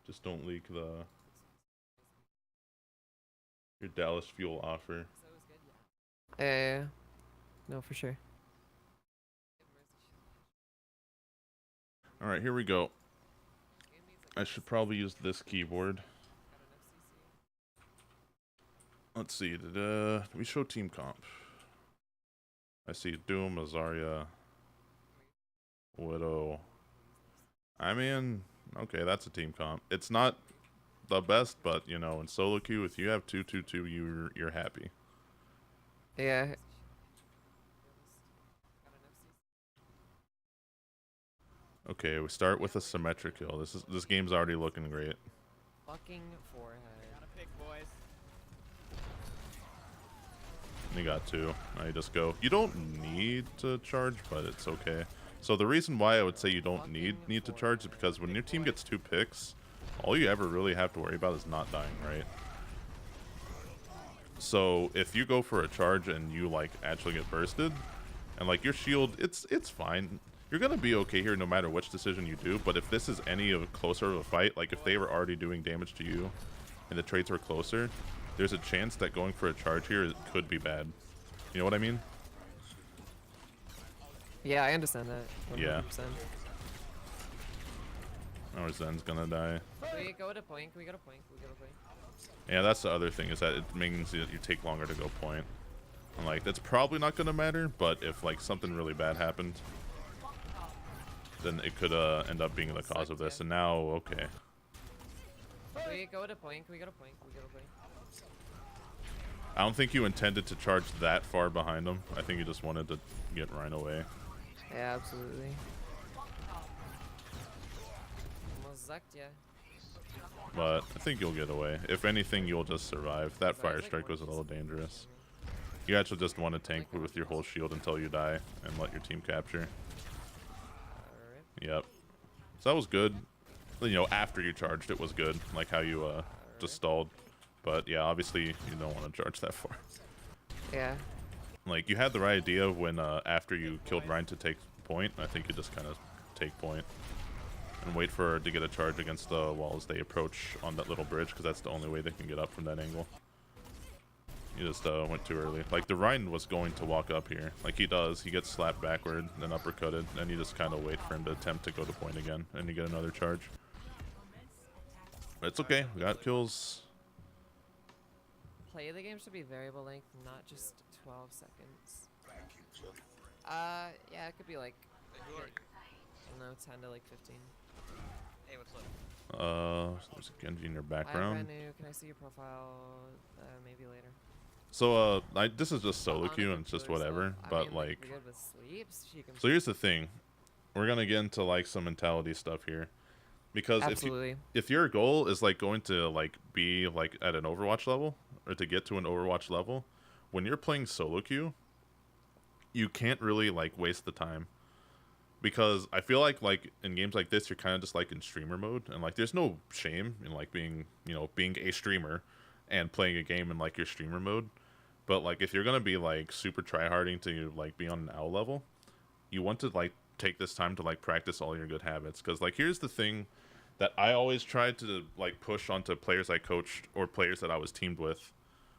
Just don't leak your Dallas fuel offer. Yeah. No, for sure. All right, here we go. I should probably use this keyboard. Let's see. Did we show team comp? I see Doom, Azaria, Widow. I mean, okay, that's a team comp. It's not the best, but you know, in solo queue, if you have 2-2-2, you're happy. Yeah. Okay, we start with a symmetric kill. This game's already looking great. Fucking forehead. Gotta pick, boys. You got two. Now you just go. You don't need to charge, but it's okay. So the reason why I would say you don't need to charge is because when your team gets 2 picks, all you ever really have to worry about is not dying, right? So if you go for a charge and you like actually get bursted, and like your shield, it's fine. You're gonna be okay here no matter which decision you do. But if this is any of closer of a fight, like if they were already doing damage to you, and the trades were closer, there's a chance that going for a charge here could be bad. You know what I mean? Yeah, I understand that. 100%. Yeah. Our Zen's gonna die. We go to point. We go to point. We go to point. Yeah, that's the other thing, is that it means that you take longer to go point. And like, that's probably not gonna matter, but if like something really bad happened, then it could end up being the cause of this. And now, okay. We go to point. We go to point. We go to point. I don't think you intended to charge that far behind him. I think you just wanted to get Rhino away. Yeah, absolutely. Almost zucked, yeah. But I think you'll get away. If anything, you'll just survive. That fire strike was a little dangerous. You actually just want to tank with your whole shield until you die and let your team capture. Yep. So that was good. You know, after you charged, it was good. Like how you just stalled. But yeah, obviously you don't want to charge that far. Yeah. Like, you had the right idea when after you killed Ryan to take point. I think you just kind of take point and wait for her to get a charge against the wall as they approach on that little bridge, because that's the only way they can get up from that angle. You just went too early. Like, the Ryan was going to walk up here. Like he does. He gets slapped backward, then uppercutted, and you just kind of wait for him to attempt to go to point again, and you get another charge. But it's okay. We got kills. Play of the game should be variable length, not just 12 seconds. Yeah, it could be like, I don't know, 10 to like 15. Hey, what's up? There's a Genji in your I'm background. brand new. Can I see your profile? Maybe later. So, this is just solo queue and it's just whatever, but like, we good with sleeps? so here's the thing. We're gonna get into like some mentality stuff here. Because Absolutely. if your goal is like going to like be like at an Overwatch level, or to get to an Overwatch level, when you're playing solo queue, you can't really like waste the time. Because I feel like in games like this, you're kind of just like in streamer mode, and like there's no shame in like being, you know, being a streamer and playing a game in like your streamer mode. But like if you're gonna be like super tryharding to like be on an L level, you want to like take this time to like practice all your good habits. Because like here's the thing that I always tried to like push onto players I coached or players that I was teamed with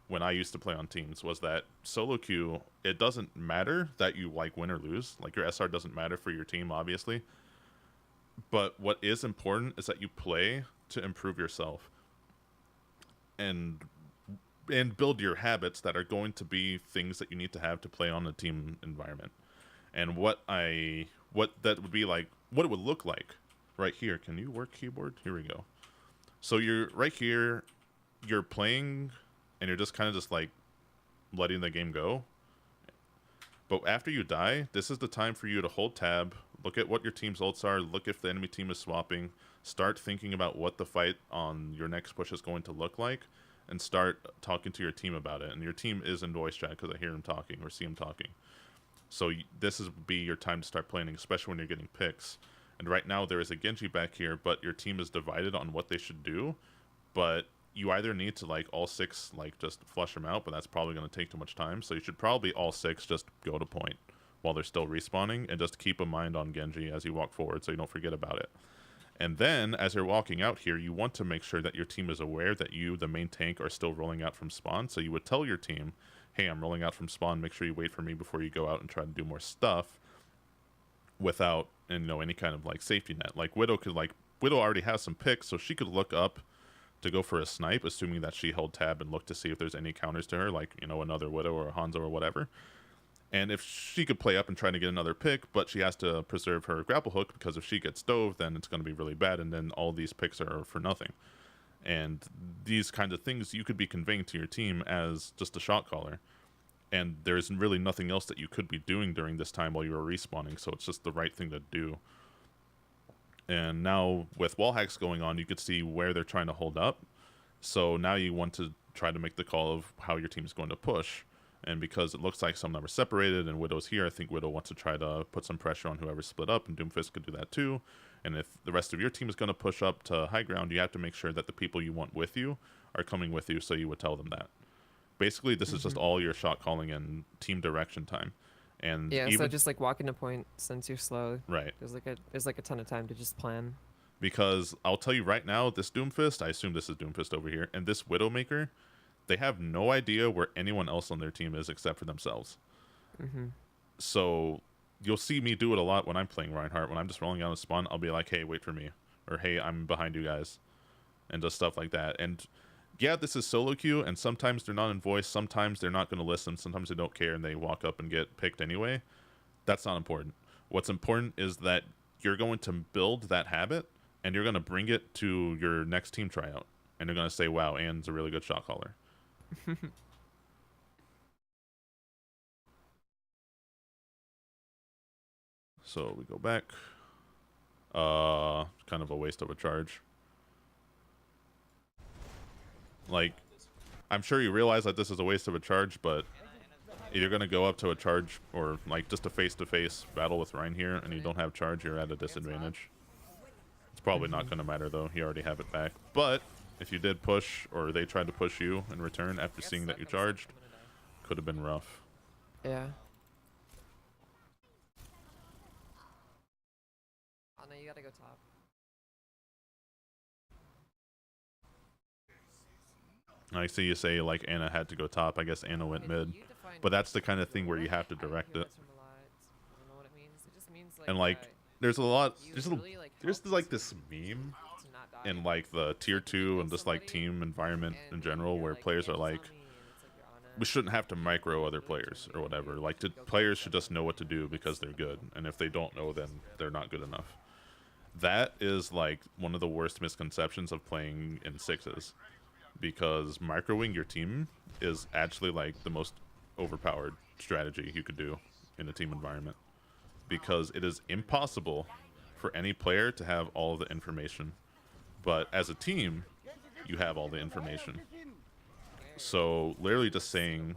when I used to play on teams, was that solo queue, it doesn't matter that you like win or lose. Like your SR doesn't matter for your team, obviously. But what is important is that you play to improve yourself and build your habits that are going to be things that you need to have to play on a team environment. And what that would be like, what it would look like right here. Can you work keyboard? Here we go. So you're right here, you're playing and you're just kind of just like letting the game go. But after you die, this is the time for you to hold tab, look at what your team's ults are, look if the enemy team is swapping, start thinking about what the fight on your next push is going to look like, and start talking to your team about it. And your team is in voice chat because I hear them talking or see them talking. So this is be your time to start planning, especially when you're getting picks. And right now there is a Genji back here, but your team is divided on what they should do. But you either need to like all 6 like just flush them out, but that's probably going to take too much time. So you should probably all 6 just go to point while they're still respawning, and just keep a mind on Genji as you walk forward so you don't forget about it. And then, as you're walking out here, you want to make sure that your team is aware that you, the main tank, are still rolling out from spawn. So you would tell your team, hey, I'm rolling out from spawn. Make sure you wait for me before you go out and try to do more stuff without, you know, any kind of, like, safety net. Like, Widow already has some picks, so she could look up to go for a snipe, assuming that she held tab and looked to see if there's any counters to her, like, you know, another Widow or a Hanzo or whatever. And if she could play up and try to get another pick, but she has to preserve her grapple hook, because if she gets dove, then it's going to be really bad, and then all these picks are for nothing. And these kinds of things you could be conveying to your team as just a shot caller. And there's really nothing else that you could be doing during this time while you are respawning, so it's just the right thing to do. And now, with wall hacks going on, you could see where they're trying to hold up. So now you want to try to make the call of how your team is going to push. And because it looks like some of them are separated and Widow's here, I think Widow wants to try to put some pressure on whoever's split up, and Doomfist could do that too. And if the rest of your team is going to push up to high ground, you have to make sure that the people you want with you are coming with you, so you would tell them that. Basically, this is just all your shot calling and team direction time. And Yeah, so just like walking to point since you're slow. Right. There's like a ton of time to just plan. Because I'll tell you right now, this Doomfist, I assume this is Doomfist over here, and this Widowmaker, they have no idea where anyone else on their team is except for themselves. So you'll see me do it a lot when I'm playing Reinhardt. When I'm just rolling out a spawn, I'll be like, hey, wait for me. Or, hey, I'm behind you guys. And just stuff like that. And yeah, this is solo queue, and sometimes they're not in voice. Sometimes they're not going to listen. Sometimes they don't care, and they walk up and get picked anyway. That's not important. What's important is that you're going to build that habit, and you're going to bring it to your next team tryout. And they're going to say, wow, Anne's a really good shot caller. So we go back. Kind of a waste of a charge. Like, I'm sure you realize that this is a waste of a charge, but if you're going to go up to a charge or like just a face-to-face battle with Ryan here and you don't have charge, you're at a disadvantage. It's probably not going to matter though. You already have it back. But if you did push, or they tried to push you in return after seeing that you charged, could have been rough. Yeah. Oh no, you gotta go top. I see you say like Anna had to go top. I guess Anna went mid. But that's the kind of thing where you have to direct it. And like, there's a lot, there's like this meme in like the tier 2 and just like team environment in general where players are like, we shouldn't have to micro other players or whatever. Like, players should just know what to do because they're good, and if they don't know, then they're not good enough. That is like one of the worst misconceptions of playing in sixes, because microing your team is actually like the most overpowered strategy you could do in a team environment, because it is impossible for any player to have all of the information, but as a team you have all the information. So literally just saying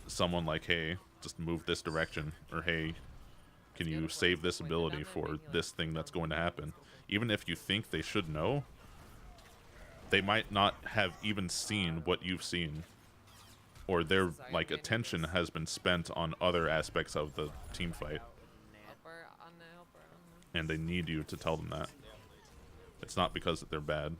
someone like, hey, just move this direction, or hey, can you save this ability for this thing that's going to happen, even if you think they should know, they might not have even seen what you've seen, or their like attention has been spent on other aspects of the team fight, and they need you to tell them that. It's not because they're bad.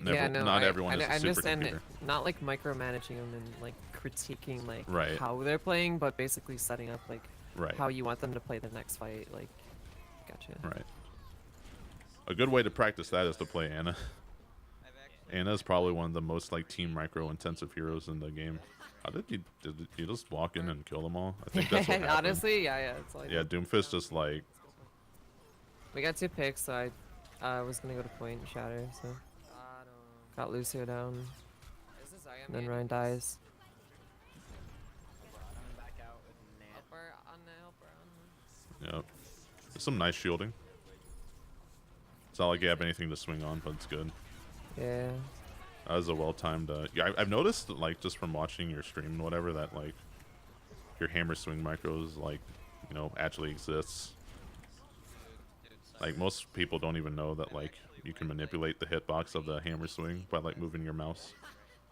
Yeah, no, not everyone is a understand supercomputer. Not like micromanaging them and like critiquing like Right. how they're playing, but basically setting up like Right. how you want them to play the next fight. Like, gotcha. Right. A good way to practice that is to play Anna. Anna's probably one of the most like team micro intensive heroes in the game. How did you just walk in and kill them all? I think that's what happened. Honestly, yeah, it's like, Yeah, Doomfist just like, we got 2 picks, so I was gonna go to point and shatter, so got Lucio down, and then Ryan dies. yeah, there's some nice shielding. It's not like you have anything to swing on, but it's good. Yeah. That was a well-timed, yeah, I've noticed, like, just from watching your stream and whatever, that, like, your hammer swing micros, like, you know, actually exists. Like, most people don't even know that, like, you can manipulate the hitbox of the hammer swing by, like, moving your mouse.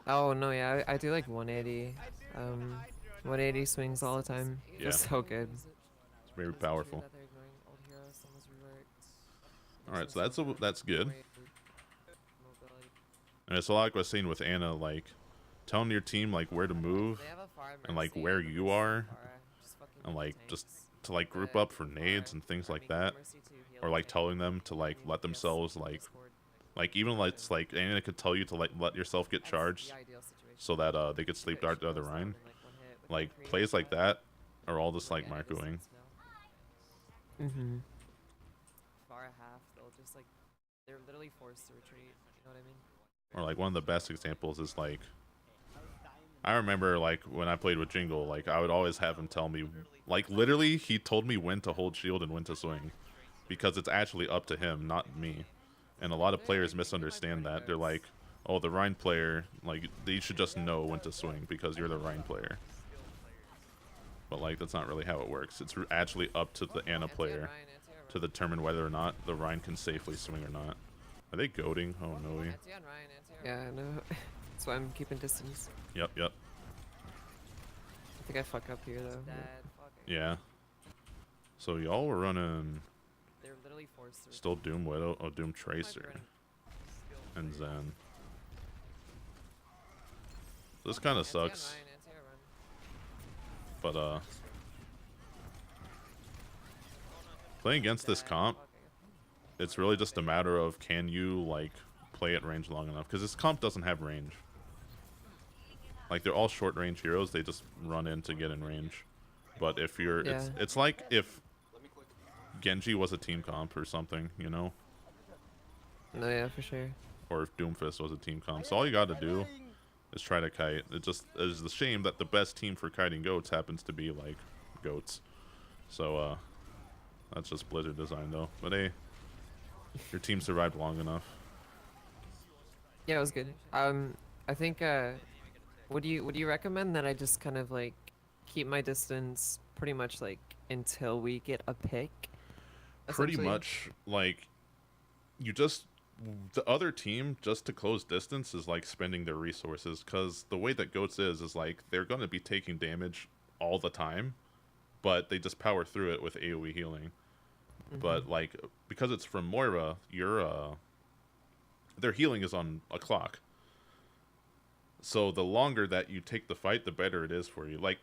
Oh, no, yeah, I do, like, 180. 180 swings all the time. Yeah. It's so good. It's very powerful. Alright, so that's good. Mobility. And it's a lot like I was saying with Anna, like telling your team like where to move They have a far and like mercy where and you this are, far, just fucking and hit the like just tanks. to like group The up for nades far and things like army that, mercy to heal or the like tank. telling them to like let themselves like even let's like Anna could tell you to like let yourself get That's charged the ideal situation. so that they could sleep dart the other Goes down Rhine. in, like, one hit with Like the creep. plays like that are all just Like, like any microing. distance now. Far a half, they'll just like they're literally forced to retreat. You know what I mean? Or like one of the best examples is like I remember like when I played with Jingle, like I would always have him tell me like literally he told me when to hold shield and when to swing because it's actually up to him, not me. And a lot of players misunderstand that. They're like, "Oh, the Rhine player, like they should just know when to swing because you're the Rhine player." But like that's not really how it works. It's actually up to the Anna player to determine whether or not the Rhine can safely swing or not. Are they goading? Oh no. Yeah, I know. That's why I'm keeping distance. Yep, yep. I think I fuck up here though. Yeah. So y'all were running They're literally forced to still Doom Widow, oh Doom Tracer, and Zen. This kind of sucks, but playing against this comp, it's really just a matter of can you like play at range long enough, because this comp doesn't have range. Like they're all short range heroes, they just run in to get in range. But if you're, it's like if Genji was a team comp or something, you know? No, yeah, for sure. Or if Doomfist was a team comp. So all you gotta do is try to kite. It just is the shame that the best team for kiting goats happens to be like goats. So that's just Blizzard design though. But hey, your team survived long enough. Yeah, it was good. I think would you recommend that I just kind of like keep my distance pretty much like until we get a pick? Pretty much, like you just the other team just to close distance is like spending their resources, because the way that goats is like they're going to be taking damage all the time, but they just power through it with AoE healing. But like because it's from Moira, their healing is on a clock. So the longer that you take the fight, the better it is for you. Like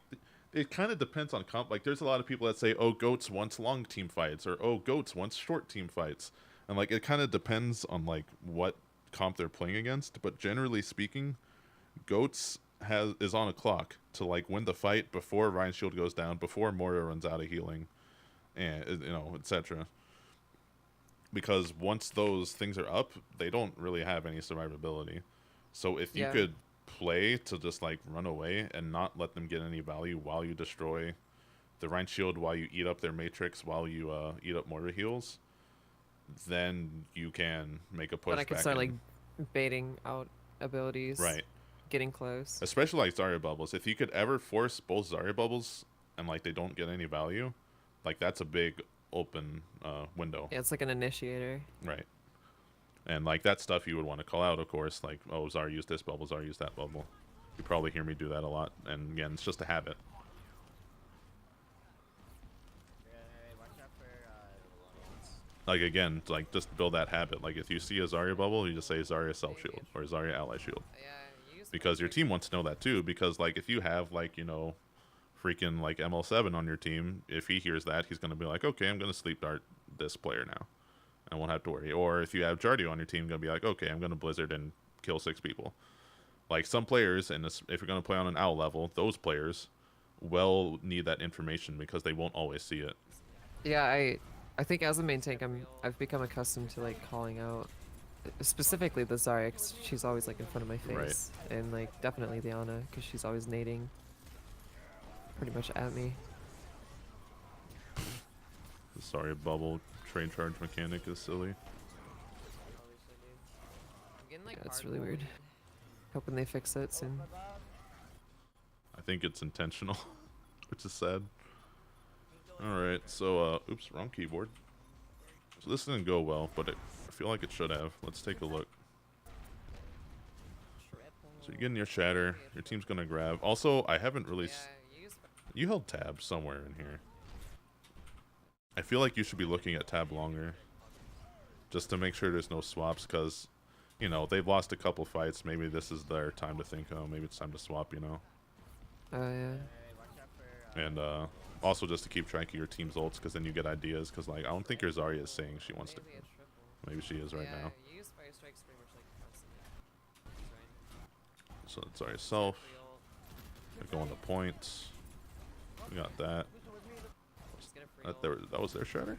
it kind of depends on comp. Like there's a lot of people that say, "Oh, goats wants long team fights," or "Oh, goats wants short team fights," and like it kind of depends on like what comp they're playing against. But generally speaking, goats is on a clock to like win the fight before Ryan's shield goes down, before Moira runs out of healing, and you know, etc. Because once those things are up, they don't really have any survivability. So if you could play to just like run away and not let them get any value while you destroy the Rhine shield, while you eat up their matrix, while you eat up Moira heals, then you can make a push. But I could start like baiting out abilities. Right. Getting close. Especially like Zarya bubbles. If you could ever force both Zarya bubbles and like they don't get any value, like that's a big open window. Yeah, it's like an initiator. Right. And like that stuff you would want to call out, of course, like, oh, Zarya used this bubble, Zarya used that bubble. You probably hear me do that a lot, and again, it's just a habit. Like again, like just build that habit. Like if you see a Zarya bubble, you just say Zarya self shield or Zarya ally shield. Because your team wants to know that too, because like if you have like, you know, freaking like ML7 on your team, if he hears that, he's gonna be like, okay, I'm gonna sleep dart this player now. I won't have to worry. Or if you have Jardio on your team, gonna be like, okay, I'm gonna Blizzard and kill 6 people. Like some players, and if you're gonna play on an owl level, those players will need that information because they won't always see it. Yeah, I think as a main tank, I've become accustomed to like calling out, specifically the Zarya, because she's always like in front of my face, and like definitely the Ana, because she's always nading pretty much at me. Sorry, bubble train charge mechanic is silly. Yeah, it's really weird. Hoping they fix it soon. I think it's intentional, which is sad. Alright, so, oops, wrong keyboard. So this didn't go well, but I feel like it should have. Let's take a look. So you're getting your shatter. Your team's gonna grab. Also, I haven't really... You held tab somewhere in here. I feel like you should be looking at tab longer. just to make sure there's no swaps, because, you know, they've lost a couple fights. Maybe this is their time to think, oh, maybe it's time to swap, you know. Oh yeah. And also just to keep track of your team's ults, because then you get ideas. Because like I don't think your Zarya is saying she wants to. Maybe she is right now. You use fire strikes pretty much like constantly. So it's Zarya self. They're going to points. We got that. That was their shatter.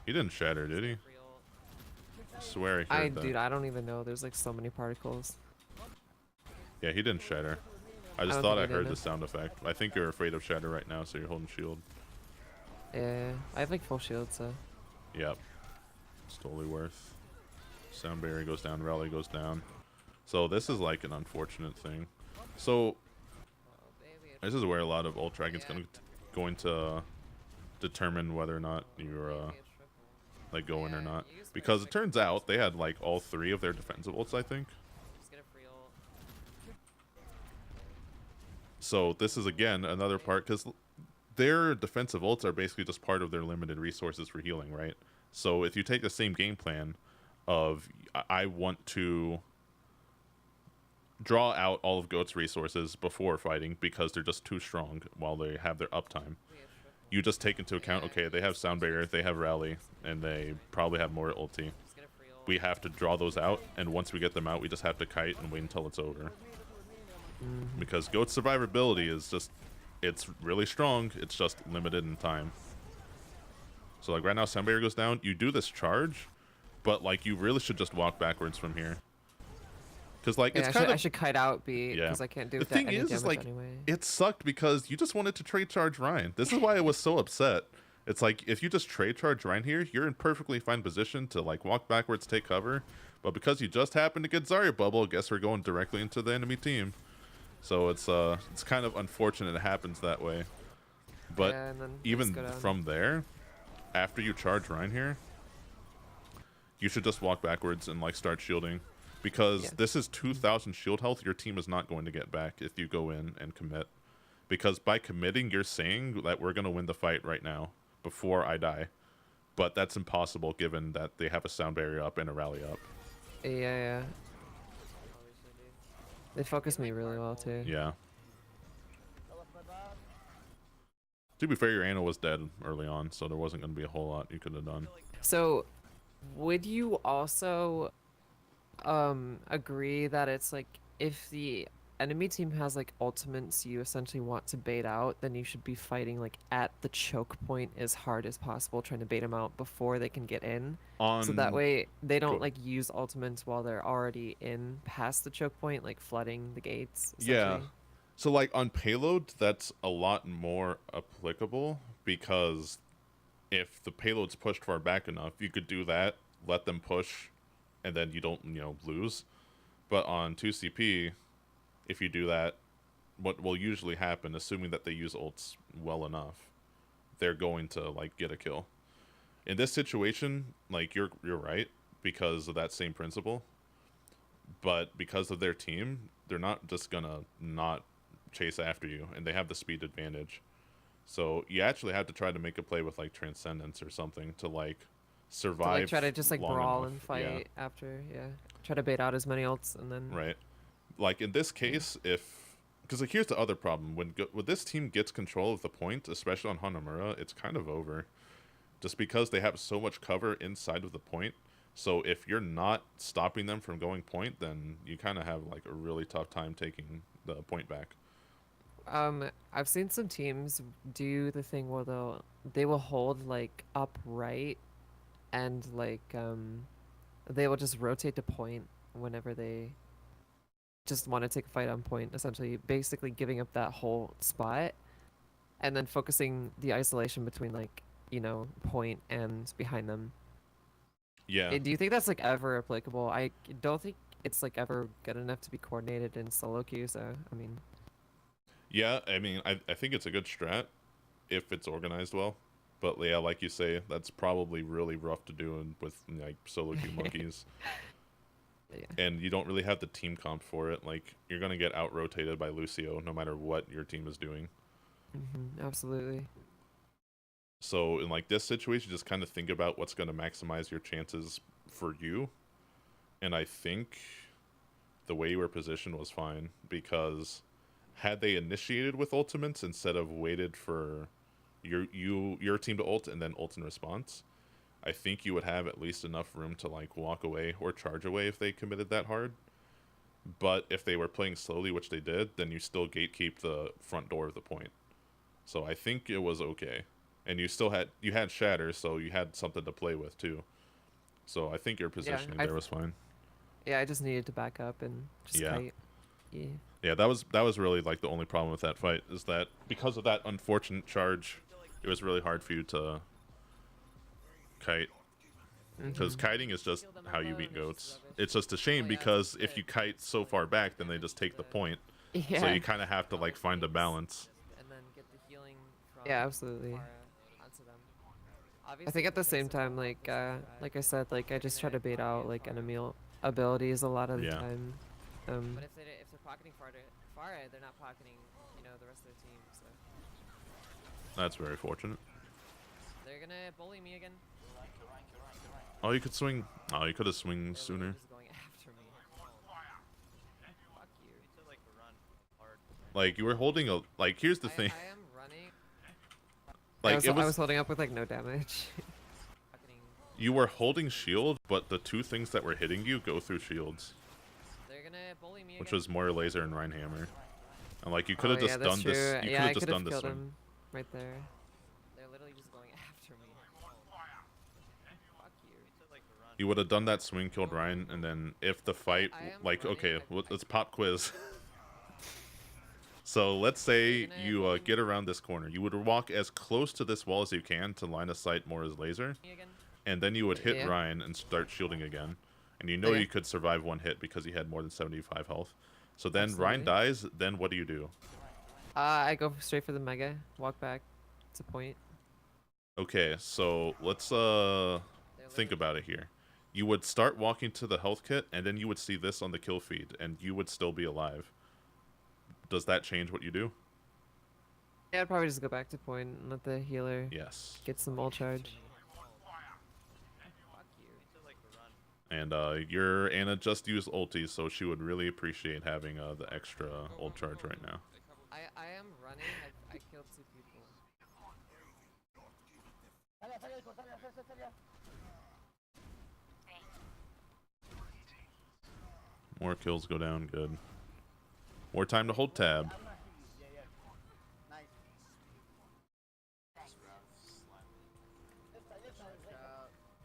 He didn't shatter, did he? I swear he heard that. Dude, I don't even know. There's like so many particles. Yeah, he didn't shatter. I just thought I heard the sound effect. I think you're afraid of shatter right now, so you're holding shield. Yeah, I have like full shield, so. Yep. It's totally worth. Sound barrier goes down, rally goes down. So this is like an unfortunate thing. So this is where a lot of ult dragon's going to determine whether or not you're like going or not. Because it turns out they had like all 3 of their defensive ults, I think. So this is again another part, because their defensive ults are basically just part of their limited resources for healing, right? So if you take the same game plan of I want to draw out all of Goat's resources before fighting because they're just too strong while they have their uptime, you just take into account, okay, they have sound barrier, they have rally, and they probably have more ulti. We have to draw those out, and once we get them out, we just have to kite and wait until it's over. Because Goat's survivability is just, it's really strong, it's just limited in time. So like right now sound barrier goes down, you do this charge, but like you really should just walk backwards from here. Because like it's kind of, I should kite out B, because I can't do the that thing any is damage like anyway. it sucked because you just wanted to trade charge Ryan. This is why I was so upset. It's like if you just trade charge Ryan here, you're in perfectly fine position to like walk backwards, take cover, but because you just happened to get Zarya bubble, I guess we're going directly into the enemy team. So it's kind of unfortunate it happens that way. But Yeah, and then even from there, after you charge Ryan here, you should just walk backwards and like start shielding, because this is 2,000 shield health your team is not going to get back if you go in and commit. Because by committing, you're saying that we're going to win the fight right now before I die. But that's impossible given that they have a sound barrier up and a rally up. Yeah. They focus me really well too. Yeah. To be fair, your Anna was dead early on, so there wasn't going to be a whole lot you could have done. So, would you also agree that it's like if the enemy team has like ultimates you essentially want to bait out, then you should be fighting like at the choke point as hard as possible, trying to bait them out before they can get in, so that way they don't like use ultimates while they're already in past the choke point, like flooding the gates Yeah, so like on payload that's a lot more applicable, because if the payload's pushed far back enough, you could do that, let them push, and then you don't, you know, lose. But on 2CP, if you do that, what will usually happen, assuming that they use ults well enough, they're going to like get a kill. In this situation, like you're right because of that same principle, but because of their team, they're not just gonna not chase after you, and they have the speed advantage. So you actually have to try to make a play with like Transcendence or something to like survive. To, like, try to just like brawl enough. And fight after, try to bait out as many ults and then. Right. Like in this case, because like here's the other problem, when this team gets control of the point, especially on Hanamura, it's kind of over, just because they have so much cover inside of the point. So if you're not stopping them from going point, then you kind of have like a really tough time taking the point back. I've seen some teams do the thing where they will hold like upright, and like they will just rotate to point whenever they just want to take a fight on point, essentially basically giving up that whole spot and then focusing the isolation between like, you know, point and behind them. Yeah. Do you think that's like ever applicable? I don't think it's like ever good enough to be coordinated in solo queue, so I mean. Yeah, I mean, I think it's a good strat if it's organized well, but yeah, like you say, that's probably really rough to do with like solo queue monkeys. Yeah. And you don't really have the team comp for it. Like, you're going to get out-rotated by Lucio no matter what your team is doing. Absolutely. So in like this situation, just kind of think about what's going to maximize your chances for you. And I think the way you were positioned was fine, because had they initiated with ultimates instead of waited for your team to ult and then ult in response, I think you would have at least enough room to like walk away or charge away if they committed that hard. But if they were playing slowly, which they did, then you still gatekeep the front door of the point. So I think it was okay. And you still had shatter, so you had something to play with too. So I think your positioning there was fine. Yeah, I just needed to back up and just kite. Yeah. Yeah, that was really like the only problem with that fight, is that because of that unfortunate charge, it was really hard for you to kite. Because kiting is just how you beat goats. It's just a shame because if you kite so far back, then they just take the point. Yeah. So you kind of have to like find a balance. And then get the healing from absolutely. I think at the same time, like I said, like I just try to bait out like enemy abilities a lot of the time. But if they're pocketing Far, they're not pocketing, you know, the rest of their team. So that's very fortunate. They're gonna bully me again. Oh, you could swing. Oh, you could have swung sooner. Going after me. Fuck you. Like you were holding a Here's the thing. I am running. Like I was holding up with like no damage. You were holding shield, but the two things that were hitting you go through shields. They're gonna bully me which was more laser and Reinhammer. And like you could have just done true. this. You could have just done this one. Him right there. They're literally just going after me. Fuck you. You would have done that swing, killed Ryan, and then if the fight, like, okay, let's pop quiz. So let's say you get around this corner. You would walk as close to this wall as you can to line of sight more as laser, and then you would hit Ryan and start shielding again. And you know you could survive one hit because he had more than 75 health. So then Ryan dies, then what do you do? I go straight for the mega, walk back to point. Okay, so let's think about it here. You would start walking to the health kit, and then you would see this on the kill feed, and you would still be alive. Does that change what you do? Yeah, I'd probably just go back to point and let the healer get some ult charge. And your Anna just used ulti, so she would really appreciate having the extra ult charge right now. I am running. I killed 2 people. More kills go down, good. More time to hold tab.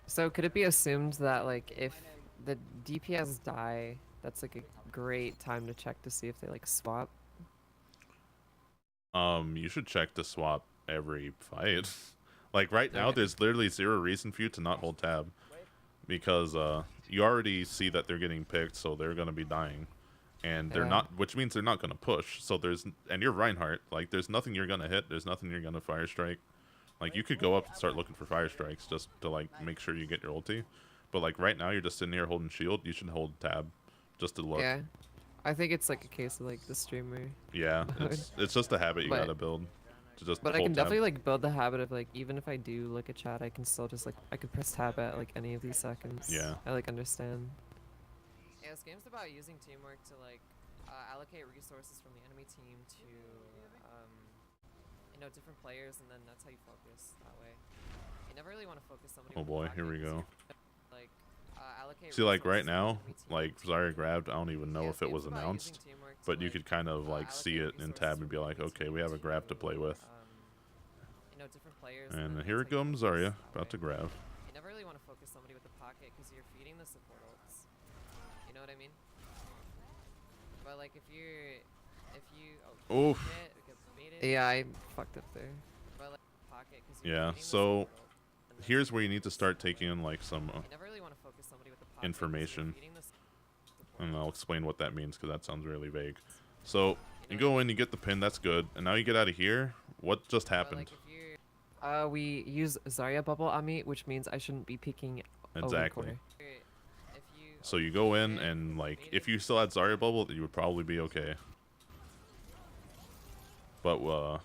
So could it be assumed that like if the DPS die, that's like a great time to check to see if they like swap? You should check to swap every fight. Like right now, there's literally 0 reason for you to not hold tab, because you already see that they're getting picked, so they're gonna be dying, and they're not, which means they're not gonna push. So and you're Reinhardt, like there's nothing you're gonna hit, there's nothing you're gonna fire strike. Like you could go up and start looking for fire strikes just to like make sure you get your ulti, but like right now you're just sitting here holding shield. You should hold tab, just to look. Yeah, I think it's like a case of like the streamer. Yeah, it's just a habit you gotta build. But I can definitely like build the habit of like, even if I do look at chat, I can still just like, I could press tab at like any of these seconds. Yeah. I like understand. Yeah, this game's about using teamwork to like allocate resources from the enemy team to you know, different players, and then that's how you focus that way. You never really want to focus somebody. Oh boy, here we go. Like allocate. See, like right now, like Zarya grabbed, I don't even know if it was announced, but you could kind of like see it in tab and be like, okay, we have a grab to play with. You know, different players. And here it comes, Zarya, about to grab. You never really want to focus somebody with the pocket because you're feeding the support ults. You know what I mean? But like if you Oof. Yeah, I fucked up there. But, like, pocket, yeah, so here's where you need to start taking in like some information, and I'll explain what that means because that sounds really vague. So you go in, you get the pin, that's good, and now you get out of here. What just happened? We use Zarya bubble on me, which means I shouldn't be peeking. Exactly. So you go in, and like if you still had Zarya bubble, you would probably be okay. But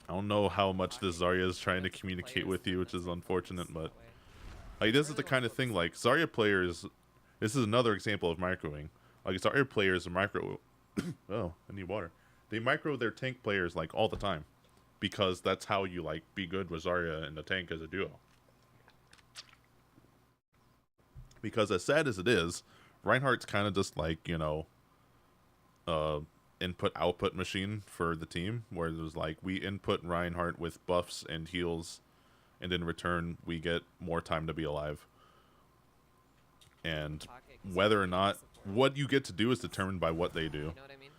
I don't know how much this Zarya is trying to communicate with you, which is unfortunate, but like this is the kind of thing like Zarya players. This is another example of microing. Like Zarya players micro. Oh, I need water. They micro their tank players like all the time, because that's how you like be good with Zarya and the tank as a duo. Because as sad as it is, Reinhardt's kind of just like, you know, input output machine for the team, where there's like we input Reinhardt with buffs and heals, and in return we get more time to be alive. And whether or not what you get to do is determined by what they do. You know what I mean?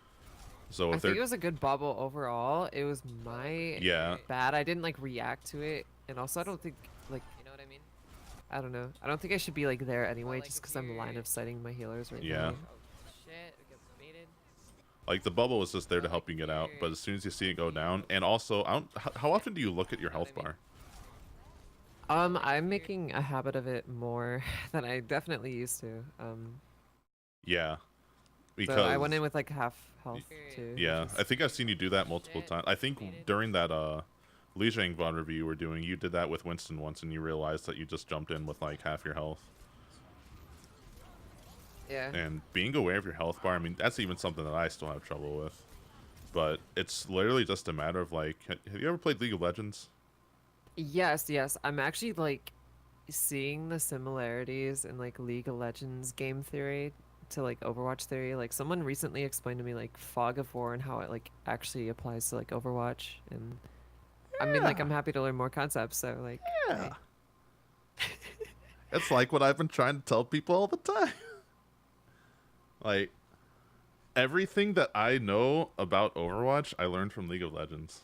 So I if think it they're was a good bubble overall. It was my bad. I didn't like react to it, and also I don't think like, you know what I mean? I don't know. I don't think I should be like there anyway, just because I'm line of sighting my healers right now. Oh shit, we get baited. Like the bubble was just there to help you get out, but as soon as you see it go down, and also, how often do you look at your health bar? I'm making a habit of it more than I definitely used to. Yeah, because so I went in with like half health too. Yeah, I think I've seen you do that multiple times. I think during that Lijiang VoD review you were doing, you did that with Winston once, and you realized that you just jumped in with like half your health. Yeah. And being aware of your health bar, I mean, that's even something that I still have trouble with. But it's literally just a matter of like, have you ever played League of Legends? Yes, yes. I'm actually like seeing the similarities in like League of Legends game theory to like Overwatch theory. Like someone recently explained to me like fog of war and how it like actually applies to like Overwatch, and I mean like I'm happy to learn more concepts, so like yeah. It's like what I've been trying to tell people all the time. Like everything that I know about Overwatch, I learned from League of Legends.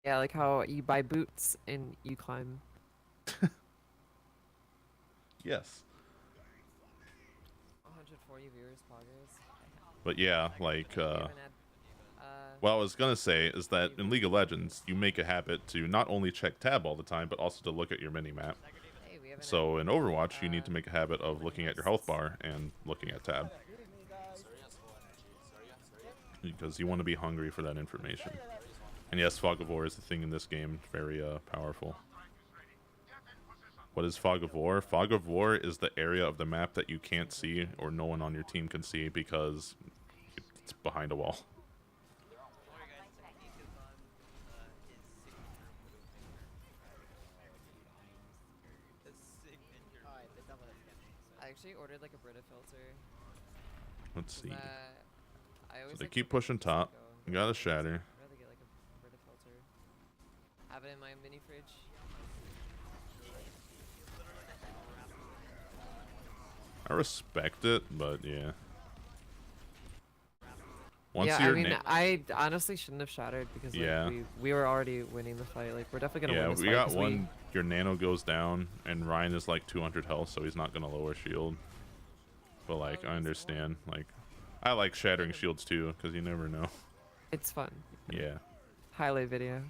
Yeah, like how you buy boots and you climb. Yes. 140 viewers, poggers. But yeah, like what I was gonna say is that in League of Legends, you make a habit to not only check tab all the time, but also to look at your mini-map. So in Overwatch, you need to make a habit of looking at your health bar and looking at tab. Because you want to be hungry for that information. And yes, Fog of War is the thing in this game, very powerful. What is Fog of War? Fog of War is the area of the map that you can't see or no one on your team can see because it's behind a wall. I actually ordered like a Brita filter. Let's see. I always So they keep pushing top. You got a shatter. I'd rather get like a Brita filter. Have it in my mini fridge. I respect it, but yeah. Once yeah, you're I mean, I honestly shouldn't have shattered because like, we were already winning the fight. Like we're definitely gonna win this fight. Yeah, we got one. Your nano goes down, and Ryan is like 200 health, so he's not gonna lower shield. But like, I understand. Like, I like shattering shields too, because you never know. It's fun. Yeah. Highlight video.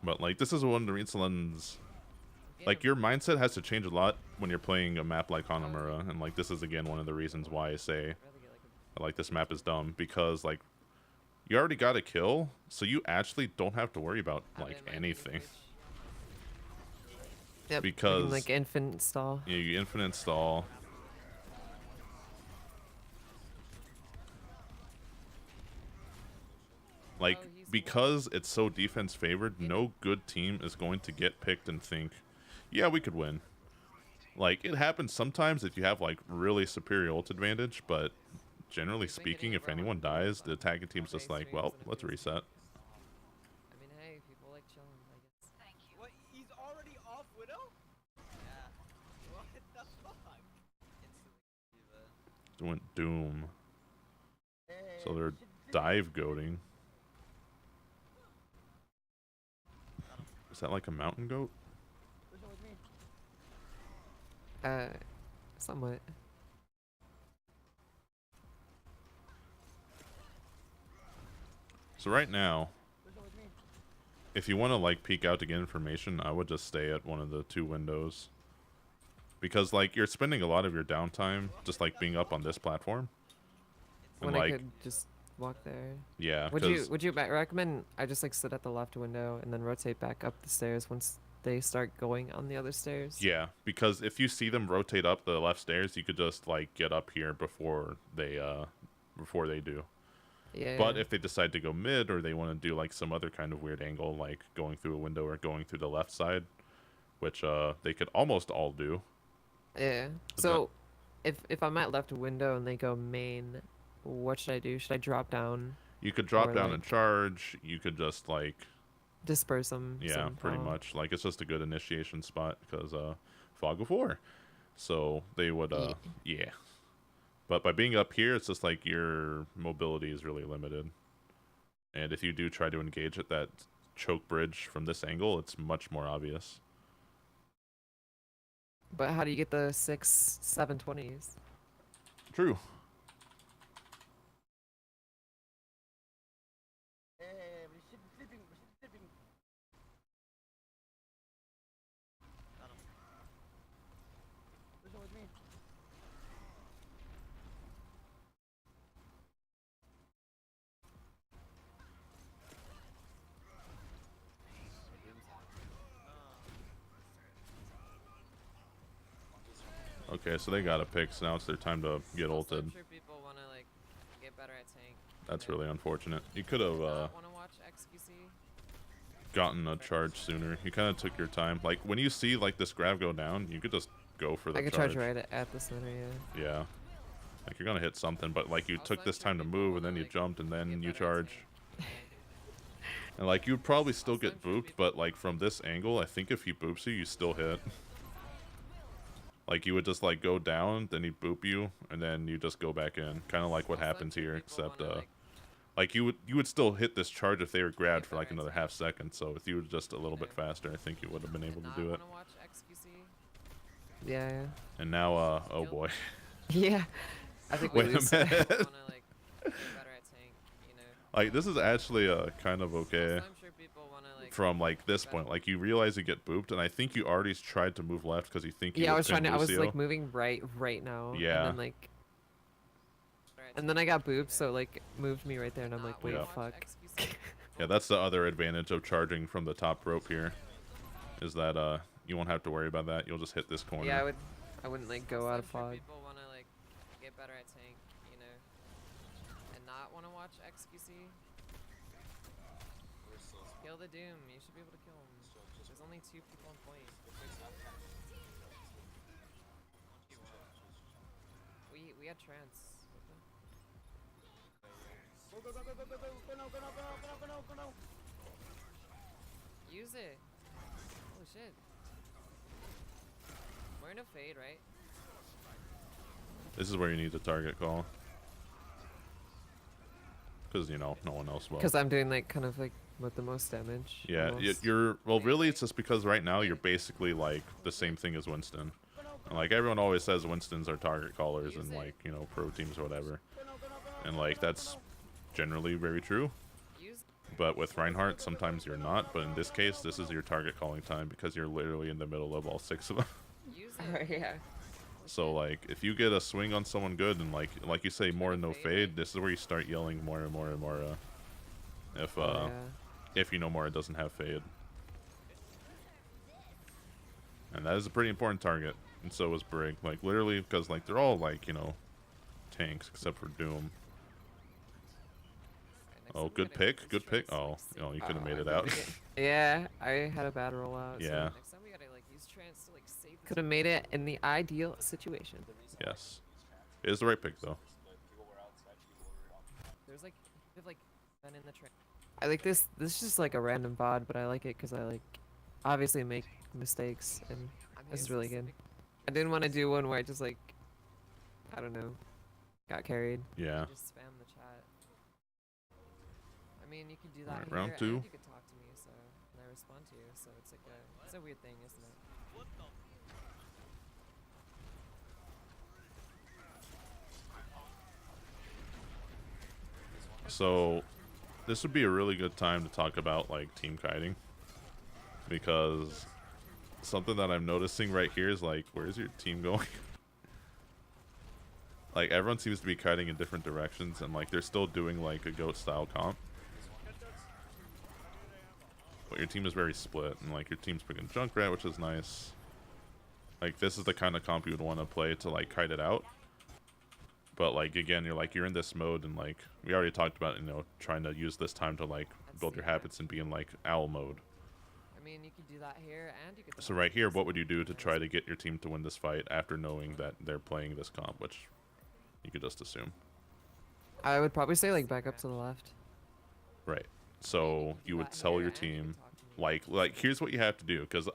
But like, this is one of the reasons. Like, your mindset has to change a lot when you're playing a map like Hanamura, and like, this is again one of the reasons why I say, like, this map is dumb, because like, you already got a kill, so you actually don't have to worry about like anything. Yep, because like infinite stall. Yeah, you infinite stall. Like, because it's so defense favored, no good team is going to get picked and think, yeah, we could win. Like, it happens sometimes if you have like really superior ult advantage, but generally speaking, if anyone dies, the attacking team's just like, well, let's reset. I mean, hey, people like chilling, I guess. Thank you. What? He's already off Widow? Yeah. What the fuck? Doing Doom. So they're dive goating. Is that like a mountain goat? Somewhat. So right now, if you want to like peek out to get information, I would just stay at one of the two windows. Because like you're spending a lot of your downtime just like being up on this platform. And When I like could just walk there. Yeah, Would you 'cause- recommend I just like sit at the left window and then rotate back up the stairs once they start going on the other stairs? Yeah, because if you see them rotate up the left stairs, you could just like get up here before they do. Yeah. But if they decide to go mid, or they want to do like some other kind of weird angle, like going through a window or going through the left side, which they could almost all do. Yeah. So if I'm at left window and they go main, what should I do? Should I drop down? You could drop Or, down like, and charge. You could just like, disperse them? yeah, pretty much. Like it's just a good initiation spot because fog of war. So they would yeah. But by being up here, it's just like your mobility is really limited. And if you do try to engage at that choke bridge from this angle, it's much more obvious. But how do you get the 6 720s? True. Hey, we should be flipping. We should be flipping. Got him. This one with me. Okay, so they got a pick, so now it's their time to get Also, ulted. I'm sure people want to like get better at tank. That's really unfortunate. You could have Want to watch XQC? gotten a charge sooner. You kind of took your time. Like when you see like this grab go down, you could just go for the I could charge right at the center, yeah. Yeah. Like you're gonna hit something, but like you took this time to move, and then you jumped, and then you charge. And like you'd probably still get booped, but like from this angle, I think if he boops you, you still hit. Like you would just like go down, then he'd boop you, and then you just go back in. Kind of like what happens here, except like you would still hit this charge if they were grabbed for like another half second. So if you were just a little bit faster, I think you would have been able to do it. Yeah, yeah. And now, oh boy. Yeah. I think we Wait a lose. minute. Like this is actually kind of okay from like this point. Like you realize you get booped, and I think you already tried to move left because you think you Yeah, I would was trying to. pin I was Lucio. like moving right now. Yeah. And then I got booped, so like moved me right there, and I'm like, wait, Yeah. fuck. Yeah, that's the other advantage of charging from the top rope here, is that you won't have to worry about that. You'll just hit this corner. Yeah, I wouldn't like go out of fog. People want to like get better at tank, you know, and not want to watch XQC. Kill the Doom. You should be able to kill him. There's only 2 people on point. We had trance. Go, go, go, go, go, go, go, go now, go now, go now, go now, go now, go now. Use it. Holy shit. We're in a fade, right? This is where you need the target call, because you know no one else will. Because I'm doing like kind of like with the most damage. Yeah, almost. you're well. Really, it's just because right now you're basically like the same thing as Winston. And, like everyone always says, Winston's are target callers and like pro teams or whatever, and like that's generally very true. Use But with Reinhardt, sometimes you're not. But in this case, this is your target calling time because you're literally in the middle of all 6 of them. use Alright, it. yeah. So like, if you get a swing on someone good and like you say, more no fade, this is where you start yelling more and more and more. If Yeah. if you know Mora doesn't have fade, and that is a pretty important target. And so is Brig. Like literally, because like they're all like tanks except for Doom. Oh, good pick, good pick. Oh, you could have made it out. Yeah, I had a bad rollout. Yeah. Next time we gotta like use trance to like save. Could have made it in the ideal situation. Yes, it is the right pick though. There's like they've like been in the trance. I like this. This is just like a random VOD, but I like it because I like obviously make mistakes, and this is really good. I didn't want to do one where I just like, I don't know, got carried. Yeah. Just spam the chat. I mean, you could do that Alright, here, round and 2. you could talk to me, so and I respond to you. So it's like it's a weird thing, isn't it? So this would be a really good time to talk about like team kiting, because something that I'm noticing right here is like, where's your team going? Like everyone seems to be kiting in different directions, and like they're still doing like a goat style comp. But your team is very split, and like your team's picking Junkrat, which is nice. Like this is the kind of comp you would want to play to like kite it out. But like again, you're in this mode, and like we already talked about, you know, trying to use this time to like build your habits and be in like owl mode. I mean, you could do that here, and you could. So right here, what would you do to try to get your team to win this fight after knowing that they're playing this comp, which you could just assume. I would probably say like back up to the left. Right. So you would tell your team, like here's what you have to do, because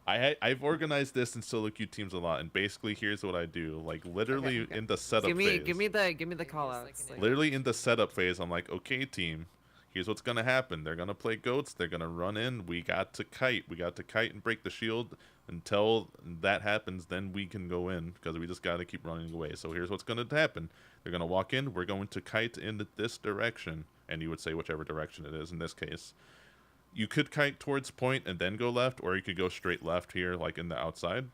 I've organized this in solo queue teams a lot, and basically here's what I do. Like literally Okay. in the setup phase. Give me the call outs. Like, Literally in the setup phase, I'm like, okay, team, here's what's gonna happen. They're gonna play goats. They're gonna run in. We got to kite. We got to kite and break the shield. Until that happens, then we can go in, because we just got to keep running away. So here's what's gonna happen. They're gonna walk in. We're going to kite in this direction, and you would say whichever direction it is in this case. You could kite towards point and then go left, or you could go straight left here, like in the outside.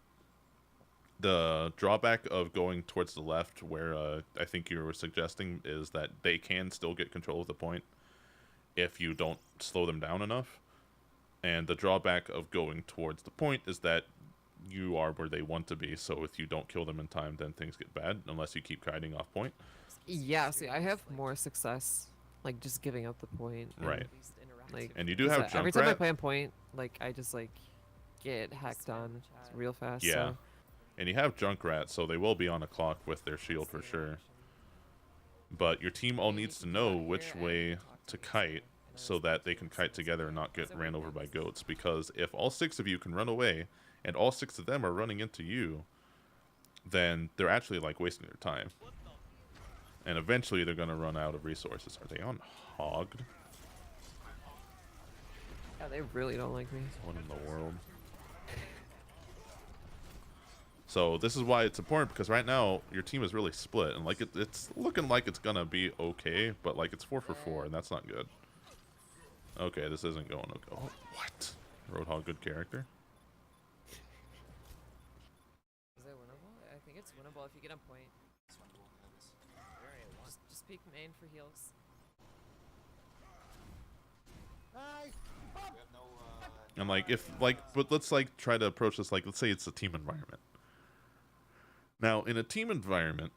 The drawback of going towards the left, where I think you were suggesting, is that they can still get control of the point if you don't slow them down enough. And the drawback of going towards the point is that you are where they want to be, so if you don't kill them in time, then things get bad, unless you keep kiting off point. yeah, see, I have more success like just giving up the point. And, Right. Like, And you do have every time I Junkrat. play on point, like I just like get hacked on real fast. Yeah. So. And you have Junkrat, so they will be on a clock with their shield for sure. But your team all needs to know which way to kite, so that they can kite together and not get ran over by goats. Because if all 6 of you can run away, and all 6 of them are running into you, then they're actually like wasting their time. And eventually they're gonna run out of resources. Are they on hogged? Yeah, they really don't like me. What in the world? So this is why it's important, because right now your team is really split, and like it's looking like it's gonna be okay, but like it's 4 for 4, and that's not good. Okay, this isn't going okay. Oh, what? Roadhog, good character. Is it winnable? I think it's winnable if you get on point. Just peek main for heals. And like but let's like try to approach this like, let's say it's a team environment. Now, in a team environment,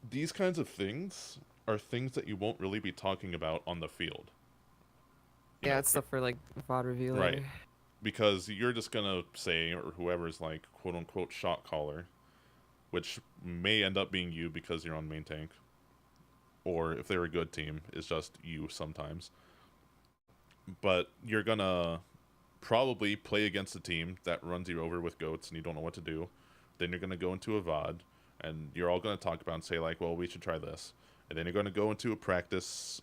these kinds of things are things that you won't really be talking about on the field. You Yeah, know, it's stuff for like VoD review later. right. Because you're just gonna say, or whoever's like quote unquote shot caller, which may end up being you because you're on main tank, or if they're a good team, is just you sometimes. But you're gonna probably play against a team that runs you over with goats and you don't know what to do. Then you're gonna go into a VoD, and you're all gonna talk about and say like, well, we should try this. And then you're gonna go into a practice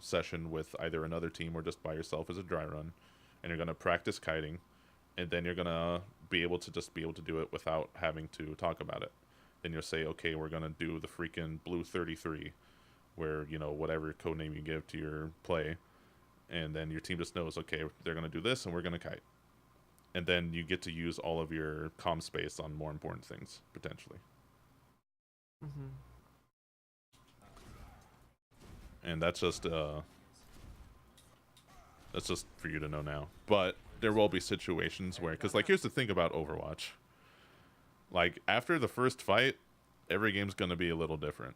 session with either another team or just by yourself as a dry run, and you're gonna practice kiting, and then you're gonna be able to do it without having to talk about it. Then you'll say, okay, we're gonna do the freaking blue 33, where, you know, whatever codename you give to your play, and then your team just knows, okay, they're gonna do this and we're gonna kite. And then you get to use all of your comm space on more important things, potentially. Mm-hmm. And that's just for you to know now. But there will be situations where, because like here's the thing about Overwatch, like after the first fight, every game's gonna be a little different,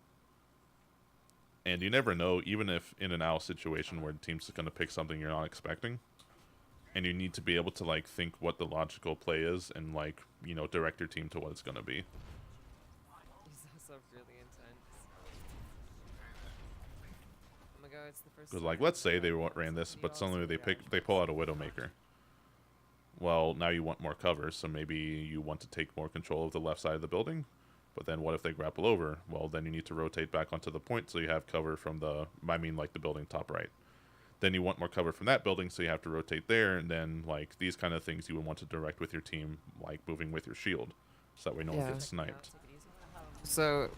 and you never know, even if in an owl situation where the team's gonna pick something you're not expecting, and you need to be able to like think what the logical play is and like, you know, direct your team to what it's gonna be. He's also really intense. Oh my god, it's the first. Because like, let's say they ran this, but suddenly they pull out a Widowmaker. Well, now you want more cover, so maybe you want to take more control of the left side of the building. But then what if they grapple over? Well, then you need to rotate back onto the point so you have cover from like the building top right. Then you want more cover from that building, so you have to rotate there, and then like these kind of things you would want to direct with your team, like moving with your shield, so that way no one Yeah. gets sniped. So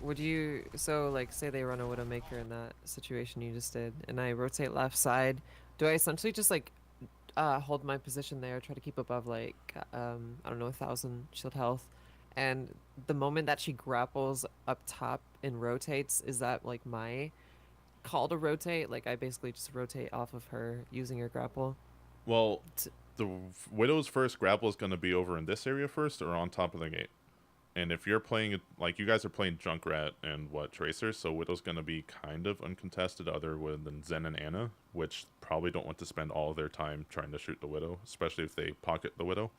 like say they run a Widowmaker in that situation you just did, and I rotate left side, do I essentially just like hold my position there, try to keep above like I don't know, 1,000 shield health, and the moment that she grapples up top and rotates, is that like my call to rotate? Like I basically just rotate off of her using her grapple. Well, the Widow's first grapple is going to be over in this area first or on top of the gate. And if you're playing it, like you guys are playing Junkrat and Tracer, so Widow's going to be kind of uncontested other than Zen and Anna, which probably don't want to spend all of their time trying to shoot the Widow, especially if they pocket the Widow.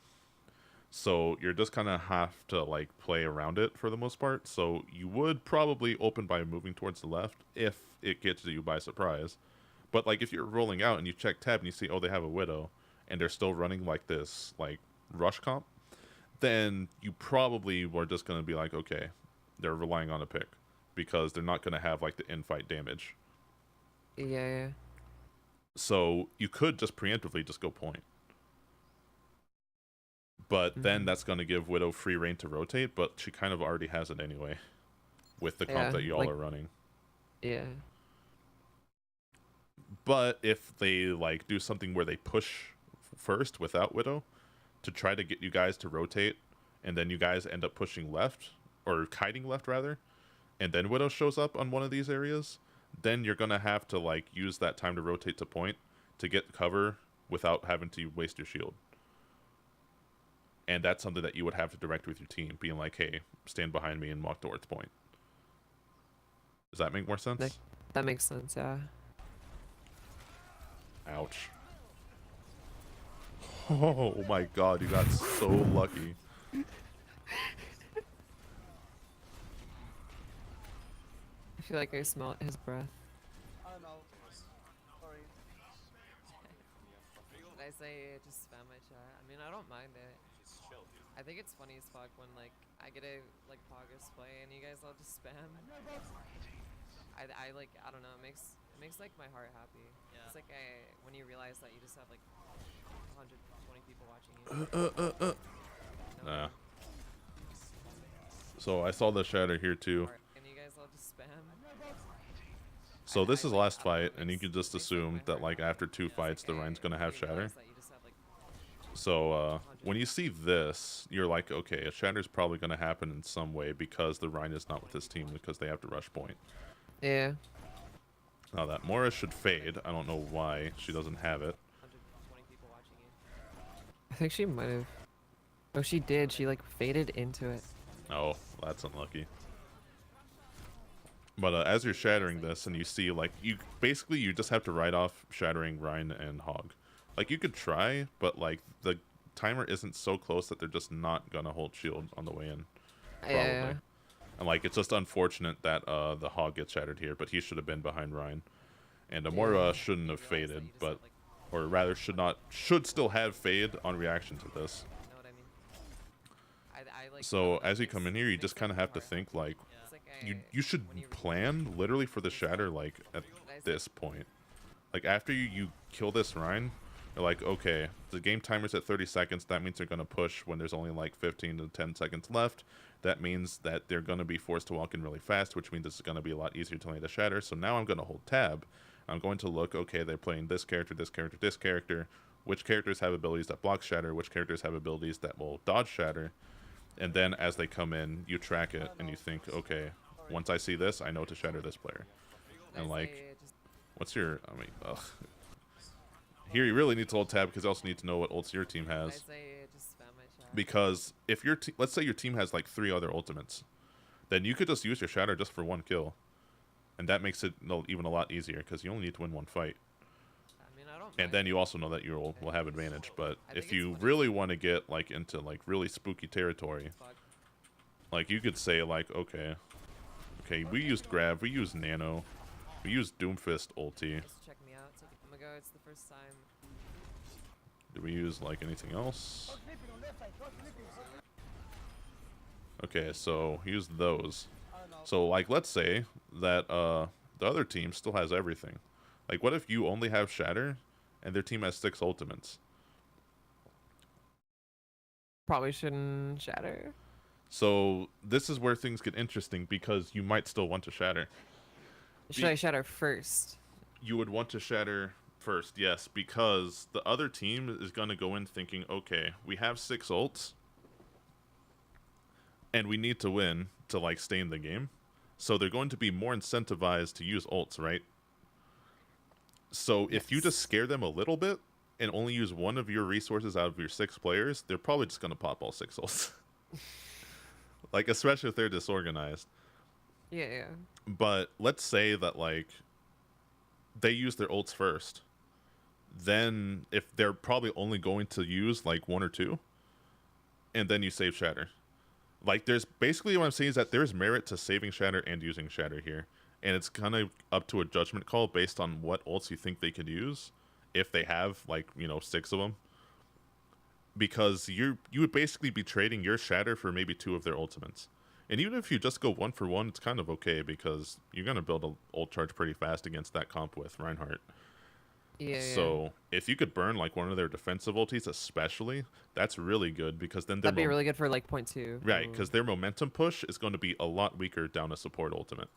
So you're just kind of have to like play around it for the most part. So you would probably open by moving towards the left if it gets you by surprise. But like if you're rolling out and you check tab and you see, oh, they have a Widow, and they're still running like this like rush comp, then you probably were just going to be like, okay, they're relying on a pick because they're not going to have like the in-fight damage. Yeah. So you could just preemptively just go point. But then that's going to give Widow free reign to rotate, but she kind of already has it anyway with the comp that y'all are running. Yeah. But if they like do something where they push first without Widow to try to get you guys to rotate, and then you guys end up pushing left, or kiting left rather, and then Widow shows up on one of these areas, then you're going to have to like use that time to rotate to point to get cover without having to waste your shield. And that's something that you would have to direct with your team, being like, hey, stand behind me and walk towards point. Does that make more sense? That makes sense, yeah. Ouch. Oh my god, you got so lucky. I feel like I smell his breath. I don't know. Sorry. Did I say just spam my chat? I mean, I don't mind it. I think it's funny as fuck when like I get a like Poggers play and you guys all just spam. I like, I don't know, it makes like my heart happy. Yeah. It's like when you realize that you just have like 120 people watching you. Nah. So I saw the shatter here too. And you guys all just spam. So this is the last fight, and you can just assume that like after 2 fights, the Rhine's gonna have shatter. So when you see this, you're like, okay, a shatter's probably gonna happen in some way because the Rhine is not with his team because they have to rush point. Yeah. Now that Mora should fade. I don't know why she doesn't have it. 120 people watching you. I think she might have. Oh, she did. She like faded into it. Oh, that's unlucky. But as you're shattering this and you see like you just have to write off shattering Rhine and Hog. Like you could try, but like the timer isn't so close that they're just not gonna hold shield on the way in. Probably. Yeah. And like it's just unfortunate that the Hog gets shattered here, but he should have been behind Rhine. And Amora shouldn't have faded, but or rather should still have fade on reaction to this. Know what I mean? Like, So as you come in here, you just kind of have to think like you should plan literally for the shatter like at this point. Like after you kill this Rhine, you're like, okay, the game timer's at 30 seconds. That means they're going to push when there's only like 15 to 10 seconds left. That means that they're going to be forced to walk in really fast, which means it's going to be a lot easier to land a shatter. So now I'm going to hold tab. I'm going to look, okay, they're playing this character, this character, this character. Which characters have abilities that block shatter? Which characters have abilities that will dodge shatter? And then as they come in, you track it and you think, okay, once I see this, I know to shatter this player. And like, what's your, I mean, ugh. Here you really need to hold tab because you also need to know what ults your team has. Because if your let's say your team has like 3 other ultimates, then you could just use your shatter just for 1 kill. And that makes it even a lot easier because you only need to win 1 fight. And then you also know that you will have advantage. But if you really want to get like into like really spooky territory, like you could say like, okay, we used Grab, we used Nano, we used Doomfist ulti. Check me out. Oh my god, it's the first time. Did we use like anything else? Okay, so use those. So like let's say that the other team still has everything. Like what if you only have shatter and their team has 6 ultimates? Probably shouldn't shatter. So this is where things get interesting because you might still want to shatter. Should I shatter first? You would want to shatter first, yes, because the other team is going to go in thinking, okay, we have 6 ults. and we need to win to like stay in the game. So they're going to be more incentivized to use ults, right? So if you just scare them a little bit and only use one of your resources out of your 6 players, they're probably just going to pop all 6 ults. Like, especially if they're disorganized. Yeah. But let's say that, like, they use their ults first. Then, if they're probably only going to use, like, 1 or 2, and then you save Shatter. Like, there's basically what I'm saying is that there's merit to saving Shatter and using Shatter here. And it's kind of up to a judgment call based on what ults you think they could use. If they have, like, 6 of them. Because you would basically be trading your Shatter for maybe 2 of their ultimates. And even if you just go 1 for 1, it's kind of okay because you're going to build an ult charge pretty fast against that comp with Reinhardt. Yeah. So if you could burn like one of their defensive ultis especially, that's really good because then That'd be really good for like point 2. Right, because their momentum push is going to be a lot weaker down a support ultimate.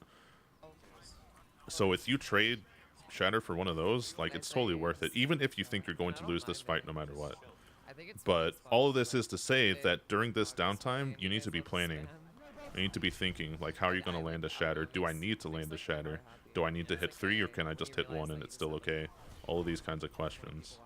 So if you trade Shatter for one of those, like it's totally worth it, even if you think you're going to lose this fight no matter what. But all of this is to say that during this downtime, you need to be planning. You need to be thinking, like, how are you going to land a Shatter? Do I need to land a Shatter? Do I need to hit 3 or can I just hit 1 and it's still okay? All of these kinds of questions.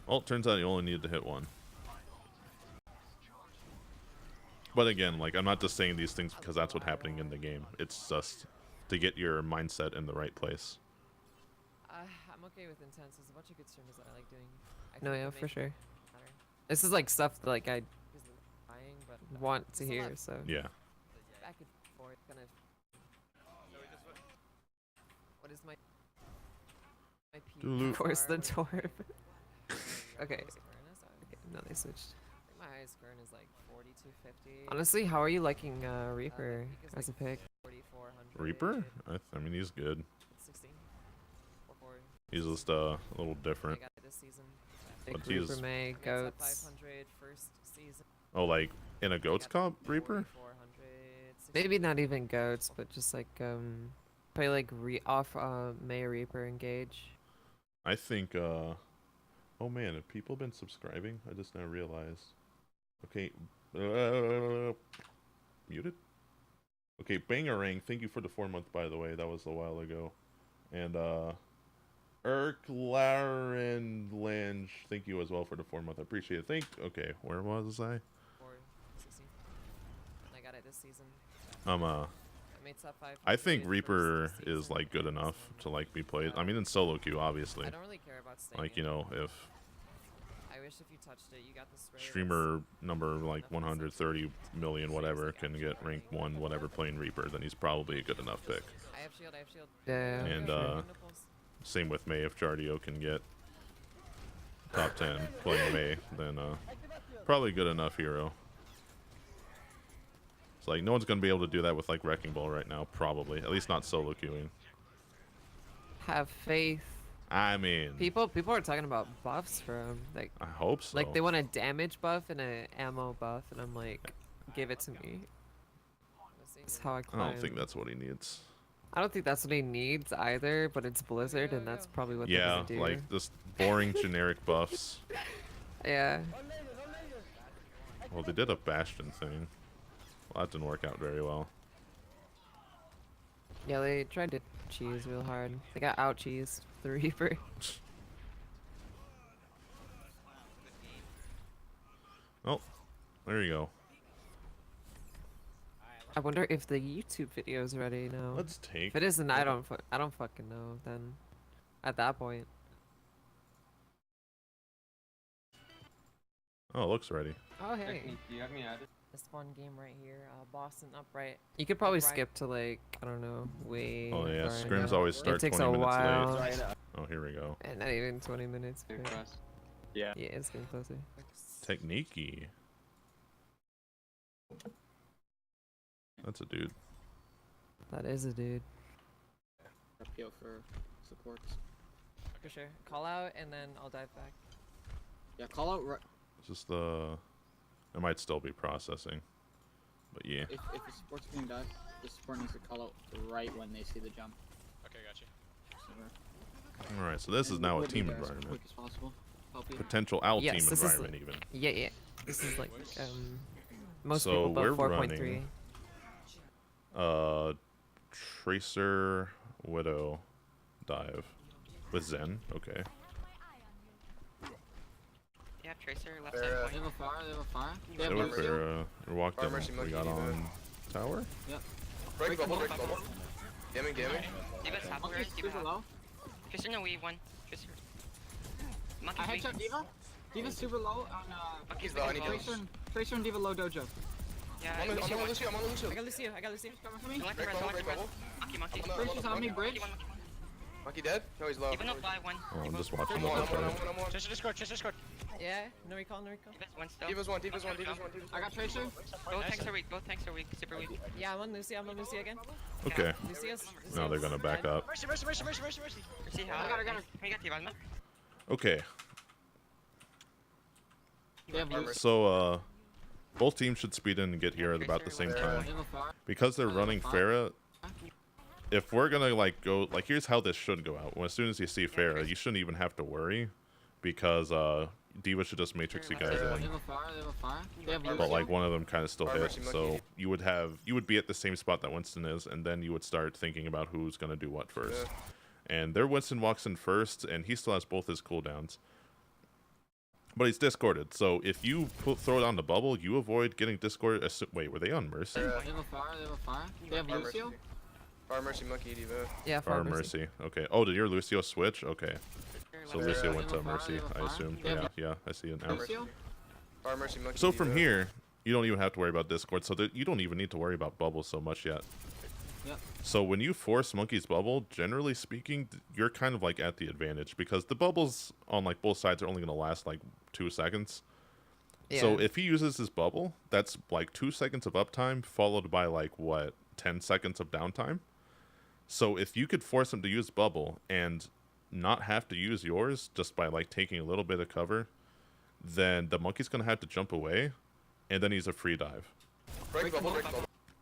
Well, it turns out you only needed to hit 1. But again, like, I'm not just saying these things because that's what's happening in the game. It's just to get your mindset in the right place. I'm okay with intense. There's a bunch of good streamers that I like doing. No, yeah, for sure. This is like stuff that, like, I want to hear, so. Yeah. Back and forth, kind of. What is my Of course, the Torb. Okay. No, they switched. My highest current is like 4250. Honestly, how are you liking Reaper as a pick? 4400. Reaper? I mean, he's good. 16. He's just a little different. I got it this season. Pick But he's- Reaper May, goats. 500 first season. Oh, like in a goats comp, Reaper? 4400. Maybe not even goats, but just like play like off May Reaper engage. I think, oh man, have people been subscribing? I just now realized. Okay, muted? Okay, Bangarang, thank you for the 4-month, by the way. That was a while ago. And, Erklarenlange, thank you as well for the 4-month. I appreciate it. Okay, where was I? 416. I got it this season. I'm, I made top 5. I think Reaper is, like, good enough to, like, be played. I mean, in solo queue, obviously. I don't really care about staying Like, you know, if I wish if you touched it, you got the spray. streamer number like 130 million whatever can get rank 1 whatever playing Reaper, then he's probably a good enough pick. I have shield, I have shield. Yeah. And same with May. If Jardio can get top 10 playing May, then probably good enough hero. It's like no one's gonna be able to do that with like Wrecking Ball right now, probably. At least not solo queuing. Have faith. I mean, People are talking about buffs for him. Like, I hope so. like they want a damage buff and a ammo buff, and I'm like, give it to me. That's how I I climb. don't think that's what he needs. I don't think that's what he needs either, but it's Blizzard, and that's probably what they're Yeah, gonna do. like just boring generic buffs. Yeah. Well, they did a Bastion thing. Well, that didn't work out very well. Yeah, they tried to cheese real hard. They got out cheesed the Reaper. Oh, there you go. I wonder if the YouTube video is ready now. Let's take. If it isn't, I don't fucking know. Then, at that point. Oh, it looks ready. Oh hey. Do you have me added? This one game right here, Boston upright. You could probably skip to like I don't know, way. Oh yeah, far scrims enough. always start It takes 20 a minutes while. late. Oh, here we go. And not even 20 minutes. but- Yeah. Yeah, it's getting closer. Technique-y. That's a dude. That is a dude. Appeal for supports. For sure. Call out and then I'll dive back. Yeah, call out right. It's just it might still be processing. But yeah. If the support's being done, the support needs to call out right when they see the jump. Okay, gotcha. So All right, so this is and now a we'll be team there as environment. quick as possible. Help you. Potential out Yes, team this is environment even. Yeah, yeah. This is like most So people we're about 4.3. running- Tracer Widow dive with Zen. Okay. Yeah, Tracer, left They're, side They point. have a fire. They have a fire. They They have have Mercy. Farah. We walked Fire in. Mercy We Monkey, got Diva. on tower. Break bubble, break bubble. Damage. Diva's top Monkey's right, Diva super top. low. Tracer no weave, one. Tracer. I Monkey's weak. headshot Diva. Diva's super low on Monkey's low, I need weak. heals. Tracer and Diva low dojo. Yeah, I'm on Lucio. I got Lucio. I got Lucio. Coming for me. Don't let the Break rest, bubble, don't let break the rest. bubble. Monkey. Tracer's on me. Bridge. Monkey, Monkey dead? No, he's low. Diva no fly, one. Oh, I'm Diva. just watching I'm what on. that's right. Tracer Discord. Yeah. No recall. No recall. Diva's one still. Diva's one. I got Tracer. Both tanks are weak, super weak. Yeah, I'm on Lucy. I'm on Lucy again. Okay. Lucio's. Now they're gonna back up. Mercy. See how? I got it. We got Diva, Alma. Okay. They have loot. So both teams should speed in and get here at about the same time. They have a fire. Because they're running Farah, if we're gonna like go like here's how this should go out. When as soon as you see Farah, you shouldn't even have to worry because Diva should just matrix you guys They in. have a fire. They have a fire. They have loot. But like one of them kind of still Fire hit, Mercy so Monkey. you would be at the same spot that Winston is, and then you would start thinking about who's gonna do what first. And their Winston walks in first, and he still has both his cooldowns. But he's discorded, so if you throw it on the bubble, you avoid getting discorded. Wait, were they on Mercy? They have a fire. They have a fire. They have Fire Lucio. Fire Mercy Monkey, Diva. Yeah, Or far mercy. Mercy. Okay. Oh, did your Lucio switch? Okay. So Left Lucio side. went to Mercy, I assume. Yeah, I see it now. Lucio. Fire Mercy Monkey. So from Diva. here, you don't even have to worry about Discord. So you don't even need to worry about bubbles so much yet. Yep. So when you force Monkey's bubble, generally speaking, you're kind of like at the advantage because the bubbles on like both sides are only going to last like 2 seconds. Yeah. So if he uses his bubble, that's like 2 seconds of uptime followed by like what 10 seconds of downtime. So if you could force him to use bubble and not have to use yours just by like taking a little bit of cover, then the Monkey's going to have to jump away, and then he's a free dive. Break bubble.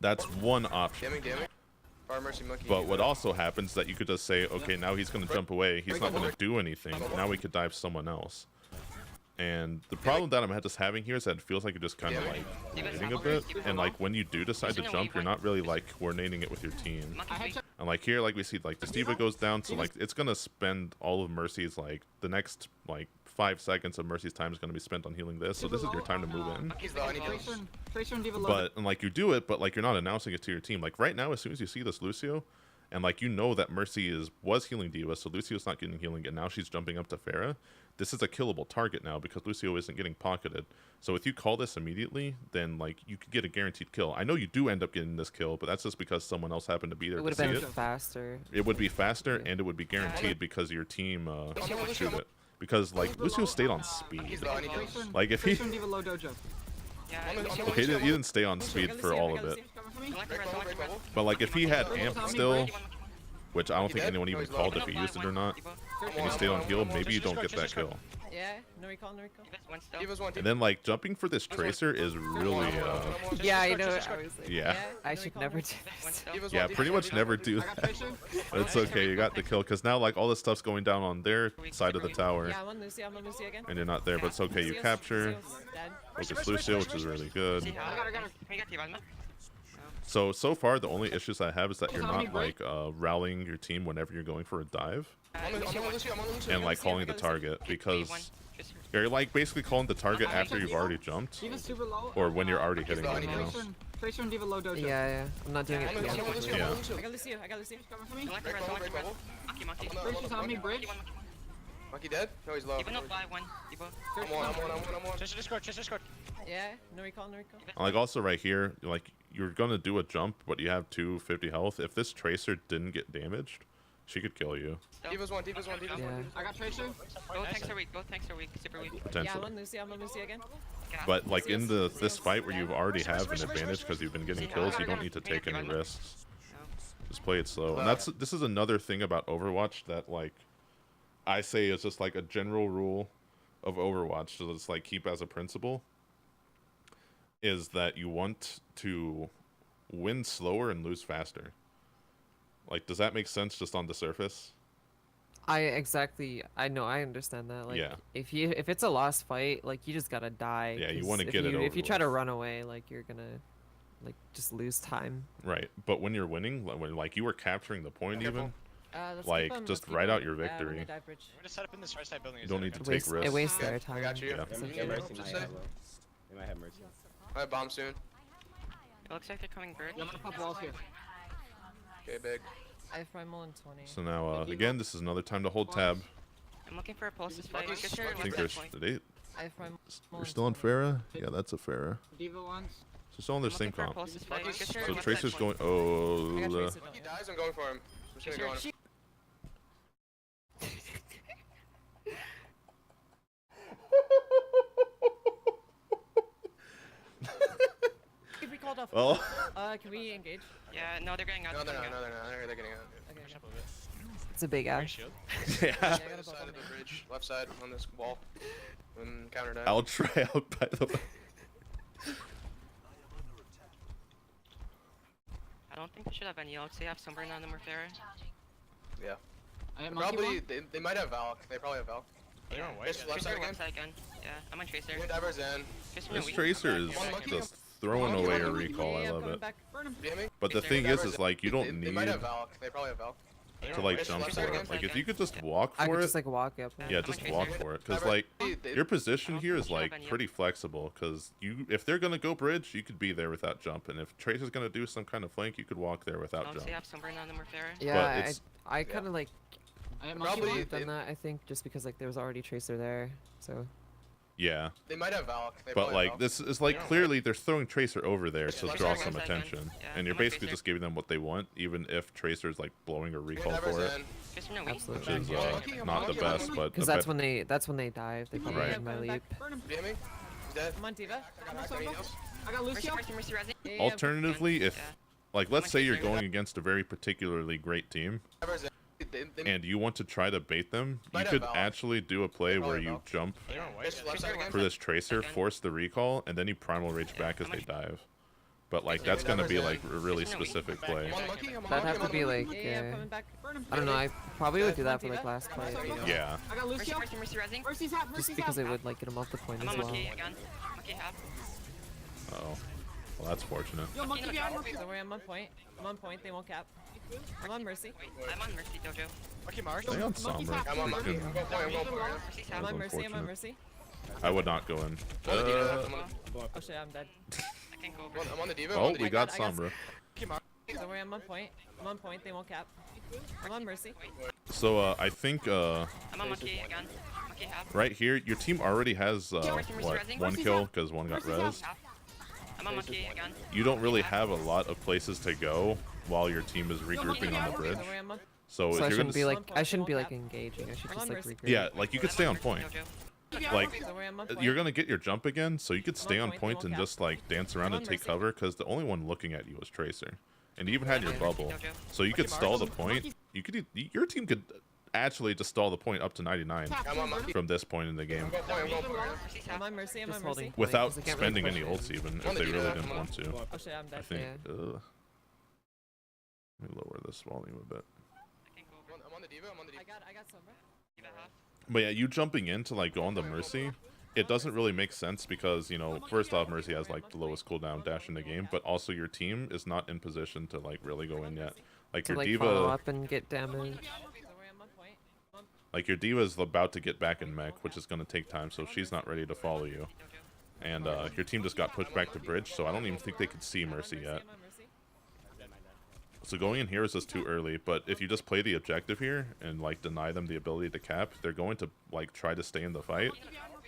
That's one option. Damage. Fire Mercy Monkey. But Diva. what also happens that you could just say, okay, now he's going to jump away. He's not going to do anything. Now we could dive someone else. And the problem that I'm just having here is that it feels like you're just kind of like waiting a bit. And like when you do decide to jump, you're not really like coordinating it with your team. Monkey's weak. And like here, like we see, like the Diva goes down, so like it's gonna spend all of Mercy's like the next like 5 seconds of Mercy's time is gonna be spent on healing this. So this is your time to move in. Monkey's Low, I weak. need heals. Tracer and Diva low. But and like you do it, but like you're not announcing it to your team. Like right now, as soon as you see this Lucio, and like you know that Mercy was healing Diva, so Lucio's not getting healing, and now she's jumping up to Farah. This is a killable target now because Lucio isn't getting pocketed. So if you call this immediately, then like you could get a guaranteed kill. I know you do end up getting this kill, but that's just because someone else happened to be there It would to have see been it. faster. It would be faster and it would be guaranteed because your team would shoot it. Because like Lucio stayed on speed. Monkey's low, I need heals. Tracer, Like if he Tracer and Diva low dojo. Yeah, okay, he didn't stay on speed for all of it. Coming for me. don't let the rest, don't let the rest. But like if he had Monkey's amp on me, still, bridge. which I don't think dead? anyone No, even he's low. called Diva if he no used fly, it or one. not. Diva. And you stay on heal, maybe you don't get that kill. Yeah. No recall. No recall. Diva's one still. Diva's one. And then like jumping for this tracer is really Yeah, I know. I was like, yeah. I no should recall, never no do One this. still. Yeah, pretty much never do I got that. Tracer. But it's okay, you got the kill because now like all this stuff's going down on their side of the tower, Yeah, I'm on Lucy. I'm on Lucy again. and you're not there. But it's okay, you Lucio's- capture. Lucio's dead. Focus Lucio, which is really good. See how? I got it. We got Diva, Alma. So far the only issues I have is that you're not like rallying your team whenever you're going for a dive I'm on Lucio. and like calling the target because Tracer. you're like basically calling the target after you've already jumped Diva's super low. or when you're already hitting low, them, you know? Tracer and Diva low dojo. Yeah, yeah. I'm not doing it. I'm on Yeah. Lucio. Yeah. I got Lucio. I got Lucio. Coming for me. Don't let the rest, don't let the rest. Monkey. Tracer's on me. Bridge. Monkey dead? No, he's low. Diva no fly, one. Diva. I'm on. Tracer Discord. Yeah. No recall. No recall. And, like also right here, like you're gonna do a jump, but you have 250 health. If this tracer didn't get damaged, she could kill you Diva's one. Yeah. I got Tracer. Both tanks are weak, super weak. Yeah, I'm potentially. on Lucy. I'm on Lucy again. But like in this fight where you already have an advantage because you've been getting kills, you don't need to take any risks. Just play it slow. And this is another thing about Overwatch that like I say is just like a general rule of Overwatch. So it's like keep as a principle. is that you want to win slower and lose faster. Like, does that make sense just on the surface? I know, I understand that. Like, Yeah. if it's a lost fight, like you just gotta die. Yeah, you 'cause wanna if get it over If you try to with. run away, like you're gonna, like, just lose time. Right. But when you're winning, when like you were capturing the point, even Let's like, keep 'em- just let's keep write 'em. out your We're victory. gonna dive bridge. We're gonna set up in this right side building. You don't need to It take wastes, risks. it wastes Yeah, their I time. got you. Yeah. It's Yeah, okay. Mercy Just might say. have they might have Mercy. I have bomb soon. It looks like they're coming bridge. Yeah, I'm gonna pop walls here. Okay, big. I have primal in 20. So now, again, this is another time to hold tab. I'm looking for a pulses fight. Monkey's- Get your I left think side there's point. they, I have primal. we're still on Farah. Yeah, that's a Farah. Diva ones. So still on their I'm same looking for a comp. pulses fight. Get your So left side Tracer's point. going. Oh, I got Tracer, If don't he worry. dies, I'm going for him. I'm just gonna go on him. If we called off. well, Can we engage? Yeah, no, they're getting out. No, they're getting not. out. No, they're not. They're getting out. Okay. Push up a bit. It's a big Great ass. shield. yeah. Yeah, I got Other a side bubble of the now. bridge, left side on this wall. And counter that. I'll try out by the way. I don't think they should have any else. They have Sunburn on them or Farah. Yeah. I have monkey Probably, one. they might have Valk. They probably have Valk. They're on white. It's Yeah, left Tracer side again. left side again. Yeah, I'm on Tracer. Wind divers in. Tracer no This weak. Tracer is One monkey. just throwing Monkey, away a monkey. recall. I Yeah, love coming it. back. Burn him. Do you hear me? But the Is thing there is like you don't They need might have Valk. They probably have Valk. to like It's jump left for side it. again. Like if you could just walk I for could it, just like walk up. yeah, I'm just on walk Tracer. for it. Because Diver- like they- your position don't here think is they should have like any pretty flexible. Because if they're gonna go bridge, you could be there without jump, and if Tracer's gonna do some kind of flank, you could walk there without Don't jump. they have Sunburn on them or Farah? Yeah, it's- I kind of like I have monkey Probably- one. done that. I think just because like there was already Tracer there, so Yeah, They might have Valk. They but probably have like Valk. this is like clearly they're throwing Tracer over there to left draw side, some left side again. attention, Yeah, and you're I'm on basically Tracer. just giving them what they want, even if Tracer's like blowing a Wind recall divers for it, in. Tracer no weak. absolutely. which is One monkey, not the monkey, best, monkey. but Because the that's best. when they dive. They come Right. in my Coming leap. back. Burn him. Do you hear me? He's dead. I'm on Diva. I got anything else? I got Mercy, Lucio. Mercy, Mercy, Resi. Yeah, yeah, Alternatively, if Yeah. like let's say you're Tracer. going against a very particularly great team Divers in. They and you want to try to bait them, you Might have could Valk. actually do a play They where probably you Valk. jump They're on white. It's left side again. for this Tracer, Again. force the recall, and then you primal rage back as I'm they on- dive. But like Yeah, that's gonna be Divers like in. a really Tracer no weak. specific Back play. here. One monkey, I'm on That'd monkey, have I'm to on be monkey. like, Yeah, coming back. Burn him. I don't know. I probably would do that for Diva. like last play. Yeah. You know? Yeah. I got Mercy, Lucio. Mercy, Mercy, Resi. Mercy's half. Just Mercy's because half. it would like get them off the point I'm as on well. Monkey again. Monkey half. Oh, well that's fortunate. Yo, monkey behind Lucio. Don't worry, I'm on point. I'm on point. They won't cap. I'm on Mercy. Wait, I'm on Mercy, Dojo. Monkey Mars. Stay on Monkey's Somber. half. I'm on monkey. Freaking- I'm going for it. I'm going for it. Mercy's That half. I'm was on Mercy. I'm on unfortunate. Mercy. I would not go in. I'm on the Diva. I'm on- Oh shit, I'm dead. I can go over. I'm on the Diva. I'm Oh, on the we Diva. got I got- Sombra. Don't worry, I'm on point. I'm on point. They won't cap. I'm on Mercy. So I think I'm on Monkey again. Monkey half. right here your team already has what one kill because one got res. Half. I'm on Monkey again. You don't really have a lot of places to go while your team is regrouping on the bridge. Don't worry, I'm on. So So if I you're shouldn't gonna be like One I shouldn't be point, like engaging. I should I'm just on like Mercy. regroup. yeah, like you could stay on Mercy, point. Dojo. Like Don't worry, I'm on point. you're gonna get your jump again, so you could stay on point, they point won't and cap. just like dance around I'm and on take Mercy. cover because the only one looking at you was Tracer, and you even had your I'm on Mercy, bubble, Dojo. so you could Monkey stall Mars. the point. You could your team could actually just stall the point up to 99 I'm on monkey. from this point in the game I'm going for it. I'm going for it. Mercy's I'm half. on Mercy. I'm Just on holding Mercy. point, without 'cause they can't really spending any push ults it. even if On the they Diva, really I'm didn't on- want to. Oh shit, I'm I dead. think. Yeah. Let me lower this volume a bit. I can go over. I'm on the Diva. I'm on the Diva. I got Sombra. Diva half. But yeah, you jumping in to like go on the Mercy, it doesn't really make sense because, you know, first off, Mercy has like the lowest cooldown dash in the game, but also your team is not in position to like really go in yet. Like To your like follow diva, up and get damage. Don't worry, I'm on point. like your diva is about to get back in mech, which is going to take time, so she's not ready to follow you. And your team just got pushed back to bridge, so I don't even think they could see Mercy yet. I'm on Mercy. So going in here is just too early, but if you just play the objective here and like deny them the ability to cap, they're going to like try to stay in the fight,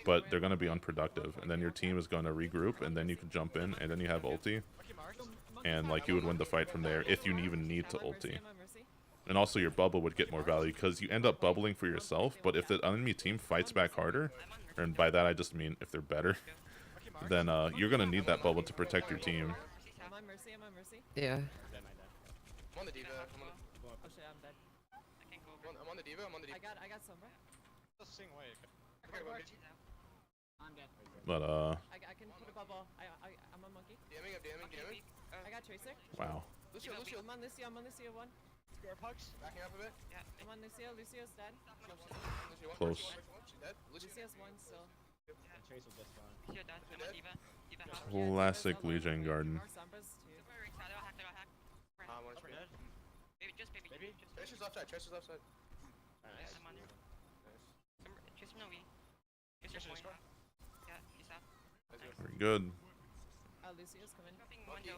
but they're going to be unproductive, and then your team is going to regroup, and then you can jump in, and then you have ulti, and like you would win the fight from there if you even need to I'm on Mercy. ulti. I'm on Mercy. And also your bubble would get more value because you end up bubbling for yourself, but if the enemy team fights back harder, and by that I just mean if they're better, then you're going to need that bubble to protect your team. I'm on Mercy. I'm on Mercy. Yeah. I'm on the Diva. I'm on Oh shit, I'm dead. I can go over. I'm on the Diva. I'm on the Diva. I got Sombra. Sing way. Okay, well, I'm dead. But I got can put a bubble. I'm on monkey. DMing up, DMing. I got Tracer. Wow. Lucio. I'm on Lucio. I'm on Lucio one. Square pucks. Backing up a bit. I'm on Lucio. Lucio's dead. Lucio one. Close. She's dead. Lucio. Lucio's one still. Lucio dead. I'm on Diva. Diva half. Classic Legion Garden. More Sombras too. Don't worry, Rick, I got hacked. One is dead. Baby, just baby. Just Tracer's left side. Tracer's left side. yeah, I'm on there. Just no E. Just point. Yeah, he's up. Very good. Lucio's coming. Dropping window.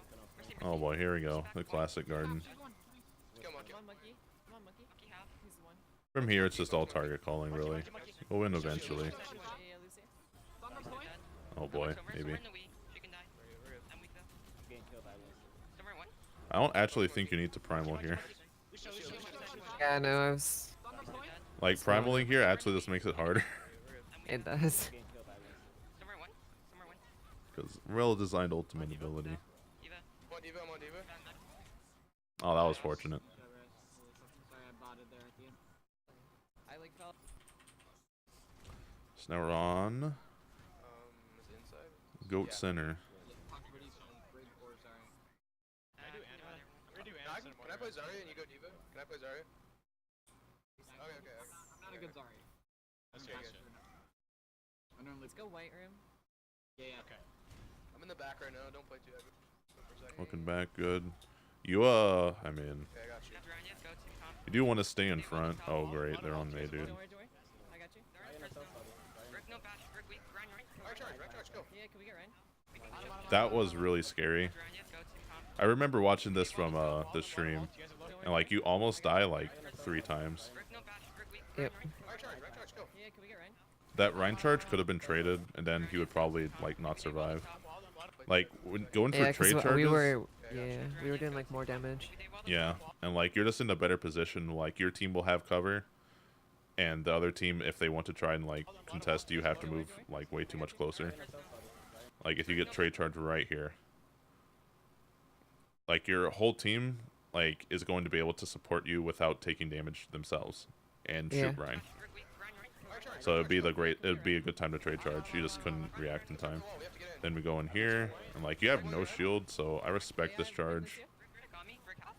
Oh boy, here we go. The classic garden. Let's go, Monkey. I'm on monkey. I'm on monkey. Monkey half. He's the one. From here, it's just all target calling, really. We'll win eventually. Yeah, Lucio. Oh boy, Somewhere maybe. in the Wii. She can die. I'm weak though. Somewhere one. I don't actually think you need to primal here. Yeah, no, I was. Like, primaling here actually just makes it harder. It does. Somewhere one. Because well-designed ultimate ability. Diva. I'm on Diva. Oh, that was fortunate. Sorry, I botted there at the end. I like fell. So now we're on Is it inside? Goat Center. Brig or sorry. Can I play Zarya and you go Diva? Can I play Zarya? Okay. I'm not a good Zarya. Let's go. I normally Let's go white room. Yeah. I'm in the back right now. Don't play too heavy. For a second. Looking back good. You, I mean, Okay, I got you. Go to comp. you do want to stay in front. Oh, great. They're on May, dude. Don't worry. I got you. Rick, no bash. Rick, weak. Ryan, right? Right charge, go. Yeah, can we get Ryan? That was really scary. Ryan, go to comp. I remember watching this from the stream, and like you almost die like 3 times. Rick, no bash. Rick, weak. Yep. Right charge, go. Yeah, can we get Ryan? That Rhine charge could have been traded, and then he would probably like not survive. Like when going for Yeah, trade because charges. we were doing like more damage. Yeah, and like you're just in a better position. Like your team will have cover, and the other team, if they want to try and like contest you, have to move like way too much closer. Like if you get trade charge right here, like your whole team like is going to be able to support you without taking damage themselves and shoot Yeah. Ryan. So it'd be a good time to trade charge. You just couldn't react in time. Then we go in here, and like you have no shield, so I respect this charge. Rick on me. Rick half.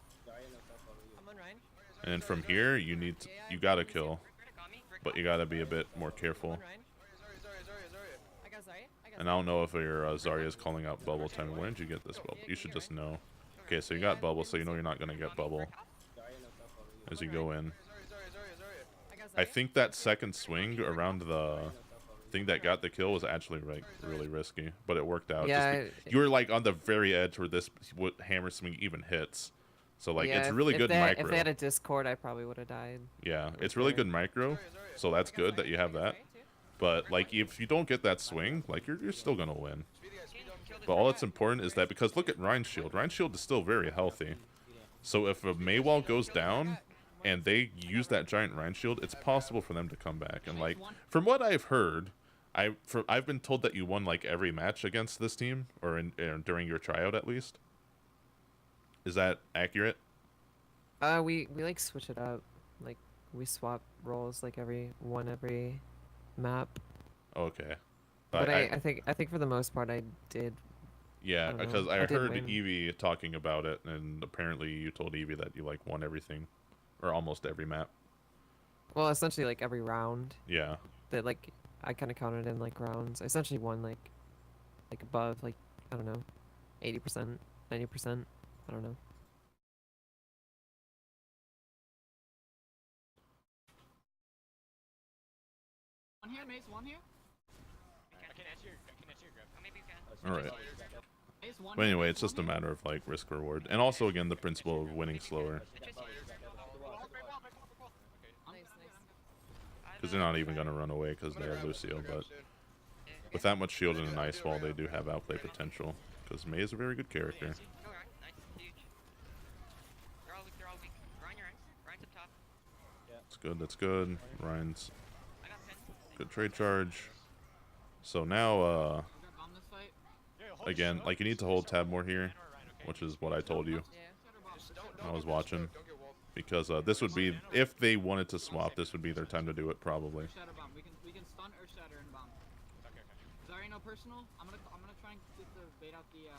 I'm on Ryan. And then from here, you gotta kill, Rick on me. Rick but you gotta be a bit more careful. I'm on Ryan. Zarya. I got Zarya. And I don't know if your Zarya is calling out bubble time. When did you get this bubble? You should just know. Okay, so you got bubble, so you know you're not gonna get bubble as you go in. I got Zarya. I think that second swing around the thing that got the kill was actually like really risky, but it worked out. Yeah, you were like on the very edge where this hammer swing even hits. So like yeah, it's really good micro. If they had a Discord, I probably would have died. Yeah, it's really good micro. So that's good that you have that. But like if you don't get that swing, like you're still gonna win. But all that's important is that because look at Ryan's shield. Ryan's shield is still very healthy. So if a Maywall goes down and they use that giant Ryan shield, it's possible for them to come back. And like from what I've heard, I've been told that you won like every match against this team or during your tryout at least. Is that accurate? We like switch it up. Like we swap roles like every map. Okay. But I think for the most part I did. Yeah, I don't know. because I I did heard win. Evie talking about it, and apparently you told Evie that you like won everything, or almost every map. Well, essentially like every round Yeah. that like I kind of counted in like rounds. I essentially won like above like I don't know, 80%, 90%. I don't know. One here, Mace. One here. I can answer your grab. Maybe you can. All right. Mace. One. But here, anyway, Mace, it's just a one here. matter of like risk reward, and also again the principle of winning slower, Nice. because they're not even gonna run away because they have Lucio. But with that much shield and an ice wall, they do have outplay potential. Because May is a very good character. No, Ryan. Nice. Huge. They're all weak. Ryan, you're in. Ryan's up top. That's good. That's good. Ryan's I got pin. good trade charge. So now, Grab bomb this fight. again, like you need to hold tab more here, which is what I told you. Yeah. I was watching. Because this would be, if they wanted to swap, this would be their time to do it, probably. Shatter bomb. We can stun or shatter and bomb. Okay. Zarya no personal. I'm gonna try and get the bait out the Okay,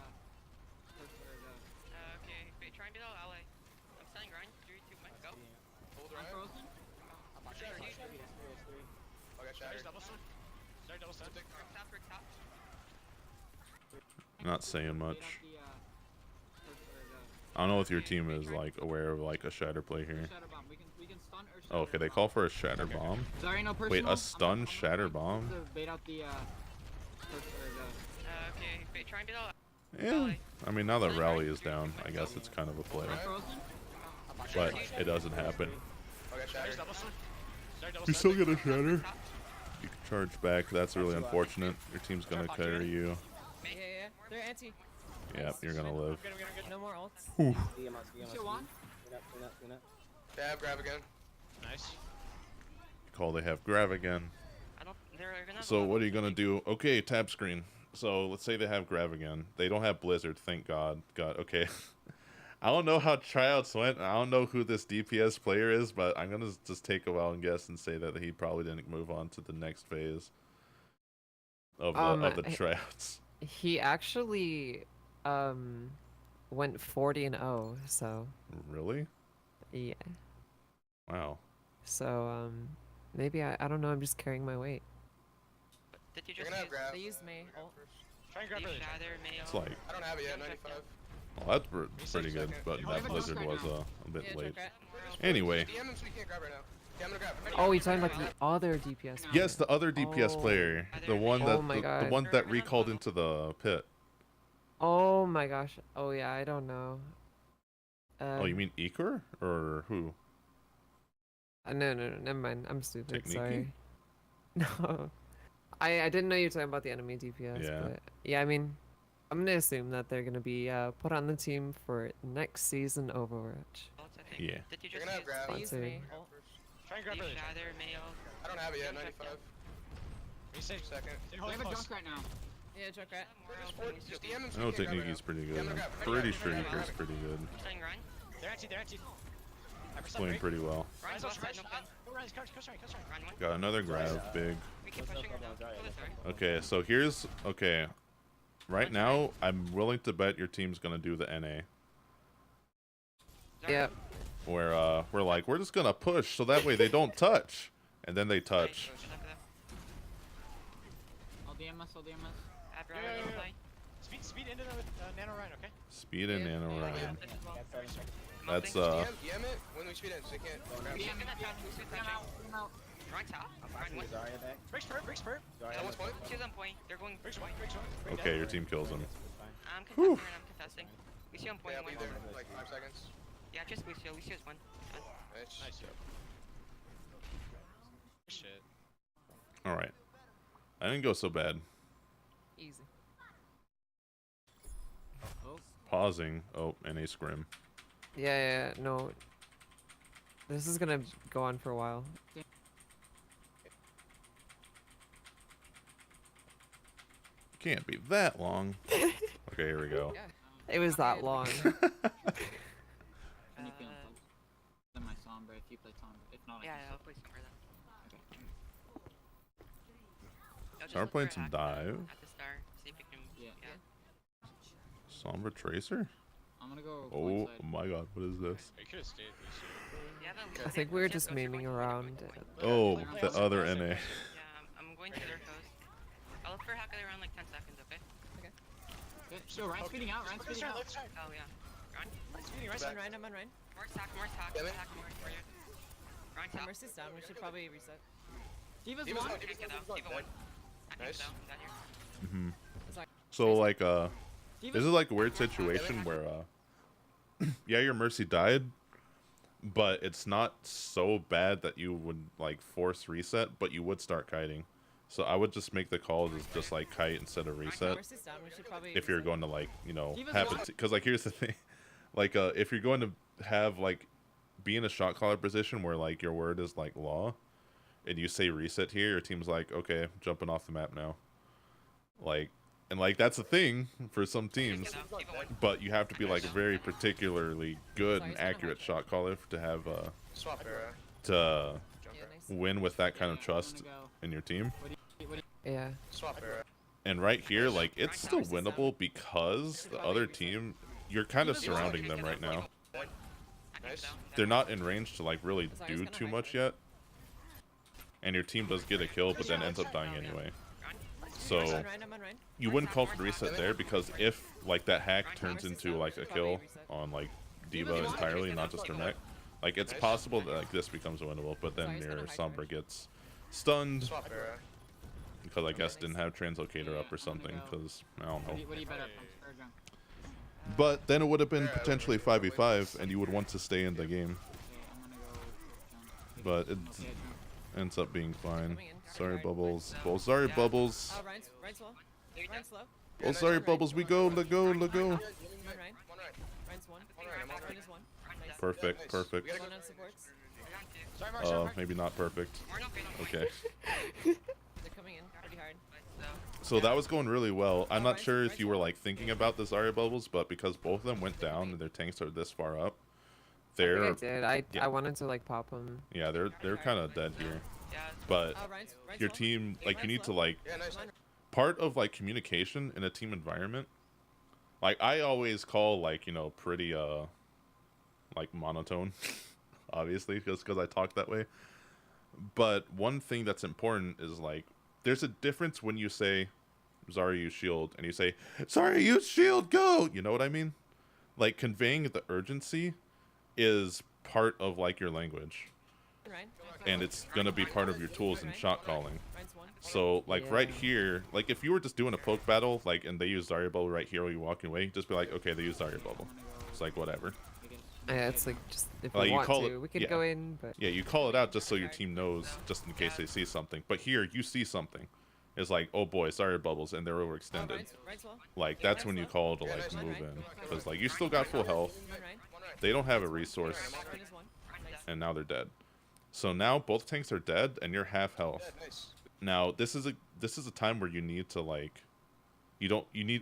try and beat out ally. I'm standing grind. 3, 2, 1, go. Hold I'm right. frozen. Okay, shatter. Double stun. Sorry, double stun. Rick top. Not saying much. Bait out I don't know if your team is like aware of like a shatter play here. shatter bomb. We can stun or shatter. Oh, okay, they call for a shatter bomb. Sorry, no personal. Wait, a stun shatter bomb? Bait out the Okay, try and beat out. Yeah. I mean, now that rally is down, I guess it's kind of a play. I'm frozen. But it doesn't happen. Okay, shatter. Double stun. Sorry, double You stun. still get a shatter. You can charge back. That's really unfortunate. Your team's gonna carry you. Yeah, yeah. They're anti. Yep, you're gonna live. I'm good. No more ults. Whew. Shit, one. Dab, grab again. Nice. Call they have grav again. They're gonna have So a what are you gonna do? Okay, tab screen. So let's say they have grav again. They don't have blizzard, thank God. God, okay. I don't know how tryouts went. I don't know who this DPS player is, but I'm gonna just take a wild guess and say that he probably didn't move on to the next phase of the tryouts. He actually went 40-0, so Really? yeah. Wow. So maybe I don't know, I'm just carrying my weight. Did you You're just gonna have grab. They used May ult. Try and grab early. shatter, Mayo? It's like, I don't have it yet, 95. well, that's pretty good, but that blizzard was a bit late. Anyway, DM him so you can't grab right now. Okay, I'm gonna grab. Oh, you're talking about the other DPS. yes, the other DPS Oh. player, the one Oh that my the God. one that recalled into the pit. Oh my gosh. Oh yeah, I don't know. Oh, you mean Eker or who? No, never mind. I'm stupid. Technique-y? Sorry. No, I didn't know you were talking about the enemy DPS. Yeah. But yeah, I mean, I'm gonna assume that they're gonna be put on the team for next season Overwatch. Yeah. Did you You're just gonna have grab. They used May ult. Try and grab early. shatter, Mayo? I don't have it yet, 95. Reset. Second. Stay We hold have a close. junk right now. Yeah, Junkrat. Just DM him so I you know can't grab Technique's right pretty Yeah, good. I'm gonna I'm grab. pretty sure Eker's pretty good. Standing grind. They're anti. Playing pretty well. Grind Rise left up, side, no pin. Go rise, coach, right. Grind one. Got another grab, big. We keep pushing her down. Go this way. Okay, so here's okay. Right now, I'm willing to bet your team's gonna do the NA, Yep. where we're like, we're just gonna push so that way they don't touch, and then they touch. I'll DM us. Yeah. Speed into the nano Ryan, okay? Speed and Yeah. nano Yeah, Ryan. this as well. That's DM it when we speed in so they can't grab. She's gonna touch. She's touching. Grind top. Grind one. Breaks spurt. Someone's point. She's on point. They're going Breaks point. one. Okay, your team kills him. I'm contesting and I'm contesting. We see on point. Yeah, I'll be one. there in like 5 seconds. Yeah, just Lucio. Lucio's one. Done. Nice. Nice. Shit. All right, I didn't go so bad. Easy. Pausing. Oh, NA scrim. Yeah, no. This is gonna go on for a while. Can't be that long. Okay, here we go. Yeah. It was that long. Can you feel then my Sombra if you play Sombra. If not, I Yeah, can I'll play somewhere then. I'll just Start look playing for some Act dive. At the start, see if we can. Yeah. Sombra Tracer. I'm gonna go. Oh point side. my God, what is this? You could have stayed, Lucio. You have I think we were just memeing around. Oh, the other NA. Yeah, I'm going to their coast. I'll look for hack at around like 10 seconds, okay? Okay, so Ryan's speeding out. Let's try. Oh yeah. Grind. Speeding, right? I'm on Ryan, I'm on Ryan. More attack, more attack, Damn it. attack more. Where you? Grind top. Mercy's down. We should probably reset. Diva's Diva's one. one. Can't get out. Diva one. I think Nice. so. I'm down here. So like Diva's this is like a weird situation where yeah, your Mercy died, but it's not so bad that you would like force reset, but you would start kiting. So I would just make the call to just like kite instead of reset Mercy's down. We should probably if you're reset. going to like, you know, Diva's have one. it because like here's the thing. Like if you're going to have like be in a shot caller position where like your word is like law and you say reset here, your team's like, okay, jumping off the map now. Like and like that's a thing for some teams. Get out. Diva one. But you have to be like a very particularly good and accurate shot caller to have Swap era. to Yeah, nice. win with that kind of Yeah, I'm trust gonna go. in your team. Yeah. Swap era. And right here, like, it's still winnable because the other team, you're kind of surrounding them right now. Nice. They're not in range to, like, really do too much yet. And your team does get a kill, but then ends up dying anyway. So, you wouldn't call for the reset there, because if, like, that hack turns into, like, a kill on, like, Diva entirely, not just her mech, like, it's possible that, like, this becomes winnable, but then your Sombra gets stunned, Swap era. because I guess didn't have Translocator up or something, because, I don't know. What do you bet up? Third round. But then it would have been potentially 5v5, and you would want to stay in the game. Okay, I'm gonna go. But it ends up being fine. Sorry, Bubbles. Well, sorry, Bubbles. Ryan's slow. Ryan's slow. Oh, sorry, Bubbles. We go, let go, let go. Ryan. One right. Ryan's one. One right, I'm on Ryan right. is one. Nice. Perfect, perfect. We gotta One on supports. Sorry, Mark, sorry, Mark. Maybe not perfect. Okay. They're coming in pretty hard. So that was going really well. I'm not sure if you were, like, thinking about the Zarya Bubbles, but because both of them went down and their tanks are this far up, I they're, did. I yeah. wanted to like pop them. yeah, they're kind of dead here. But your team, like, you need to, like, Yeah, nice. part of, like, communication in a team environment, like, I always call, like, you know, pretty like, monotone, obviously, because I talk that way. But one thing that's important is, like, there's a difference when you say Zarya use shield and you say Zarya use shield, go, you know what I mean? Like, conveying the urgency is part of, like, your language, and it's gonna be part of your tools in shot calling. So, like, right here, like, if you were just doing a poke battle, like, and they use Zarya Bubble right here while you're walking away, just be like, okay, they use Zarya Bubble. It's like, whatever. Yeah, it's like just if Like, we you want call to, it- we could yeah. go in, but Yeah, you call it out just so your team knows, just in case they see something. But here, you see something. It's like, oh boy, Zarya Bubbles, and they're overextended. Like, that's when you call to, like, move in. Because, like, you still got full health. They don't have a resource, and now they're dead. So now both tanks are dead, and you're half health. Yeah, nice. Now, this is a time where you need to, like, you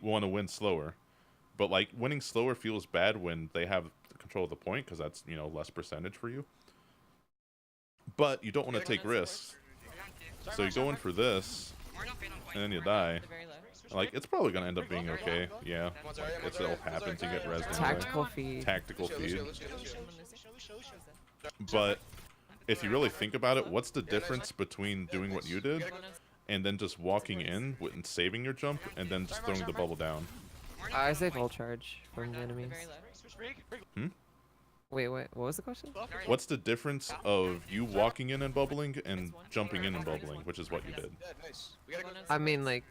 want to win slower. But, like, winning slower feels bad when they have control of the point, because that's, you know, less percentage for you. But you don't want to take risks. So you go in for this, and then you die. Like, it's probably going to end up being okay. Yeah. Like, it'll happen to get resin. tactical feed. Tactical Lucio, feed. Lucio, Lucio, Lucio. But if you really think about it, what's the difference between doing what you did and then just walking in and saving your jump and then just throwing the bubble down? I say full charge from the enemies. Switch break. Wait, what was the question? What's the difference of you walking in and bubbling and jumping in and bubbling, which is what you did? Yeah, nice. We gotta go. I mean, like,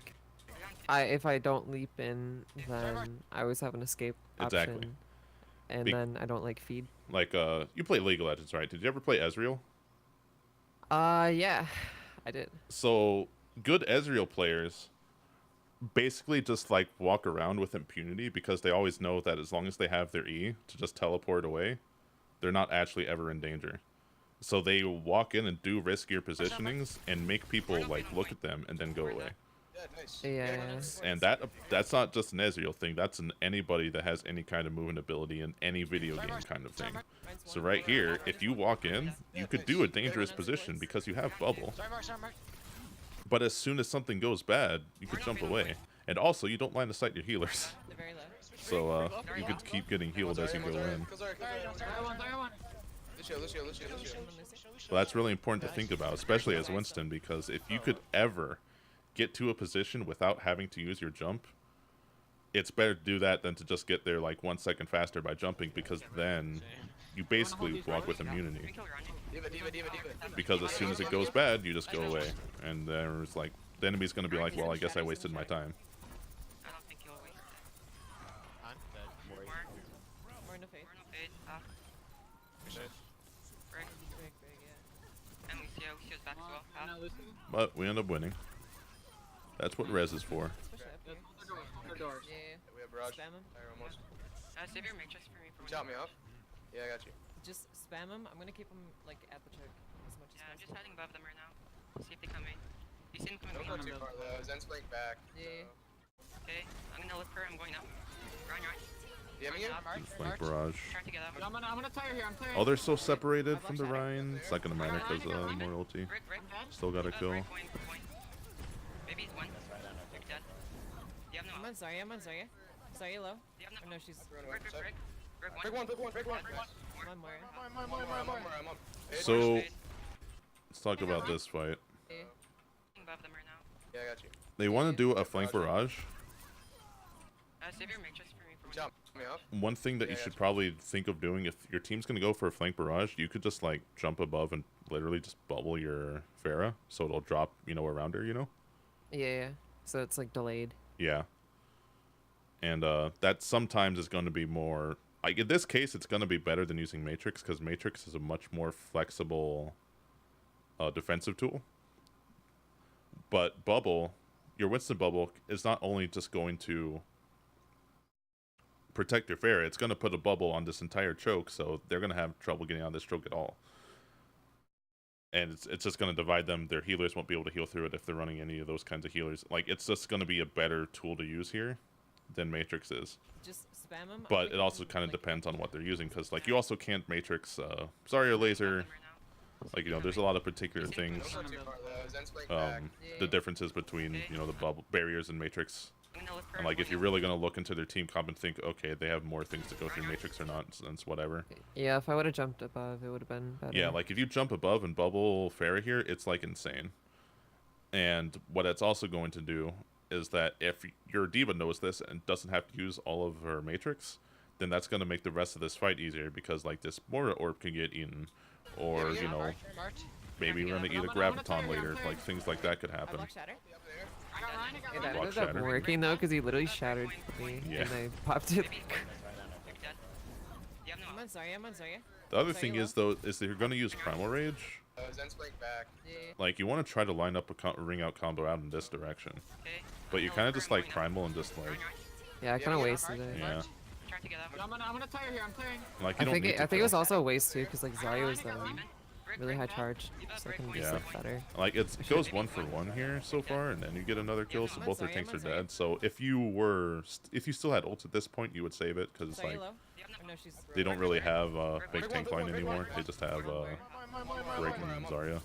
if I don't leap in, then I always have an escape option. Exactly. And then I don't like feed. Like, you play League of Legends, right? Did you ever play Ezreal? Yeah, I did. So, good Ezreal players basically just, like, walk around with impunity because they always know that as long as they have their E to just teleport away, they're not actually ever in danger. So they walk in and do riskier positionings and make people, like, look at them and then go away. Yeah, nice. Yeah. And that's not just an Ezreal thing. That's an anybody that has any kind of movement ability in any video game kind of thing. So right here, if you walk in, you could do a dangerous position because you have bubble. Sorry, Mark. But as soon as something goes bad, you could jump away. And also, you don't line of sight your healers. So you could keep getting healed as you go in. Lucio. So that's really important to think about, especially as Winston, because if you could ever get to a position without having to use your jump, it's better to do that than to just get there like 1 second faster by jumping, because then you basically walk with immunity. Diva. Because as soon as it goes bad, you just go away, and there's like the enemy's gonna be like, well, I guess I wasted my time. I don't think you'll waste it. I'm dead. More in the face. Break. And Lucio's back as well. But we end up winning. That's what res is for. Especially up here. Doors. Yeah. We have barrage. Spam him. Fire almost. Save your matrix for me for Chop me off. Yeah, I got you. Just spam him. I'm gonna keep him like at the choke as much Yeah, I'm as just possible. heading above them right now. See if they come in. You see them Don't coming go in. too far though. Zen's flank back. Yeah. Okay, I'm gonna look for her. I'm going up. Run. DMing it? Flank barrage. Trying to get up. I'm gonna tire here. I'm tired. Oh, they're so separated from the Rhine. It's not gonna matter because more ulti. Rick. Still got a kill. Point. Maybe he's one. Maybe dead. I'm on Zarya, I'm on Zarya. Zarya low. You have no. Or no, she's... Break Break one, break one, break one. I'm on Moira. I'm on. So let's talk about this fight. Above them right now. Yeah, I got you. They want to do a flank barrage. Save your matrix for me for Jump me off. One thing that you should probably think of doing if your team's going to go for a flank barrage, you could just like jump above and literally just bubble your Pharah so it'll drop, you know, around her, you know? Yeah. So it's like delayed. Yeah. And that sometimes is going to be more... Like in this case, it's going to be better than using Matrix because Matrix is a much more flexible defensive tool. But Bubble, your Winston Bubble, is not only just going to protect your Pharah, it's going to put a bubble on this entire choke, so they're going to have trouble getting out of this choke at all. And it's just going to divide them. Their healers won't be able to heal through it if they're running any of those kinds of healers. Like, it's just going to be a better tool to use here than Matrix is. Just spam them. But it also kind of depends on what they're using, because, like, you also can't Matrix Zarya laser. Like, you know, there's a lot of particular things. The differences between, you know, the bubble barriers and Matrix. And, like, if you're really going to look into their team comp and think, okay, they have more things to go through Matrix or not, so it's whatever. Yeah, if I would have jumped above, it would have been better. Yeah, like, if you jump above and bubble Pharah here, it's, like, insane. And what it's also going to do is that if your diva knows this and doesn't have to use all of her Matrix, then that's going to make the rest of this fight easier, because, like, this Moira orb can get eaten, or, you know, maybe we're going to eat a Graviton later. Like, things like that could happen. It ended up working though, because he literally shattered me, Yeah. and I popped it. I'm on Zarya, I'm on Zarya. The other thing is, though, is that you're going to use Primal Rage. Like, you want to try to line up a ring out combo out in this direction. But you kind of just, like, Primal and just, like... Yeah, I kind of wasted it. Yeah. I'm gonna tire here, I'm tiring. Like, you I don't think need to it kill. was also a waste too, because like Zarya was really high charge, so I can just Yeah. like better. Like, it goes 1-for-1 here so far, and then you get another kill, so both their tanks are dead. So if you still had ult at this point, you would save it, because Zarya like low. Or no, she's... they don't really have big tank line anymore. They just have Break and Zarya,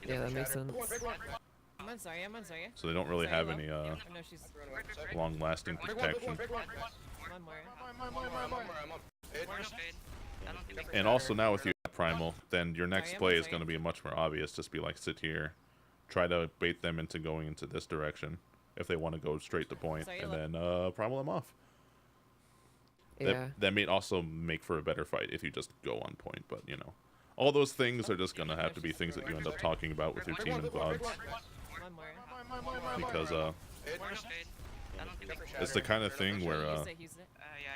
Yeah, that makes sense. I'm on Zarya, I'm on Zarya. so they don't really have any Or no, she's... long-lasting protection. I'm on Moira. And also now with you at Primal, then your next play is going to be much more obvious. Just be like, sit here, try to bait them into going into this direction if they want to go straight to point, and then Primal them off. Yeah. That may also make for a better fight if you just go on point, but you know, all those things are just going to have to be things that you end up talking about with your team and VoD's, I'm on Moira. because it's the kind of thing where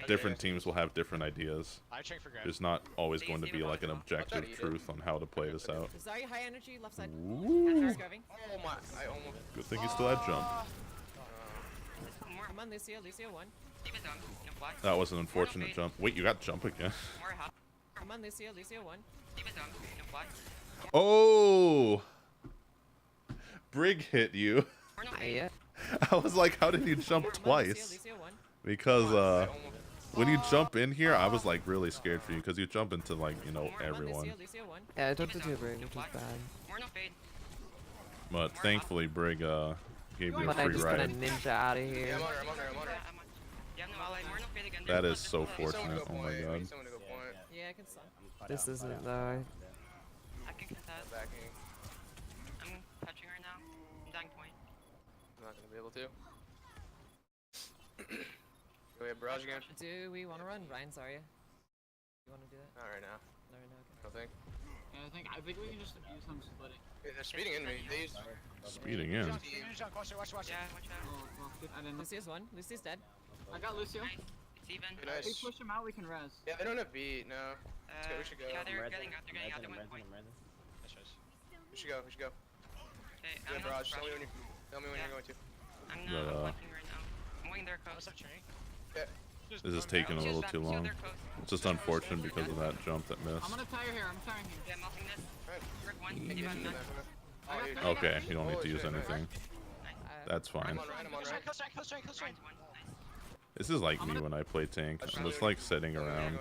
different teams will have different ideas. There's not always going to be like an objective truth on how to play this out. Zarya high energy, left side. Ooh. Oh my, I almost... Good thing you still had jump. I'm on Lucio, Lucio 1. That was an unfortunate jump. Wait, you got jump again? I'm on Lucio, Lucio 1. Oh! Brig hit you. Yeah. I was like, how did you jump twice? Because when you jump in here, I was like really scared for you, because you jump into like, you know, everyone. Yeah, I jumped into a Brig, which was bad. But thankfully Brig gave you a But I free just got a ride. ninja out of here. That is so fortunate. Oh my god. Yeah, I can stun. This isn't though. I can get that. I'm touching right now. I'm dying point. I'm not gonna be able to. Do we have barrage again? Do we want to run Ryan Zarya? You want to do that? Not right now. No, no, okay. I don't think. Yeah, I think we can just use them splitting. Hey, they're speeding in me. They use... Speeding in. Watch out. Yeah, watch out. Oh, well, I didn't know. Lucio's 1. Lucio's dead. I got Lucio. Nice. It's even. Be If we nice. push him out, we can res. Yeah, they don't have beat, no. We should go. Yeah, they're getting out. They're getting out. They're 1 point. We should go, we should go. Okay, Yeah, I'm barrage. Tell me when you're going to. I'm But, flanking right now. I'm going there close. Yeah. This is taking a little too long. It's just unfortunate because of that jump that I'm missed. gonna tire here, I'm tiring here. Yeah, I'm melting this. Right. Brick 1. Give him that. Okay, you don't need to use anything. That's fine. I'm on right, I'm on right. Kill strike. Nice one. This is like me when I play tank. I'm just like sitting around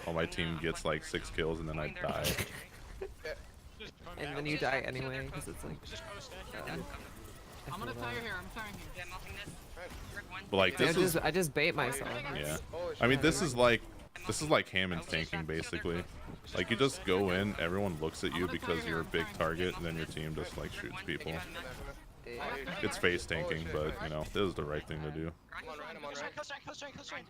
while my team gets like 6 kills and then I die. And then you die anyway, because it's like... I'm gonna tire here. I'm tiring here. Yeah, melting this. Brick one. But like this is I just bait myself. yeah. Holy I mean shit. this is like Hammond tanking basically. Like you just go in, everyone looks at you because you're a big target, and then your team just like shoots people. It's face tanking, but you know this is the right thing to do. I'm on right, I'm on right.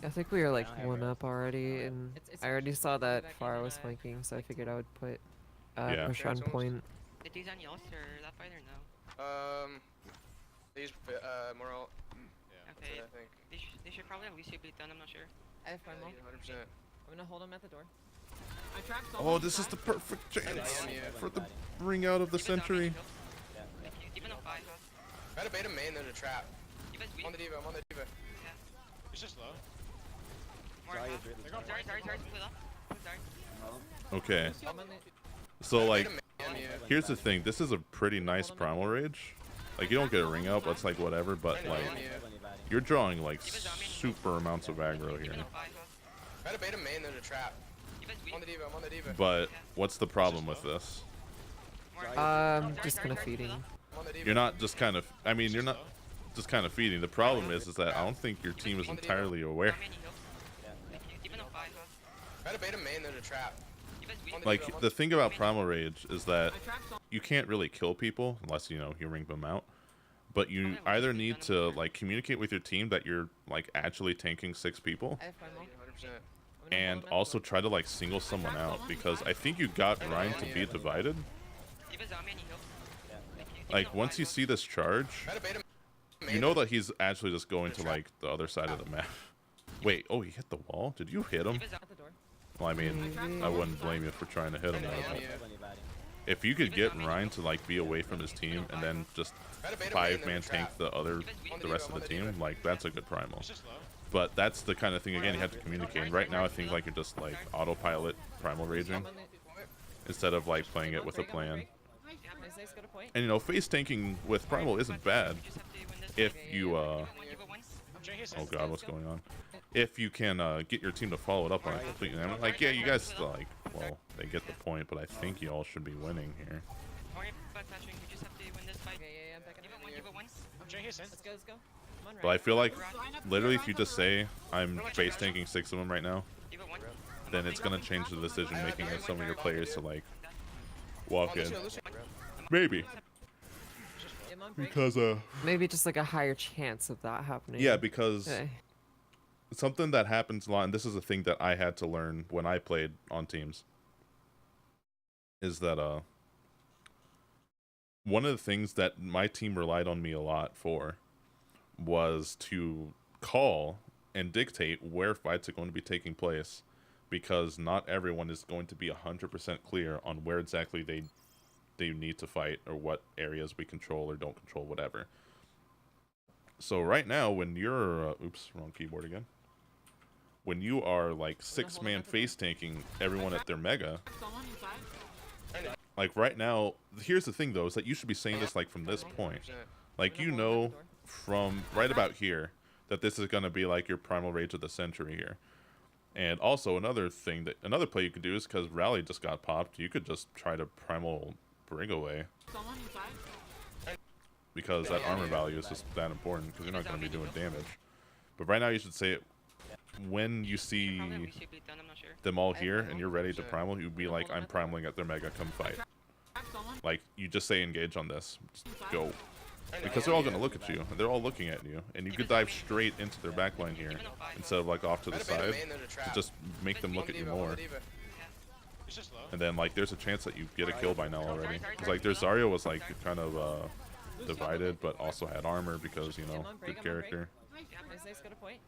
I think we were like 1 up already, and I already saw that Farah was flanking, so I figured I would put Yeah. pressure on point. Did these on yellow or that fight or no? These more alt. Okay. I think. They should probably at least be done. I'm not sure. I have 100%. I'm gonna hold him at the door. I trapped someone. Oh, this is the perfect chance for the bring out of the century. Even on 5. Try to bait a main, there's a trap. Even I'm on the diva, I'm on the diva. It's just low. More They're half. going Sorry. Split up. Sorry. Okay, I'm on so like Bait a main, yeah. here's the thing. This is a pretty nice primal rage. Like you don't get a ring up, it's like whatever, but like you're drawing like super amounts of aggro here. Even on 5. Try to bait a main, there's a trap. I'm on the diva, I'm on the diva. But what's the problem with this? just gonna feeding. I'm on the diva. You're not just kind of. I mean, you're not just kind of feeding. The problem is that I don't think your team is entirely aware. Even on 5. Try to bait a main, there's a trap. Like the thing about primal rage is that you can't really kill people unless you know you ring them out. But you either need to like communicate with your team that you're like actually tanking 6 people, I have primal. 100%. and also try to like single someone out because I think you got Ryan to be divided. Like once you see this charge, Try to bait a main. you know that he's actually just going to like the other side of the map. Wait, oh, he hit the wall? Did you hit him? At the door. Well, I mean, I wouldn't blame you for trying to hit him. Though, but Yeah. if you could get Ryan to like be away from his team and then just Try to bait a main, 5-man there's a tank trap. the rest of the team, like that's a good primal. It's just low. But that's the kind of thing again you have to communicate. And right now, I think like you're just like autopilot primal raging instead of like playing it with a plan. Nice, go to point. And you know, face tanking with primal isn't bad if you I'm trying his oh god, what's going on? If you can get your team to follow it up on a complete. And I'm like, yeah, you guys like, well, they get the point, but I think you all should be winning here. Yeah, I'm back in. I'm trying his in. Let's go. I'm on But I feel like literally, if you just say I'm face tanking 6 of them right now, then it's gonna change the decision making of some of your players to like walk in. Maybe I'm on break. because Maybe just like a higher chance of that happening. yeah, because Okay. something that happens a lot, and this is a thing that I had to learn when I played on teams, is that one of the things that my team relied on me a lot for was to call and dictate where fights are going to be taking place, because not everyone is going to be 100% clear on where exactly they need to fight or what areas we control or don't control, whatever. So right now, when you're oops, wrong keyboard again. When you are like 6-man face tanking everyone at their mega, Someone inside. like right now, here's the thing though, is that you should be saying this like from this point. Like you know from right about here that this is gonna be like your primal rage of the century here. And also another thing that another play you could do is because Rally just got popped, you could just try to primal bring away. Someone inside. Because that armor value is just that important because you're not going to be doing damage. But right now you should say it when you see them all here and you're ready to primal, you'd be like, I'm primaling at their mega, come fight. Trapped someone. Like, you just say engage on this. Just go. Because they're all going to look at you. They're all looking at you. And you could dive straight into their backline here instead of like off to the side to just make them look at you more. It's just low. And then like there's a chance that you get a kill by now already. Because like their Zarya was like kind of divided but also had armor because, you know, good character. Nice, go to point.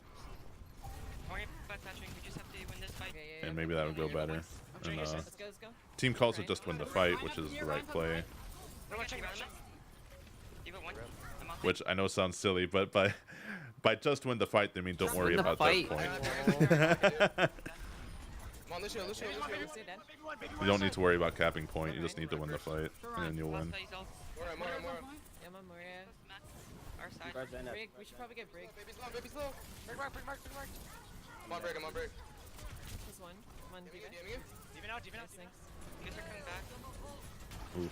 And maybe that would go better. And Let's go. team calls it just win the fight, which is the right play. Which I know sounds silly, but by just win the fight, they mean don't worry about that point. Come on, Lucio. You don't need to worry about capping point, you just need to win the fight, and then you'll win. More. Yeah, I'm on Moria. Brig. We should probably get Brig. Baby's low. Break mark. I'm on break. This one. I'm on Diva. Even out. Nice, thanks. Oof.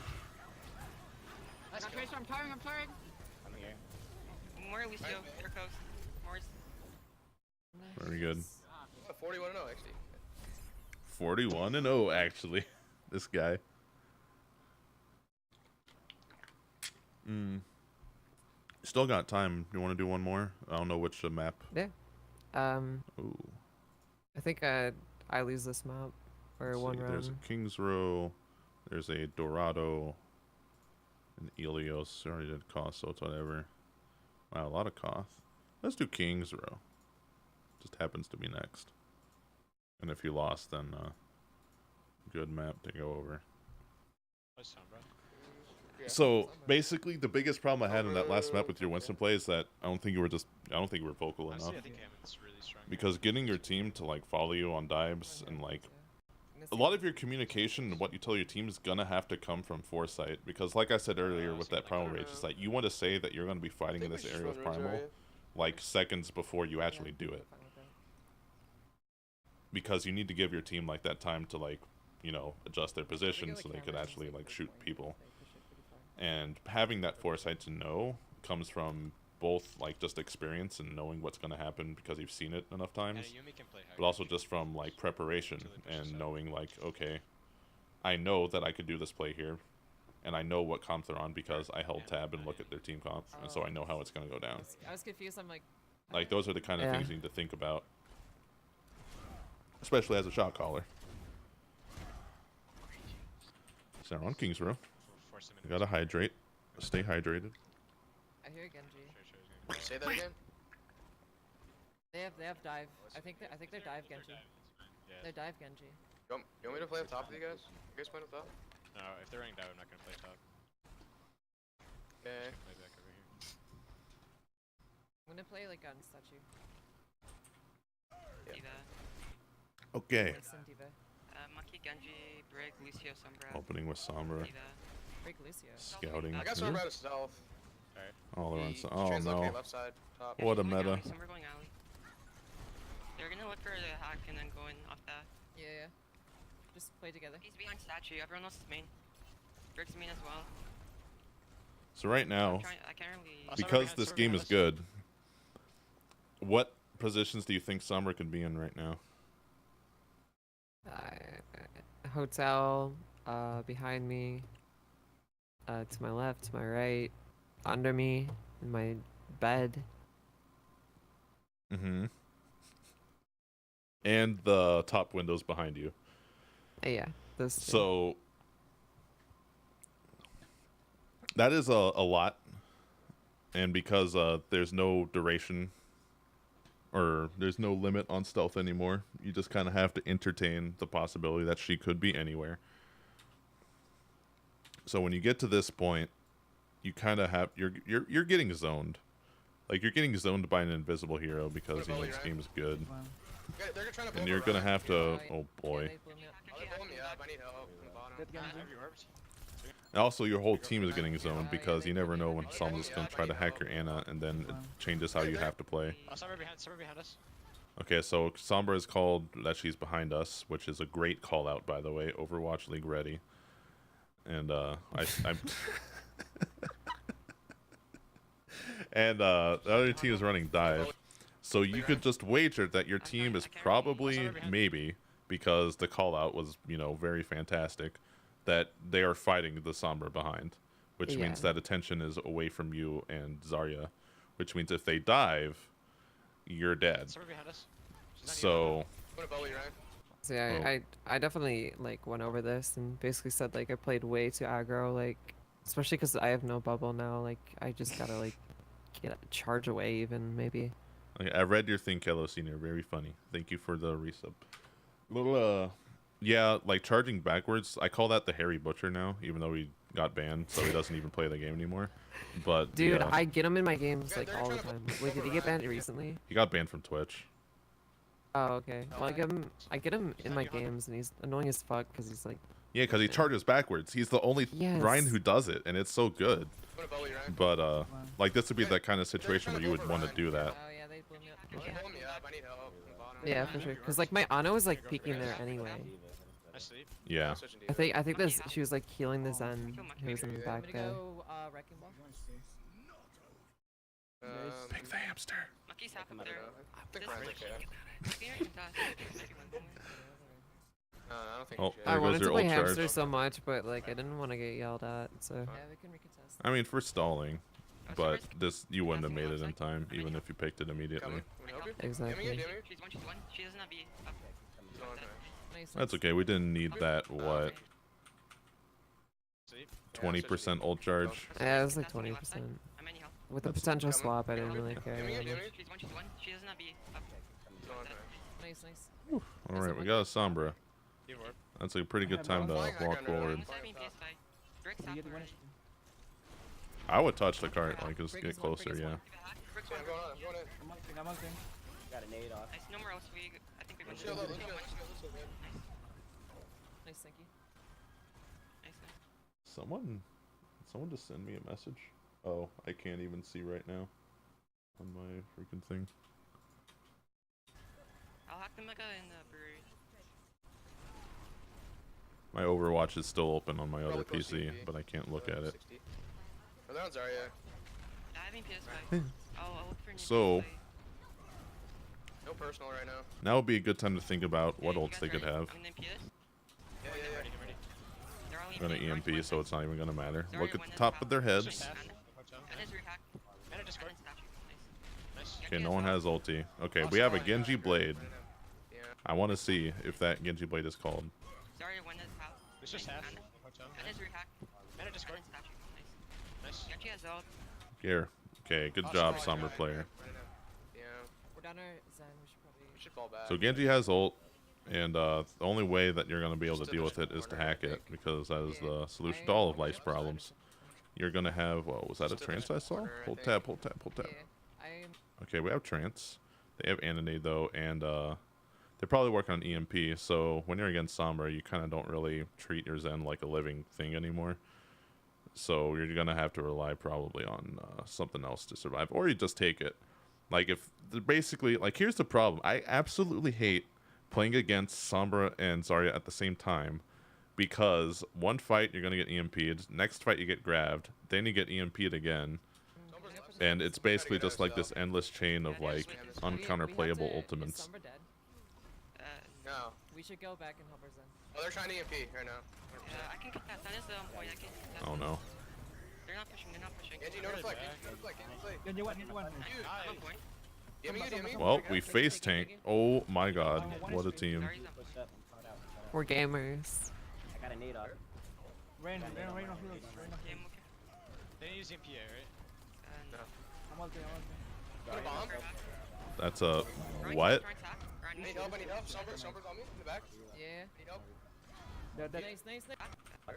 Tracer, I'm tiring. More Lucio, your coast. More. Very good. 41-0 actually. 41-0 actually. This guy. Still got time. You want to do one more? I don't know which map. Yeah. Ooh. I think I lose this map or Let's one see, round. There's a King's Row. There's a Dorado. And Ilios. Already did Koth, so it's whatever. Wow, a lot of Koth. Let's do King's Row. Just happens to be next. And if you lost, then good map to go over. What's Sombra? So basically, the biggest problem I had in that last map with your Winston play is that I don't think you were vocal enough. Honestly, I think Hammond's really strong. Because getting your team to like follow you on dives and like a lot of your communication and what you tell your team is gonna have to come from foresight. Because like I said earlier with that primal rage, it's like you want to say that you're gonna be fighting in this area with primal like seconds before you actually do it. Because you need to give your team like that time to like, you know, adjust their position so they could actually like shoot people. And having that foresight to know comes from both like just experience and knowing what's going to happen because you've seen it enough times, but also just from like preparation and knowing like, okay, I know that I could do this play here, and I know what comp they're on because I held tab and look at their team comp, and so I know how it's going to go down. I was confused. I'm Like those are the kind of things you need to think about, especially as a shot caller. So on King's Row. You gotta hydrate. Stay hydrated. I hear Genji. Say that again. They have dive. I think they're dive Genji. They're dive Genji. You want me to play up top with you guys? You guys playing up top? No, if they're running down, I'm not gonna play top. Okay. Play back over here. I'm gonna play like on statue. Diva. Okay. Listen, Diva. Monkey, Genji, Brig, Lucio, Sombra. Opening with Sombra. Diva. Break Lucio. Scouting. I got some out of stealth. All around. He Oh translocate no. left side, top. What a Going meta. alley, Sombra going alley. They're gonna look for the hack and then go in off that. Yeah. Just play together. He's behind statue. Everyone else is main. Brig's main as well. So right now, I can't really. because this game is good, what positions do you think Sombra could be in right now? Hotel, behind me, to my left, to my right, under me, in my bed. Mm-hmm. And the top windows behind you. Yeah, those two. So that is a lot, and because there's no duration or there's no limit on stealth anymore, you just kind of have to entertain the possibility that she could be anywhere. So when you get to this point, you kind of have you're getting zoned, like you're getting zoned by an invisible hero because you know this game is good, and you're gonna have to. Oh boy. I need help. And also, your whole team is getting zoned because you never know when someone's going to try to hack your Anna, and then it changes how you have to play. Sombra behind us. Okay, so Sombra is called that she's behind us, which is a great call out, by the way. Overwatch League ready. And I'm and the other team is running dive. So you could just wager that your team is probably, maybe, because the call out was, you know, very fantastic, that they are fighting the Sombra behind, which means that attention is away from you and Zarya, which means if they dive, you're dead. So So yeah, I definitely like went over this and basically said like I played way too aggro, like especially because I have no bubble now. Like I just gotta like charge away even maybe. Okay, I read your thing, Kello Senior. Very funny. Thank you for the resub. Little yeah, like charging backwards. I call that the Harry Butcher now, even though he got banned, so he doesn't even play the game anymore. But dude, yeah. I get him in my games like all the time. Wait, did he get banned recently? He got banned from Twitch. Oh, okay. Well, I get him in my games, and he's annoying as fuck because he's like. Yeah, because he charges backwards. He's the only Ryan who does it, and it's so good. But like this would be that kind of situation where you would want to do that. Oh yeah, they blew me up. Okay. Yeah, for sure. Because like my Ana was like peeking there anyway. Yeah. I think this she was like healing the Zen who was in the back there. Napster. Monkey's half up I there. don't know. I think This- Ryan's okay. Monkey can toss. No, I don't think Oh, he should. I there goes wanted your to play ult charge. hamster so much, but like I didn't want to get yelled at, so. Yeah, we can recontest. I mean, for stalling, Oh, but Summer's this you wouldn't have Nothing made it in looks time, like- even if you picked it immediately. Coming. Can we help you? Exactly. Damn it. She's one. She does not be up. No, no. Nice. That's okay. We didn't need that. What? Sleep. 20% ult charge. Yeah, it was like That's on the left 20%. side. I'm any help. With the That's potential coming. swap, I didn't really Damn care. it, that damn much. it. She's one. She does not be up. No, no. Nice, nice. All right, we got a Sombra. Teamwork. That's a pretty good time to Flying high walk ground right now. forward. Who's having PS5? Drake's top already. I would touch the cart, like just Break get his one, break closer. his Yeah. one. Brick's Yeah, one. I'm going on. I'm going in. I'm ulting. Got an 8 off. Nice. No more else. I think we went. Chill, let's go, let's go, let's go, man. Nice, thank you. Nice. Someone just send me a message. Oh, I can't even see right now on my freaking thing. I'll hack the mega in the brewery. My Overwatch is still open on my other Probably close to PC, EV. but I can't look at it. 60. Oh, that one's Zarya. I have PS5. I'll look for new So- PS5. No personal right now. Now would be a good time to think about what Yeah, you ults guys they could ready? have. I'm gonna PS. Yeah, Get yeah, ready, get ready. They're all I'm gonna EMP. EMP, so it's not even gonna matter. Zarya Look at went the in top top. of their Just heads. half. And Watch out. and his rehack. And a Discord. And statue. Nice. Nice. Okay, no one has ulti. Okay, we have a Genji blade. Yeah. I want to see if that Genji blade is called. Zarya went his half. It's just half. And Watch out. his rehack. And a And Discord. his statue. Nice. Nice. Genji has ult. Here. Okay, good Oh, job, sorry, Somber sorry. player. Yeah. We're down our Zen. We should probably. We should fall back. So Genji has ult, and the only way that you're gonna be able to Just deal in with the it is to corner, I hack it, think. because that is the solution to all of life's problems. You're gonna have, what was that, a Just in trance the I saw? corner, I Hold think. tab, hold tab, hold tab. Yeah. I am. Okay, we have trance. They have AnneDro though, and they're probably working on EMP. So when you're against Sombra, you kind of don't really treat your Zen like a living thing anymore. So you're gonna have to rely probably on something else to survive, or you just take it. Like if basically, like here's the problem. I absolutely hate playing against Sombra and Zarya at the same time, because one fight you're gonna get EMP'd, next fight you get grabbed, then you get EMP'd again. And it's basically just like this endless chain of like uncounterplayable ultimates. Is Sombra dead? No. We should go back and help our Zen. Oh, they're trying to EMP right now. I can contest. That is the point. I can contest. Oh no. They're not pushing. They're not pushing. Genji, no deflect. Genji, no deflect. Genji, play. Genji, one. I'm on point. Give me, give me. Well, we face tank. Oh my god, what a team. Zarya's on Push point. up. I'm caught out. We're gamers. I got an 8 off. Rain on heals. Rain on Okay, I'm okay. They use MPA, right? And No. I'm ulting. Put a bomb. That's a Ryan, what? try and attack. Ryan, I need help, I need help. Somber's on me in the back. Yeah. Need help. Nice, nice, nice.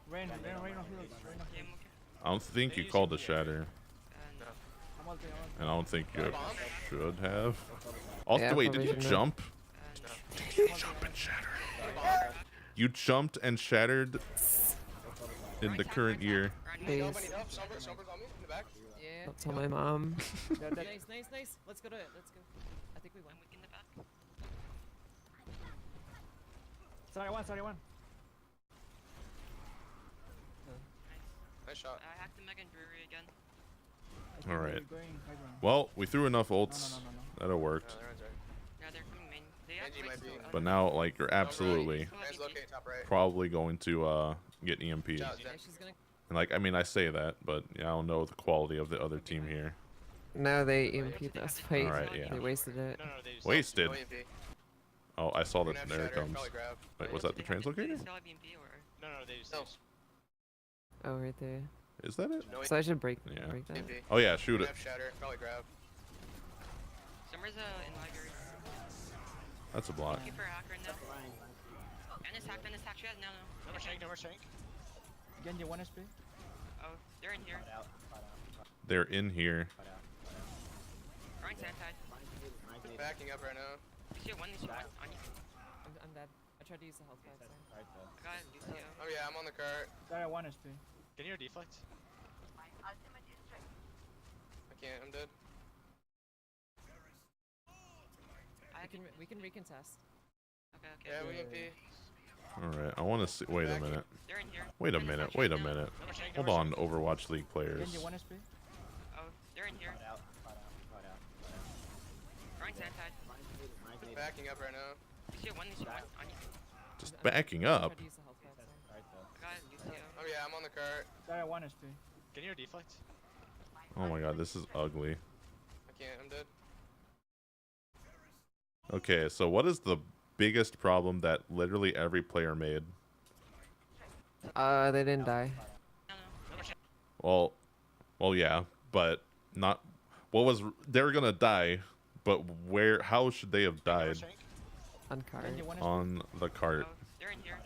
Rain on heals. Okay, I'm okay. I don't think you called the shatter, And I'm ulting. and I don't think you should have. Also, Yeah, wait, did you provisional. jump? and Jump and shatter. You jumped and shattered in the current year. Ryan, Need help, I Please. need help. Somber's on me in the back. Yeah. Don't tell my mom. Nice, nice, nice. Let's go to it. Let's go. I think we won. I'm weak in the back. Sorry, one. Nice shot. I hacked the Megan Brewery again. All right. Going high ground. Well, we threw enough ults. No. That'll worked. No, they're on Zarya. Yeah, they're coming main. They have Genji might places be- to- But now, like, you're absolutely Guys, locate top right. probably going to get EMP'd. Shout, Yeah, Zen. she's gonna. And like, I mean, I say that, but yeah, I don't know the quality of the other team here. No, they EMP'd us fight. Alright, yeah. They wasted it. No, they just Wasted. No EMP. Oh, I saw We're that. gonna have There it shatter, comes. probably grab. Wait, was that the They have- they translocator? still have EMP or? No, they just. No. Oh, right there. Is that it? No So I should break Yeah. break that. EMP. Oh yeah, We're shoot gonna it. have shatter, probably grab. Summer's in library. That's a block. Looking for a hacker now. And it's hacked. She has no. No more shank, no more shank. Genji, 1 SP. Oh, they're in here. They're in here. Ryan's anti. Just backing up right now. You see one. You see one on you. I'm dead. I tried to use the health pad. Sorry. I got Lucio. Oh yeah, I'm on the cart. Sorry, 1 SP. Can you deflect? I can't, I'm dead. We can recontest. Okay. Yeah, we EMP. All right, I want to see. Wait a minute. They're in here. Wait a And it's minute. actually Wait a now. minute. No more shank, Hold no more on, Overwatch League players. Genji, 1 SP. Oh, they're in here. Grind side side. Just backing up right now. Lucio 1, Lucio 1. On you. Just backing up. Tried to use the health pad, sorry. Got Lucio. Oh yeah, I'm on the cart. Sorry, 1 HP. Can you deflect? Oh my god, this is ugly. I can't, I'm dead. Okay, so what is the biggest problem that literally every player made? They didn't die. Well, yeah, but not. What was they were gonna die, but where? How should they have died On card. on the cart? Oh, they're in here.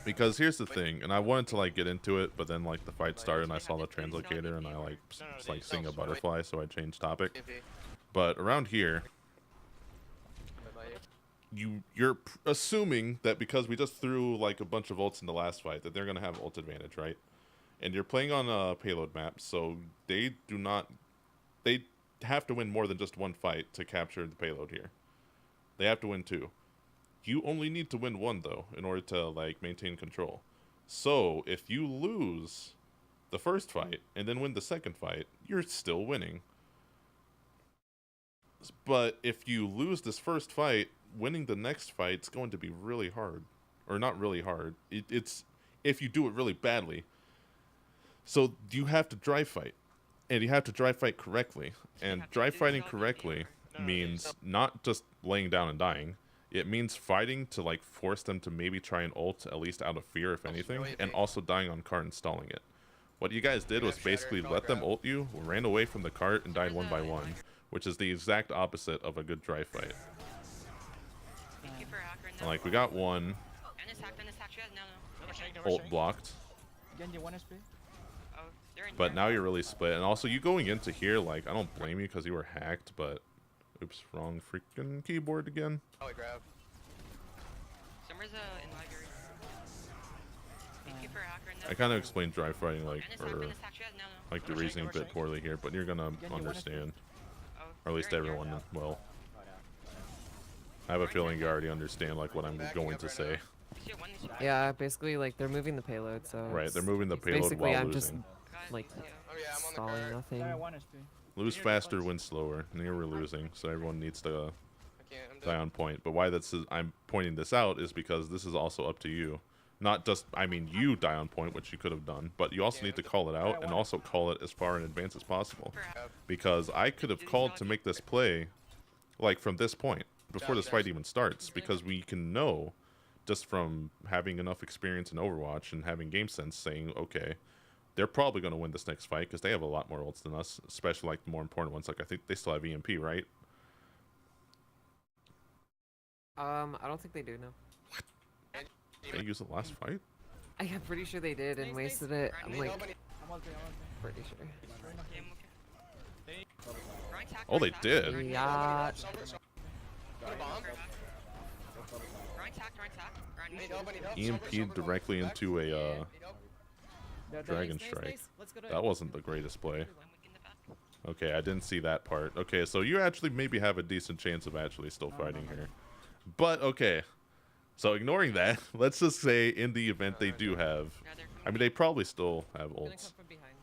Because here's the thing, and I wanted to like get into it, but then like the fight started and I saw the translocator and I like like seeing a butterfly, so I changed topic. TP. But around here, you're assuming that because we just threw like a bunch of ults in the last fight that they're gonna have ult advantage, right? And you're playing on a payload map, so they have to win more than just one fight to capture the payload here. They have to win 2. You only need to win 1 though in order to like maintain control. So if you lose the first fight and then win the second fight, you're still winning. But if you lose this first fight, winning the next fight's going to be really hard. Or not really hard. It's if you do it really badly. So you have to dry fight. And you have to dry fight correctly. And dry fighting correctly means not just laying down and dying. It means fighting to like force them to maybe try and ult, at least out of fear if anything, and also dying on cart and stalling it. What you guys did was basically let them ult you, ran away from the cart, and died 1 by 1, which is the exact opposite of a good dry fight. Thank you for hacker. And like we got 1 And it's hacked, and it's hacked. No. ult blocked. Genji 1 HP. Oh, they're in But here. now you're really split. And also, you going into here, like, I don't blame you because you were hacked, but... Oops, wrong freaking keyboard again. Probably grab. Summer's in library. Thank you for hacker. I kind of explained dry fighting, like, And it's or, hacked, and it's hacked. No. like, the reasoning a bit poorly here, but you're gonna understand. Oh, Or at least they're in here. everyone will. I have a feeling you already understand, like, what I'm going to say. Lucio 1, Lucio 1. Yeah, basically, like, they're moving the payload, so... Right, it's- they're moving the it's payload basically, while I'm just, losing. Got like, Lucio. Oh yeah, I'm on the stalling cart. nothing. Sorry, 1 HP. Lose faster, win slower. And here we're losing, so everyone needs to I can't, I'm die dead. on point. But why I'm pointing this out is because this is also up to you. Not just, I mean, you die on point, which you could have done, but you also need to call it out and also call it as far in advance as possible. Because I could have called to make this play, like, from this point, before this fight even starts, because we can know, just from having enough experience in Overwatch and having game sense, saying, okay, they're probably going to win this next fight, because they have a lot more ults than us, especially, like, the more important ones. Like, I think they still have EMP, right? I don't think they do, no. They used it last fight? I'm pretty sure they did and wasted it. I'm, like, Nobody. I'm ulti. pretty sure. Okay, I'm okay. Grind's hacked, Oh, they grind's did? hacked, grind's Yeah. hacked. Got a bomb. Grind's hacked, grind's hacked. Grind Need needs help, I need help. EMP'd directly into a, Need help. Dragon Nice, Strike. Let's go to That wasn't the greatest play. I'm in the back. Okay, I didn't see that part. Okay, so you actually maybe have a decent chance of actually still fighting here. But, okay. So, ignoring that, let's just say in the event they do have... Yeah, they're I coming. mean, they probably still have Gonna come ults. from behind.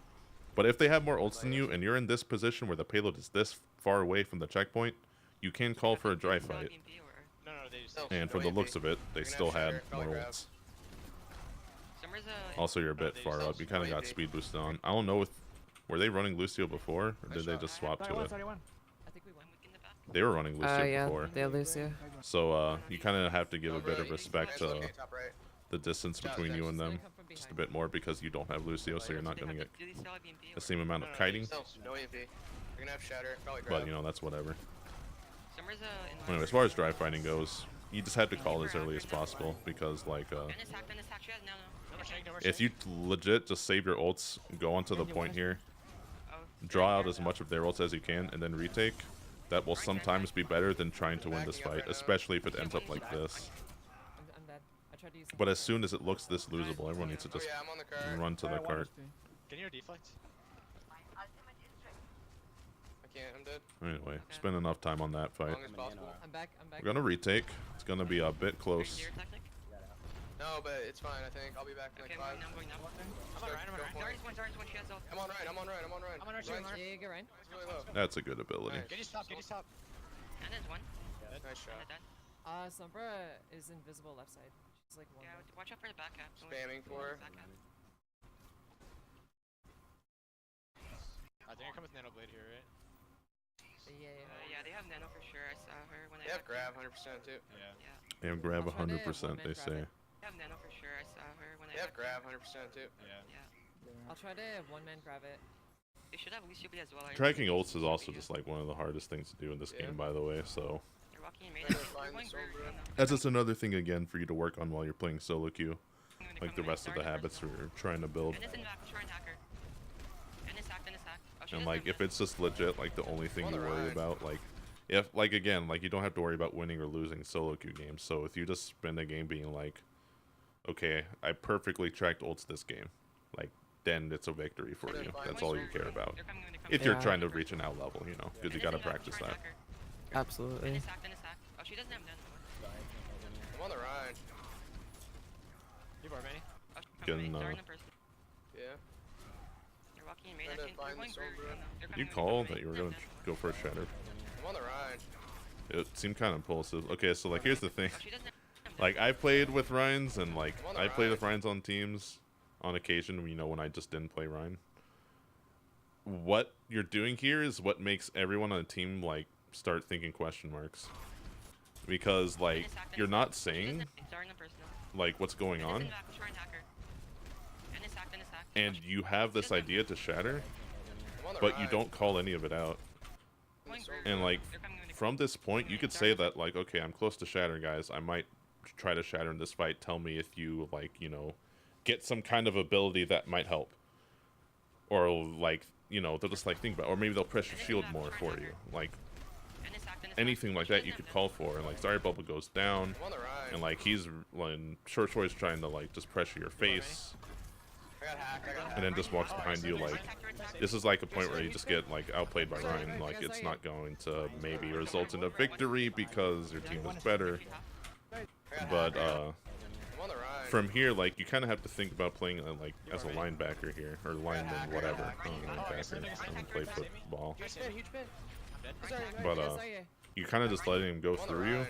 But if they have more ults than you, and you're in this position where the payload is this far away from the checkpoint, you can call for a dry fight. No, they just. No. And from the looks of it, they You're gonna still have had Shatter, more probably grab. ults. Summer's Also, you're a bit far up. You kind of got speed boosted on. I don't know if... Were they running Lucio before, or did they just swap to it? 31. I think we won. in the back. They were running Lucio Yeah, before. they lose you. So, you kind of have to give a Not bit really. of respect Nice, to okay, top right. the distance between you and them. Just a bit more because you don't have Lucio, so you're not going to get Do they still have EMP the or- same amount of kiting. No, no EMP. You're gonna have Shatter. Probably grab. But, you know, that's whatever. Summer's in Anyway, as far as dry fighting goes, you just have to call as early as possible because, like, And it's hacked, and it's hacked. No. if you legit just save your ults, go onto the point here, Oh, draw out as much of their ults as you can, and then retake, that will sometimes be better than trying to win this fight, especially if it ends up like this. I'm dead. I tried to use But as soon as it looks this losable, everyone needs to Oh just yeah, I'm on the cart. run to the cart. Can you deflect? I can't. I'm dead. Anyway, spend enough time on that As fight. long as possible. I'm back. We're gonna retake. It's gonna be a bit Are you close. zero tactic? No, No, but it's fine. I think I'll be back in Okay, like 5. I'm going now. I'm on Ryan, I'm on Ryan. Zarya's one, she has ult. I'm on Ryan. I'm on Ryan. I'm on Ryan. I'm on Ryan, Ryan's Yeah, get Ryan. really low. That's a good ability. Nice. Get his top, get his top. And there's one. Nice shot. And dead. Sombra is invisible left side. She's like one. Yeah, watch out for the back cap. Spamming for her. Back cap. I think I come with Nano Blade here, right? Yeah, they have nano for sure. I saw her when They I have grab 100% too. Yeah. Yeah, And grab I'll try to 100%, they one-man grab say. it. they have nano for sure. I saw her when They I have grab 100% too. Yeah. Yeah, I'll try to one-man grab it. they should have Lucio B as well. Tracking ults is also just like one of the hardest things to do in this Yeah. game, by the way, so... They're walking in main. Trying to They're find going the very Sombra. good now. That's just another thing, again, for you to work on while you're playing solo queue. They're Like the coming in. rest of the Zarya's habits first we're trying to build. And it's in back, try and hack her. And it's hacked, and it's hacked. Oh, she And doesn't like, have if it's just legit, like, the only thing On you the worry ride. about, like... If, like, again, like, you don't have to worry about winning or losing solo queue games, so if you just spend a game being like, okay, I perfectly tracked ults this game, like, then it's a victory for you. That's all you care about. They're coming, If you're Yeah. trying to reach an out level, you know, because you gotta practice that. And Absolutely. it's hacked, and it's hacked. Oh, she doesn't have nano. I'm on the Ryan. You bar many. Oh, she's Getting, coming in. They're in the person. Yeah. They're walking in main. Trying to Actually, they're find going the very Sombra. good now. They're You coming in, called they're that you were coming gonna in. go for a shatter. I'm on the Ryan. It seemed kind of impulsive. Okay, so like here's the thing. Oh, she doesn't have Like I played with Ryans and like I'm on the I played with Ryan. Ryans on teams on occasion, you know, when I just didn't play Ryan. What you're doing here is what makes everyone on the team like start thinking question marks. Because like you're not saying like what's going on, and you have this idea to shatter, I'm on the but you Ryan. don't call any of it out. And like from this point, you could say that like, okay, I'm close to shatter, guys. I might try to shatter in this fight. Tell me if you like, you know, get some kind of ability that might help, or like, you know, they'll just like think about, or maybe they'll press your shield more for you, like anything like that you could call for. And like Zarya Bubble goes down, I'm on the Ryan. and like he's like short choice trying to like just pressure your face, I got hacked. I got hacked. and then just walks behind you. Like this is like a point where you just get like outplayed by Ryan. Like it's not going to maybe result in a victory because your team was better, I got but hacked. I'm on the Ryan. from here, like you kind of have to think about playing like as a linebacker here, or lineman, whatever. Linebacker, I don't play football, Huge pin, huge pin. but you kind of just letting him go I'm on the through you. Ryan.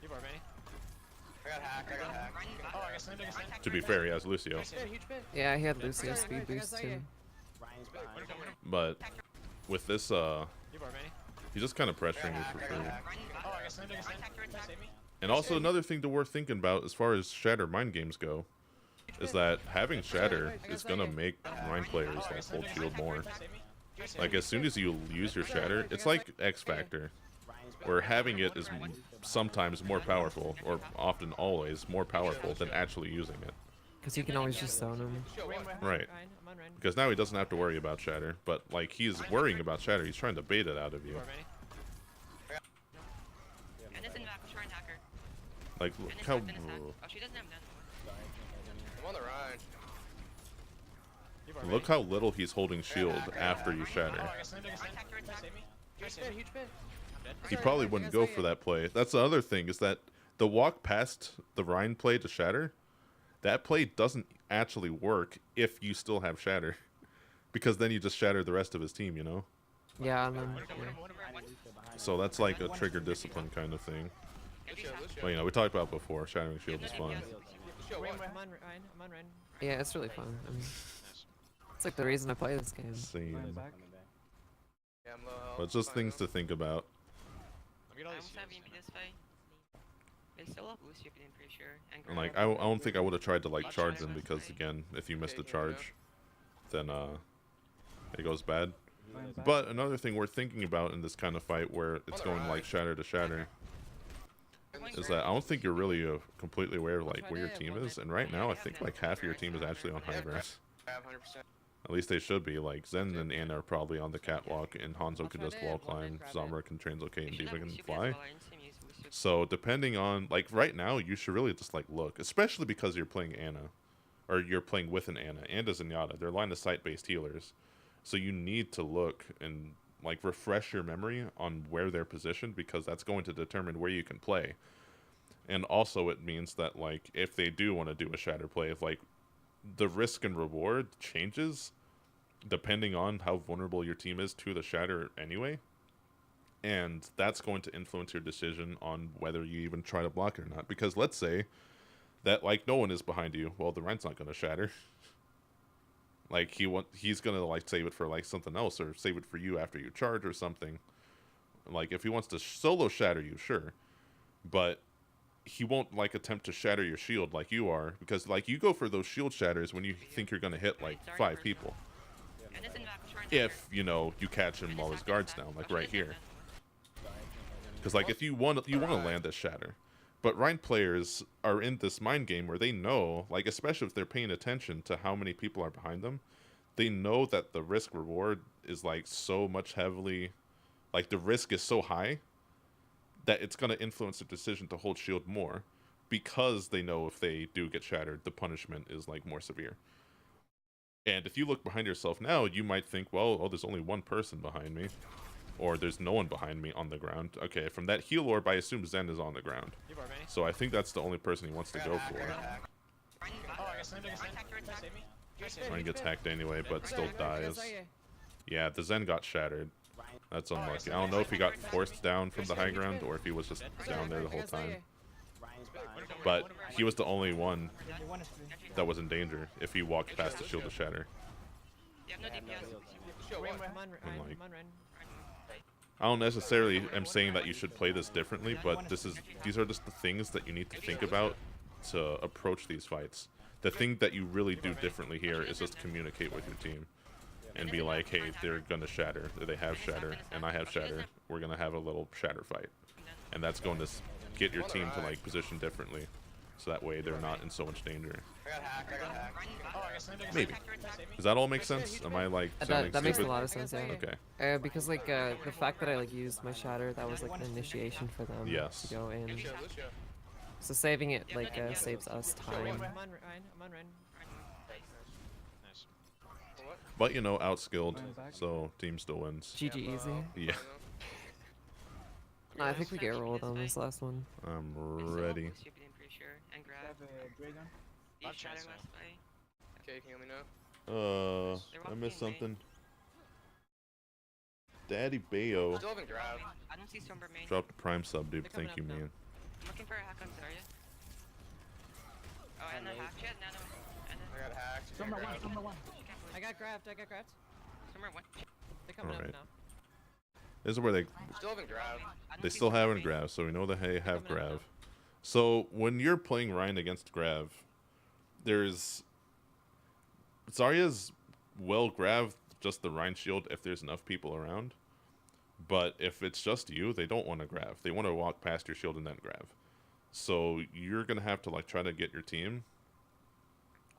You bar many. I got hacked. I got hacked. Oh, I got slammed, I got slammed. To be fair, he has Lucio, Huge pin, huge pin. Yeah, he had Lucio speed boost too. but with this, You bar many. he's just kind of pressuring you for free. Oh, I got slammed, I got slammed. Save me. And also another thing to worth thinking about as far as Shatter mind games go, is that having Shatter is gonna make Rhine players like hold shield more. Save me. Like as soon as you use your Shatter, it's like X Factor, where having it is sometimes more powerful, or often always more powerful than actually using it. Because you can always just zone him. Right. Ryan, I'm on Ryan. Because now he doesn't have to worry about Shatter, but like he's worrying about Shatter, he's trying to bait it out of you. You bar many. Like look how Oh, she doesn't have nano. I'm on the Ryan. You bar look how little he's holding shield after you Oh, Shatter. I got slammed, I got slammed. Save me. Huge pin, huge pin. He probably wouldn't go for that play. That's the other thing, is that the walk past the Rhine play to Shatter, that play doesn't actually work if you still have Shatter. Because then you just shatter the rest of his team, you know? Yeah, and then So that's like a trigger discipline kind of thing. Lucio, Lucio. But you know, we talked about before, shattering shield is fun. Lucio, what? I'm on Ryan. I'm on Ryan. Yeah, it's really fun. I mean, it's like the reason I play this game. Same. Yeah, I'm low health. But it's just Fine, things though. to think about. I'm getting all I these almost have shields. EMP this fight. They still have Lucio, I'm pretty sure. And like, I don't think I would have tried to like charge them, because again, if you missed a charge, then it goes bad. But another thing we're thinking about in this kind of fight where it's going like shatter to shatter, is that I don't think you're really completely aware of like where your team is. And right now, I think like half of your team is actually on high grass. Grab 100%. At least they should be. Like Zen and Anna are probably on the catwalk, and Hanzo can just wall climb, Zamra can translocate, and Diva can fly. So depending on like right now, you should really just like look, especially because you're playing Anna, or you're playing with an Anna and a Zenyatta. They're line of sight based healers, so you need to look and like refresh your memory on where they're positioned, because that's going to determine where you can play. And also it means that, like, if they do want to do a shatter play, if, like, the risk and reward changes depending on how vulnerable your team is to the shatter anyway. And that's going to influence your decision on whether you even try to block it or not. Because let's say that, like, no one is behind you. Well, the Rhine's not going to shatter. Like, he's going to, like, save it for, like, something else, or save it for you after you charge or something. Like, if he wants to solo shatter you, sure. But he won't, like, attempt to shatter your shield like you are. Because, like, you go for those shield shatters when you think you're going to hit, like, 5 people. If, you know, you catch him while his guard's down, like right here. Because, like, if you want to land this shatter. But Rhine players are in this mind game where they know, like, especially if they're paying attention to how many people are behind them, they know that the risk reward is, like, so much heavily, like, the risk is so high that it's going to influence the decision to hold shield more, because they know if they do get shattered, the punishment is, like, more severe. And if you look behind yourself now, you might think, well, oh, there's only one person behind me. Or there's no one behind me on the ground. Okay, from that heal orb, I assume Zen is on the ground. So I think that's the only person he wants to go for. Ryan gets hacked anyway, but still dies. Yeah, the Zen got shattered. That's unlucky. I don't know if he got forced down from the high ground or if he was just down there the whole time. But he was the only one that was in danger if he walked past the shield to shatter. And, like, I don't necessarily am saying that you should play this differently, but these are just the things that you need to think about to approach these fights. The thing that you really do differently here is just communicate with your team and be like, hey, they're gonna shatter, they have shatter, and I have shatter. We're gonna have a little shatter fight, and that's going to get your team to, like, position differently, so that way they're not in so much danger. Maybe. Does that all make sense? Am I, like, sounding that makes a stupid? lot of sense, yeah. Okay. Because, like, the fact that I, like, used my shatter, that was, like, an initiation for them Yes. to go in. So saving it, like, saves us time. I'm on Rhine. But, you know, outskilled, so team still wins. GG easy. Yeah. No, I think we get rolled on this last one. I'm ready. Okay, can you let me know? I missed something. Daddy Bayo Still haven't grabbed. I don't see Somber main. dropped a prime sub, dude. Thank you, man. I'm looking for a hack on Zarya. Oh, and a hack yet? Nano. I got hacked. Number one. I got grabbed. Somewhere one. They're coming Alright. up now. This is where they Still haven't grabbed. they still haven't Grav, so we know that they have Grav. So when you're playing Ryan against Grav, there's Zarya's will Grav just the Rhine shield if there's enough people around. But if it's just you, they don't want to Grav. They want to walk past your shield and then Grav. So you're gonna have to, like, try to get your team,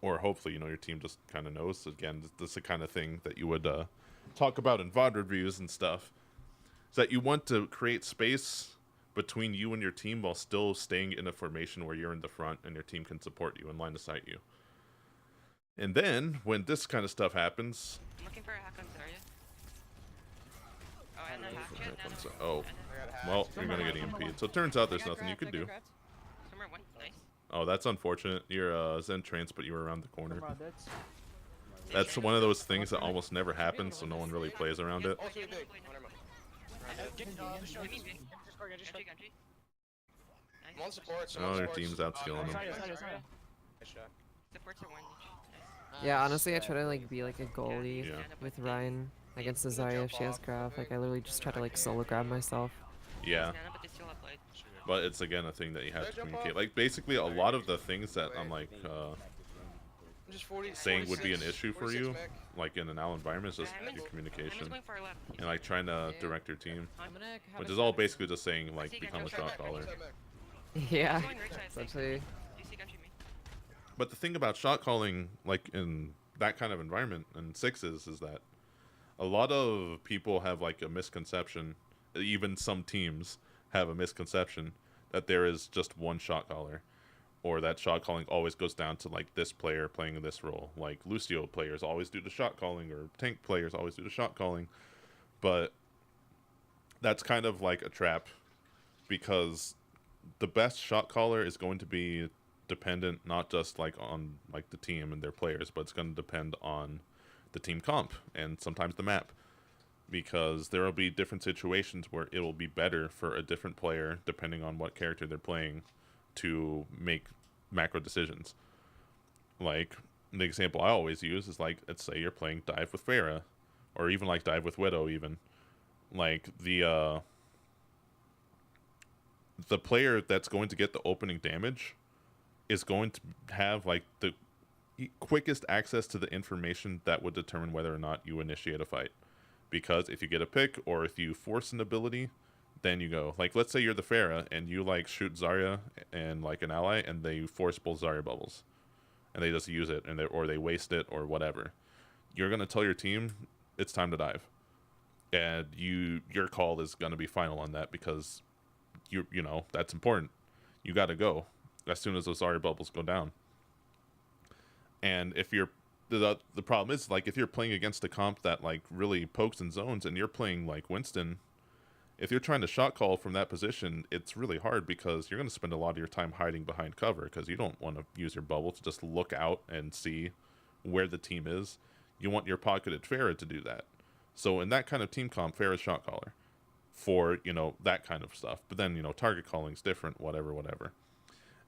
or hopefully, you know, your team just kind of knows. Again, this is the kind of thing that you would talk about in VoD reviews and stuff. Is that you want to create space between you and your team while still staying in a formation where you're in the front and your team can support you and line of sight you. And then, when this kind of stuff happens... I'm looking for a hack on Zarya. Oh, and a hack yet? Nano. Oh, well, you're going to get EMP'd. So it turns out there's nothing you could do. Somewhere one. Nice. Oh, that's unfortunate. You're Zen trance, but you were around the corner. That's one of those things that almost never happens, so no one really plays around it. Also, big. I'm on support, so Oh, your team's outskilling them. Nice shot. Supports are one each. Yeah, honestly, I try to, like, be like a goalie Yeah. with Ryan against the Zarya if she has grab. Like, I literally just try to, like, solo grab myself. Yeah. Nano, but they still have light. But it's, again, a thing that you have to communicate. Like, basically, a lot of the things that I'm, like, I'm just 40, saying would be an 46, issue for 46 you, mech. like, in an AL environment, is just your communication. And, like, trying to direct your team. I'm gonna have Which a is all shatter. basically just saying, like, become a shot caller. Yeah, Going right side, essentially. You see country me. But the thing about shot calling, like, in that kind of environment, and sixes, is that a lot of people have, like, a misconception, even some teams have a misconception, that there is just one shot caller. Or that shot calling always goes down to, like, this player playing this role. Like, Lucio players always do the shot calling, or tank players always do the shot calling. But that's kind of like a trap, because the best shot caller is going to be dependent not just like on like the team and their players, but it's going to depend on the team comp and sometimes the map, because there will be different situations where it will be better for a different player depending on what character they're playing to make macro decisions. Like the example I always use is like, let's say you're playing dive with Pharah, or even like dive with Widow. Even like the player that's going to get the opening damage is going to have like the quickest access to the information that would determine whether or not you initiate a fight. Because if you get a pick or if you force an ability, then you go. Like, let's say you're the Pharah and you like shoot Zarya and like an ally, and they force both Zarya bubbles, and they just use it, and or they waste it or whatever. You're gonna tell your team it's time to dive, and your call is gonna be final on that, because you know that's important. You got to go as soon as those Zarya bubbles go down. And if you're the problem is, like, if you're playing against a comp that like really pokes in zones and you're playing like Winston, if you're trying to shot call from that position, it's really hard, because you're going to spend a lot of your time hiding behind cover, because you don't want to use your bubble to just look out and see where the team is. You want your pocketed Pharah to do that. So in that kind of team comp, Pharah's shot caller for, you know, that kind of stuff. But then, you know, target calling's different, whatever.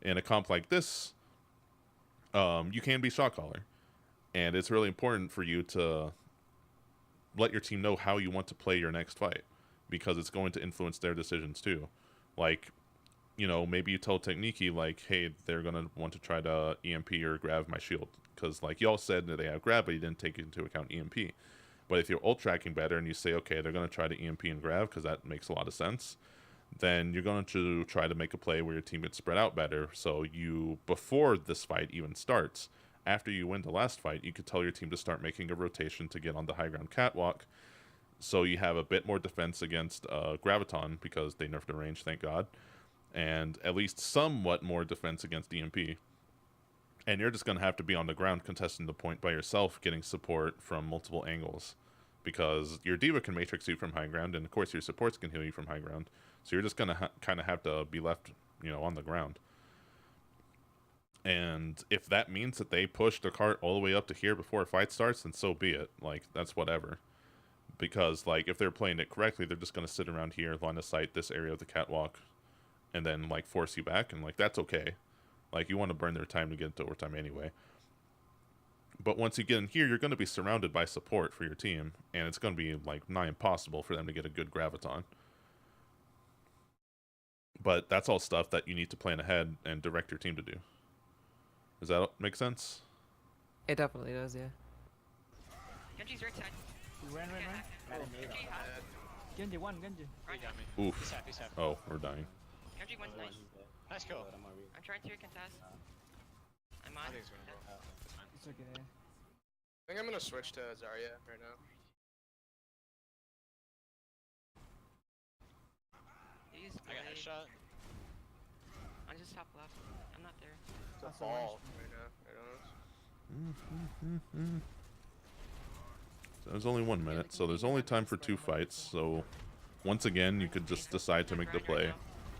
In a comp like this, you can be shot caller. And it's really important for you to let your team know how you want to play your next fight, because it's going to influence their decisions too. Like, you know, maybe you tell Technique, like, hey, they're going to want to try to EMP or grab my shield, because like y'all said that they have grab, but you didn't take into account EMP. But if you're ult tracking better and you say, okay, they're going to try to EMP and grab, because that makes a lot of sense, then you're going to try to make a play where your team gets spread out better. So you, before this fight even starts, after you win the last fight, you could tell your team to start making a rotation to get on the high ground catwalk, so you have a bit more defense against Graviton, because they nerfed the range, thank God, and at least somewhat more defense against EMP. And you're just going to have to be on the ground contesting the point by yourself, getting support from multiple angles, because your D.Va can matrix you from high ground, and of course your supports can heal you from high ground. So you're just going to kind of have to be left, you know, on the ground. And if that means that they push the cart all the way up to here before a fight starts, then so be it. Like, that's whatever. Because, like, if they're playing it correctly, they're just going to sit around here, line of sight this area of the catwalk, and then, like, force you back, and, like, that's okay. Like, you want to burn their time to get into overtime anyway. But once you get in here, you're going to be surrounded by support for your team, and it's going to be, like, nigh impossible for them to get a good Graviton. But that's all stuff that you need to plan ahead and direct your team to do. Does that make sense? It definitely does, yeah. Genji's right side. Run. Genji half. Genji, one, Genji. Ryan half. Oof. He's half. Oh, we're dying. Genji one's nice. Nice kill. I'm trying to contest. I'm on. I think it's gonna go. It's okay. I think I'm gonna switch to Zarya right now. He's I got great. headshot. I'm just top left. I'm not there. It's a That's ball right now. Right on us. So there's only 1 minute, so there's only time for 2 fights. So once again, you could just decide to make the play.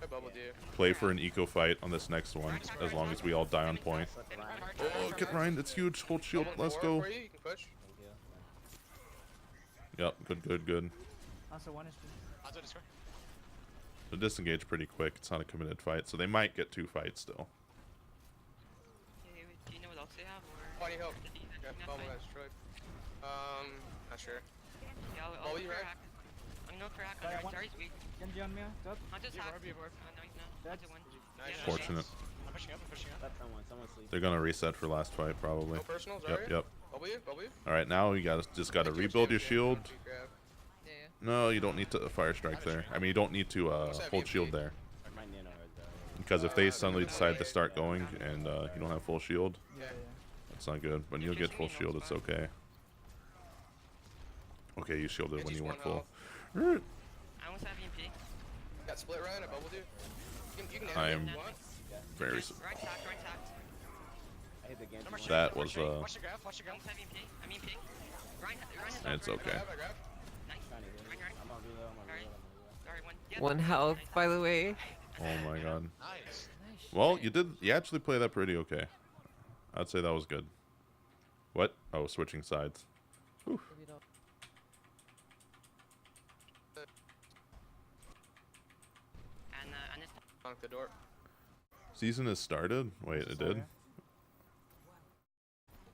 I bubbled you. Play for an eco fight on this next one, as long as we all die on point. Oh, get Ryan, it's huge. Hold shield, let's go. For you. You can push. Yep, good. Also, one is I'll do the score. So disengage pretty quick. It's not a committed fight, so they might get 2 fights still. Okay, do you know what else they have? Oh, I need help. Did you Yeah, bubble got destroyed. Not sure. Yeah, I'll Bubble look you, for a right? hack. I'm going for a hack. Yeah, I'm one- sorry, he's weak. Genji on me. Top. I'll just hack. Be warp. No, he's not. That's- I'll do one. Nice. Yeah, Fortunate. I'm pushing up. They're gonna reset for last fight probably. No personal, Zarya? Yep. Bubble you. All right, now you just gotta rebuild your shield. Yeah. No, you don't need to fire strike there. I mean, you don't need to hold shield there, because if they suddenly decide to start going and you don't have full shield, Yeah. that's not good. When you'll get full shield, it's okay. Okay, you shielded when you weren't full. I almost have EMP. Got split, Ryan. I bubbled you. You can I handle am it if you want. very. Right tacked. That was Watch the grab. Watch the I grab. almost have EMP. I'm EMP. Ryan has It's okay. Grab, I grab. Nice. Ryan. Sorry, one. Yeah, One health, by the way. Oh my god. Nice. Nice Well, shit. you actually play that pretty okay. I'd say that was good. What? Oh, switching sides. Whew. Maybe don't- And it's Knock the door. Season has started? Wait, it did?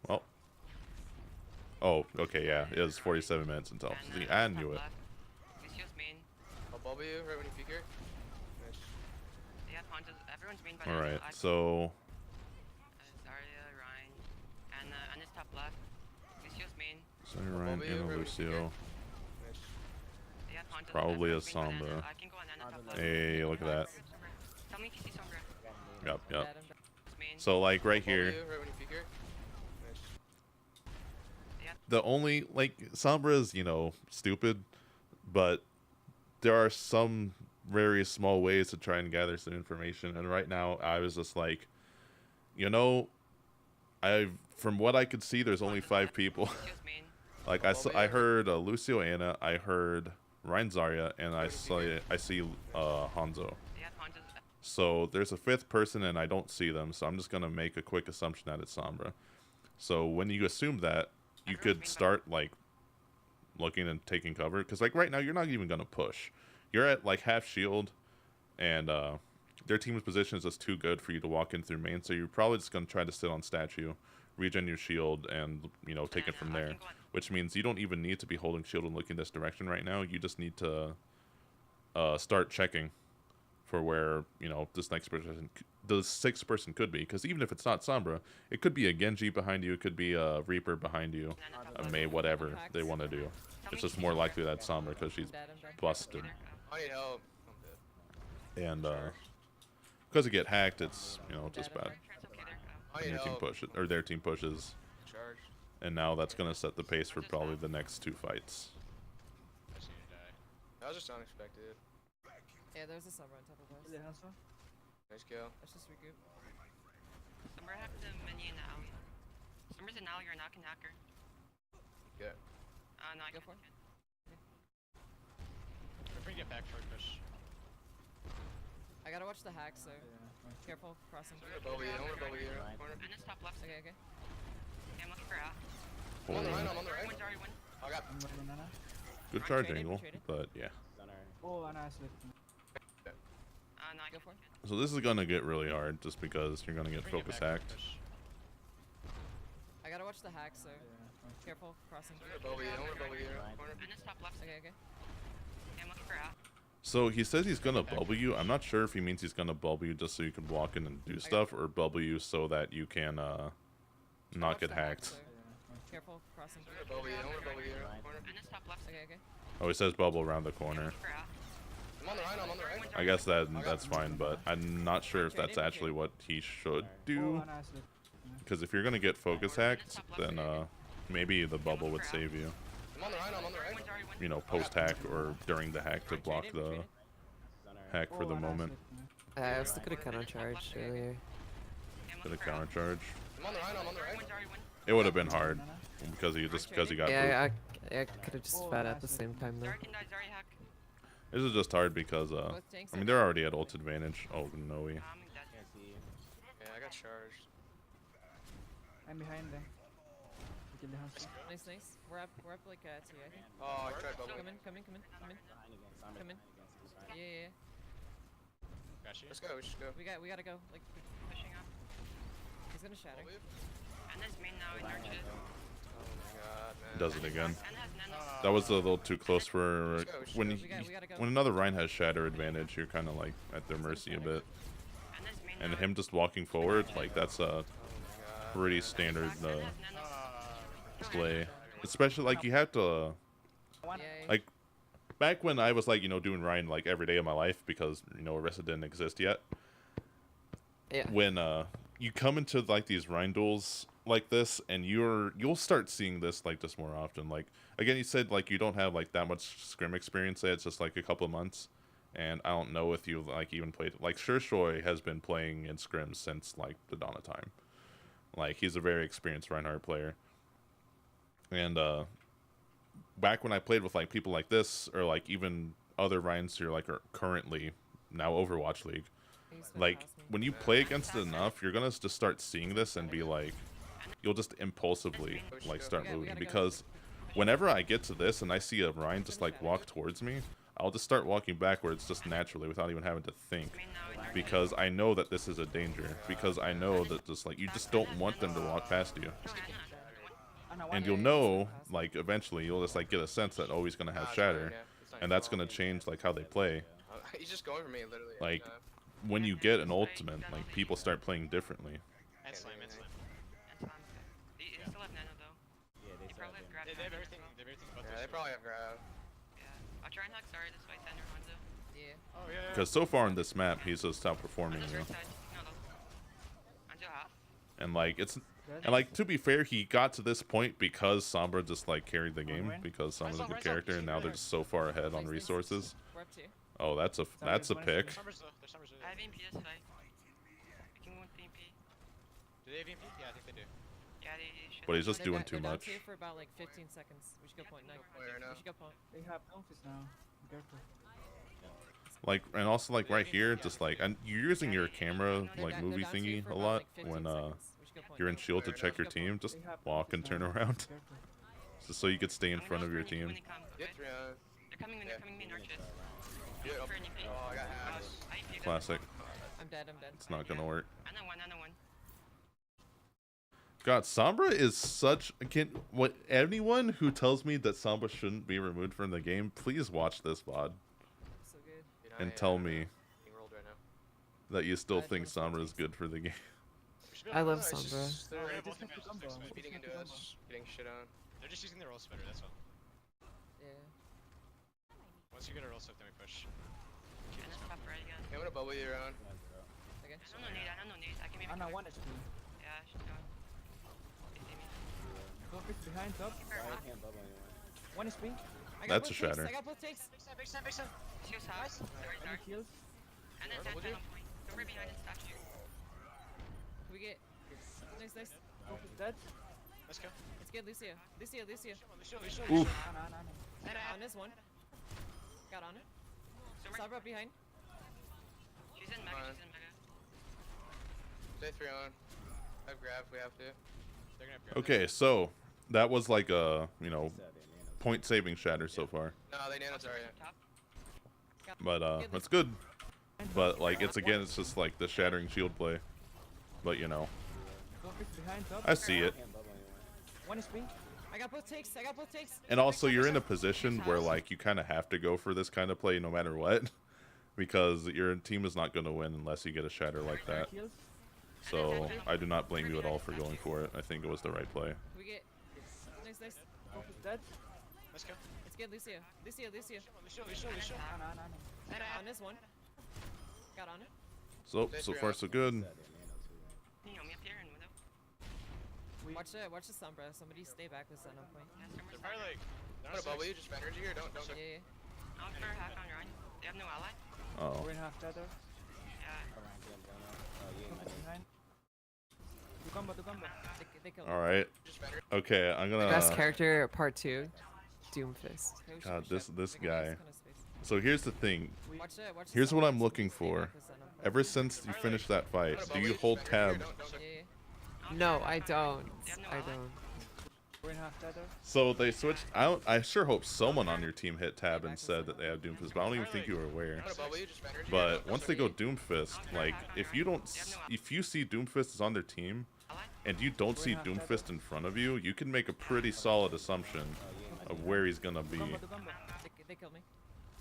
Well. Oh, okay, yeah. It was 47 minutes until. See, I knew it. Lucio's main. I'll bubble you right when you peek here. Nice. Yeah, Poncho's. Everyone's main by Alright, so. Zarya, Ryan, and it's top left. Lucio's main. Sorry, Ryan, Anna, Lucio. Nice. Yeah, Poncho's. Probably a everyone's main by Sombra. I can go on Anna top left. Hey, look at that. Tell me if you see Sombra. Yep, yep. Bad, I'm bad. Main. So, like, right Bubble here. you right when you peek here. Nice. The only, like, Sombra is, you know, stupid, but there are some very small ways to try and gather some information. And right now, I was just like, you know, from what I could see, there's only 5 people. Lucio's main. Like, I heard Lucio Anna, I heard Ryan Zarya, and I see Hanzo. Yeah, Poncho's. So there's a 5th person, and I don't see them. So I'm just gonna make a quick assumption that it's Sombra. So when you assume that, you could start like looking and taking cover, because like right now you're not even gonna push. You're at like half shield, and their team's position is just too good for you to walk in through main. So you're probably just gonna try to sit on statue, regen your shield, and you know take it from there. Which means you don't even need to be holding shield and looking this direction right now. You just need to start checking for where, you know, this next person, the 6th person could be. Because even if it's not Sombra, it could be a Genji behind you, it could be a Reaper behind you, a Mei, whatever they want to do. It's just more likely that Sombra because she's Bad, I'm bad. busted. I need help. I'm dead. And because it get hacked, it's, you know, just bad. I And need your team help. pushes, or their team pushes. Charge. And now that's going to set the pace for probably the next 2 fights. I just need to die. That was just unexpected. Yeah, there's a Sombra on top of us. Nice kill. Let's just regroup. Sombra hacked the mini in the alley. Sombra's an alley, you're a knock and hacker. Yeah. No, I Go can't. for it. If we get back short push. I gotta watch the hack, so careful crossing. I'm gonna bubble you. I'm gonna bubble you. Corner. And it's top left. Okay, okay. Yeah, I'm looking for A. I'm on the Holy- right. I'm on the right. One's already one. I got. Good charge Traded, angle, traded. but yeah. No, I Go can't. for it. So this is gonna get really hard, just because you're gonna get If we focus back short hacked. push. I gotta watch the hack, so careful crossing. I'm gonna bubble you. I'm gonna bubble you. Corner. And it's top left. Okay, okay. Yeah, I'm looking for A. So he says he's gonna bubble you. I'm not sure if he means he's gonna bubble you just so you can walk in and do stuff, or bubble you so that you can not Watch get the hack, hacked. so careful crossing. I'm gonna bubble you. I'm gonna bubble you. Corner. And it's top left. Okay, okay. Oh, he says bubble around the corner. Looking for A. I'm on the right. I'm on the right. I guess that's fine, but I'm not sure if that's actually what he should do. Because if you're gonna get focus hacked, then maybe the bubble would save you. I'm on the right. I'm on the right. One's already one. You know, post hack or during the hack to block the hack for the moment. I also could have counter charged earlier. Yeah, I'm For the looking for A. counter charge, I'm on the right. I'm on the right. One's already one. it would have been hard because he got. Yeah, I could have just fed at the same time though. Zarya can die. Zarya hack. This is just hard because Both tanks I mean are they're already at ult advantage. Oh no, I'm dead. Yeah, I got charged. I'm behind them. nice, nice. We're up like T, I think. Oh, I tried bubbling. Come in, come in, come in, come in. Come in. Yeah, yeah, yeah. Got you. Let's go. Let's just go. We gotta go. Like, Pushing up. he's gonna shatter. Bubble you. And there's main now in Arches. Oh my god, man. does it again. And has Nano. That was a little too close for Let's go, let's when go. you, We gotta go. when another Rhine has shatter advantage, you're kind of like at their mercy a bit. And there's main And now. him just walking forward, like that's a Oh my god. pretty standard And has Nano. play. Especially like you have to Yeah, like back when I was like, you know, doing Rhine like every day of my life because, you know, Arista didn't exist yet. Yeah. When you come into like these Rhine duels like this and you'll start seeing this like this more often. Like again, you said like you don't have like that much scrim experience, say it's just like a couple of months. And I don't know if you like even played like Shurshoy has been playing in scrims since like the dawn of time. Like he's a very experienced Reinhardt player. And back when I played with like people like this or like even other Rhines who are like are currently now Overwatch League, He's been Like, past me. when you play against it enough, you're gonna just start seeing this and be like, you'll just impulsively like start moving, because whenever I get to this and I see a Ryan just like walk towards me, I'll just start walking backwards just naturally without even having to think, because I know that this is a danger, because I know that just like you just don't want them to walk past you, and you'll know like eventually you'll just like get a sense that oh, he's gonna have shatter, and that's gonna change like how they play. He's just going for me literally. Like when you get an ultimate, like people start playing differently. And slime, and slime. They still have nano though. They probably have grab. They have everything. They have everything but Yeah, this. they probably have grab. Yeah. I'll try and hack Zarya this way, Thunder Hanzo. Yeah. Oh yeah. Because so far in this map, he's just outperforming Hanzo's you. right side. No, no. Hanzo half. And like to be fair, he got to this point because Sombra just like carried the game, because Sombra's a good character, and now they're just so far ahead on resources. We're up 2. Oh, that's a pick. Summers though. There's Summers. I have EMP this fight. We can go with EMP. Do they have EMP? Yeah, I think they do. Yeah, they should. But he's just They're doing down- too they're down much. 2 for about like 15 seconds. We should go point. No, Wait, right now. we should go point. They have Doomfist now. Be careful. Like, and also like right here, just like, and you're using your camera like movie They're down 2 thingy for a about, lot like, 15 when seconds. We should go point. you're in shield to check your team. Just They have walk and Doomfist turn now. around, Be careful. just so you could stay in I'm front gonna of your go for when team. they come, Get okay? 3 on. They're coming in, they're coming in arches. Yeah, For an EP. oh, I got hacked. I EP. Classic. I'm dead. I'm dead. It's not gonna work. I know one. God, Sombra is such. What anyone who tells me that Sombra shouldn't be removed from the game, please watch this VOD So good. and tell me Being rolled right now. that you still I think don't Sombra is good for the game. We should be I able to- love No, it's Sombra. just- Oh, They're yeah, Just both have of to them combo. next week. feeding into us, getting shit on. They're just using their rolls better, that's all. Yeah. Once you get a roll soak, then we push. And then top right again. Okay, I'm gonna bubble you around. Okay. I don't know need. I can maybe Ana cover. 1 HP. Yeah, she's going. They see me. Doomfist behind top. Keep her half. 1 HP. I got That's both a takes, shatter. I got both takes. Big side. She goes half. Sorry. Any kills? And then Double that you? on point. Go right behind and statue. Can we get? Nice. Doomfist dead. Let's go. Let's get Lucio. Lucio. Oof. Ana. On this one. Got on it. Summer. Sombra behind. She's in mega. She's in mega. Stay 3 on. I have grab if we have to. They're gonna have grab. Okay, so that was like a point saving shatter so far, No, they nano Zarya. Top. but that's good. But like it's just like the shattering shield play. But Doomfist behind top. I see it. 1 HP. I got both takes. And also, you're in a position where like you kind of have to go for this kind of play no matter what, because your team is not going to win unless you get a shatter like that. Kills. So I do not blame you at all for going for it. I think it was the right play. Can we get? Nice. Doomfist dead. Let's go. Let's get Lucio. Ana. On this one. Got on it. So far so good. You know me up here and Widow. Watch the Sombra. Somebody stay back with Zen on point. Yeah, Summer's They're probably like. I'm gonna bubble you, just energy here. Don't. Yeah. I'll for a hack on Ryan. They have no ally. Oh, 4.5 tether. Yeah. Doomfist behind. To combo. They killed all right. Just energy. Okay, I'm Best gonna. character part 2. Doomfist. God, this guy. So here's the thing. Watch the Here's what Sombra. I'm looking Stay for. back with Zen on point. Ever since you finished that fight, do you hold tab? Yeah. No, I don't. I don't. 4.5 tether. So they switched out. I sure hope someone on your team hit tab and said that they have Doomfist, but I don't even think you were aware. I'm gonna bubble you, just energy. But once they go Doomfist, like if you see Doomfist is on their team, and you don't see Doomfist in front of you, you can make a pretty solid assumption of where he's gonna be, Combo. They killed me.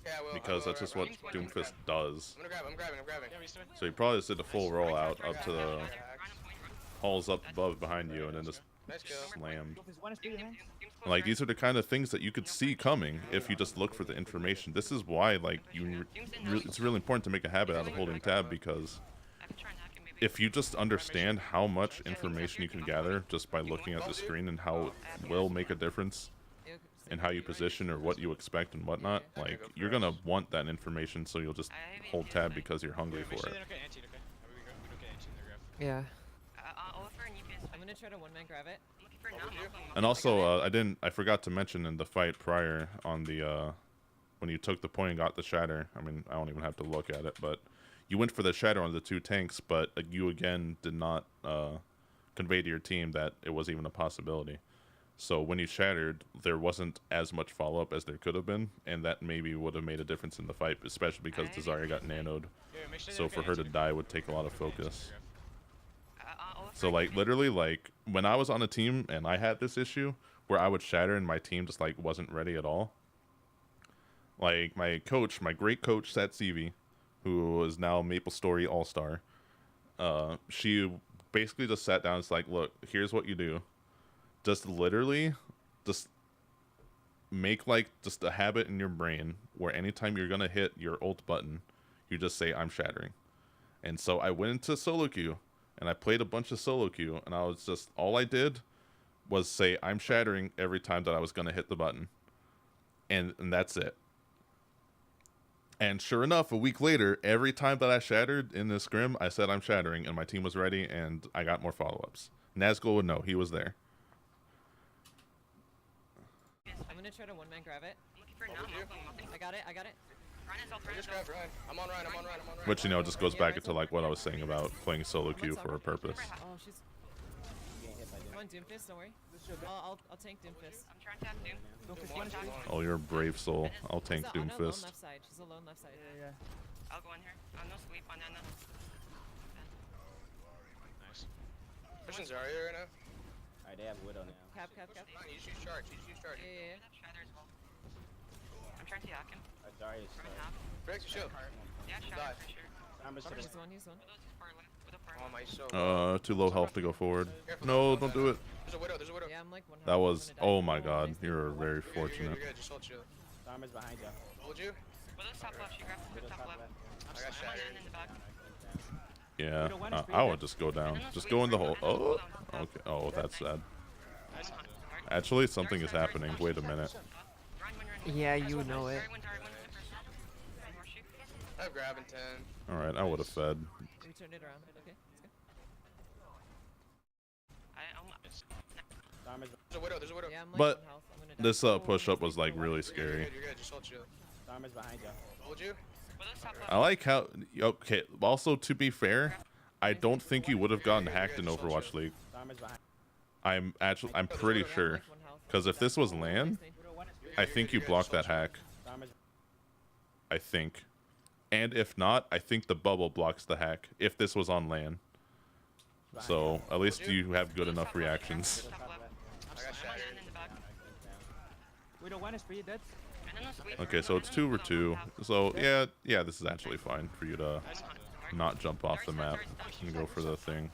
Yeah, I will. because that's just what Doomfist does. I'm grabbing. Yeah, we still. So he probably just did a full rollout up to the Ryan on point. halls up above behind you, and then just Nice kill. slammed. Doomfist 1 HP behind. Like these are the kind of things that you could see coming if you just look for the information. This is why like it's really important to make a habit out of holding tab, because I can try and hack him maybe. if you just understand how much information you can gather just by looking at the screen and how it will make a difference in how you position or what you expect and whatnot, like you're gonna want that information, so you'll just hold tab because you're hungry Make for sure it. they don't get anti, okay? We don't get anti in their graph. Yeah. I'll offer an EPS. I'm gonna try to one-man grab it. I'm looking for an alpha. And also, I forgot to mention in the fight prior on the when you took the point and got the shatter. I mean, I don't even have to look at it, but you went for the shatter on the 2 tanks, but you again did not convey to your team that it was even a possibility. So when you shattered, there wasn't as much follow-up as there could have been, and that maybe would have made a difference in the fight, especially because the Zarya got nanoed. So for her to die would take a lot of focus. So like literally, like when I was on a team and I had this issue where I would shatter and my team just like wasn't ready at all. Like my coach, my great coach Satsivi, who is now Maple Story All-Star, she basically just sat down and was like, look, here's what you do. Just literally just make like just a habit in your brain where anytime you're gonna hit your ult button, you just say I'm shattering. And so I went into solo queue and I played a bunch of solo queue, and I was just, all I did was say I'm shattering every time that I was gonna hit the button. And that's it. And sure enough, a week later, every time that I shattered in this scrim, I said I'm shattering, and my team was ready, and I got more follow-ups. Nazgul would know. He was there. I'm gonna try to one-man grab it. Looking for now. I got it. Ryan is ult, Ryan is Just grab ult. Ryan. I'm on Ryan. Which, you know, just goes back into like what I was saying about playing solo queue for a purpose. Oh, she's. Come on, Doomfist, don't worry. I'll tank Doomfist. I'm trying to have Doom. Focus one speed. Oh, you're a brave soul. I'll tank She's on her lone Doomfist. left side. She's alone left side. Yeah. I'll go in here. No sleep on Anna. Nice. Pushing Zarya right now. Alright, they have Widow now. Cap. Fine, you just use charge. Yeah. Shatter as well. I'm trying to hack him. Zarya's Ryan half. Breaks your shield. Yeah, shatter for sure. Sombre's Sombre's still He's one. Widow's just far left. Widow far Oh left. my, so. Too low health to go forward. Careful, No, don't do it. There's a widow. Yeah, I'm like one. That health, was, I'm gonna die. oh my god, nice. you're very You're fortunate. good. Just hold shield. Sombre's behind you. Hold you. Widow's top left. She grabbed Widow's top top left. left. I got I'm shattered. in the back. Yeah, I would just go down. Just go in the hole. Oh, okay. Oh, that's sad. Actually, something is happening. Wait a minute. Yeah, you know it. I have grab in 10. Alright, I would have fed. We turned it around. Okay, let's go. Sombre's There's a widow. Yeah, I'm like But one health. I'm gonna die. this push-up was like really scary. You're good. Just hold shield. Sombre's behind you. Hold you. I like how, okay, also to be fair, I don't think you would have gotten hacked in Overwatch League. Sombre's behind. I'm pretty sure. Because if this was LAN, I think you blocked that hack. Sombre's I think. And if not, I think the bubble blocks the hack if this was on LAN. So at least you have good enough reactions. I got shattered. Widow one is for you, dead. Okay, so it's 2v2. So yeah, this is actually fine for you to not jump off the map and go for the thing.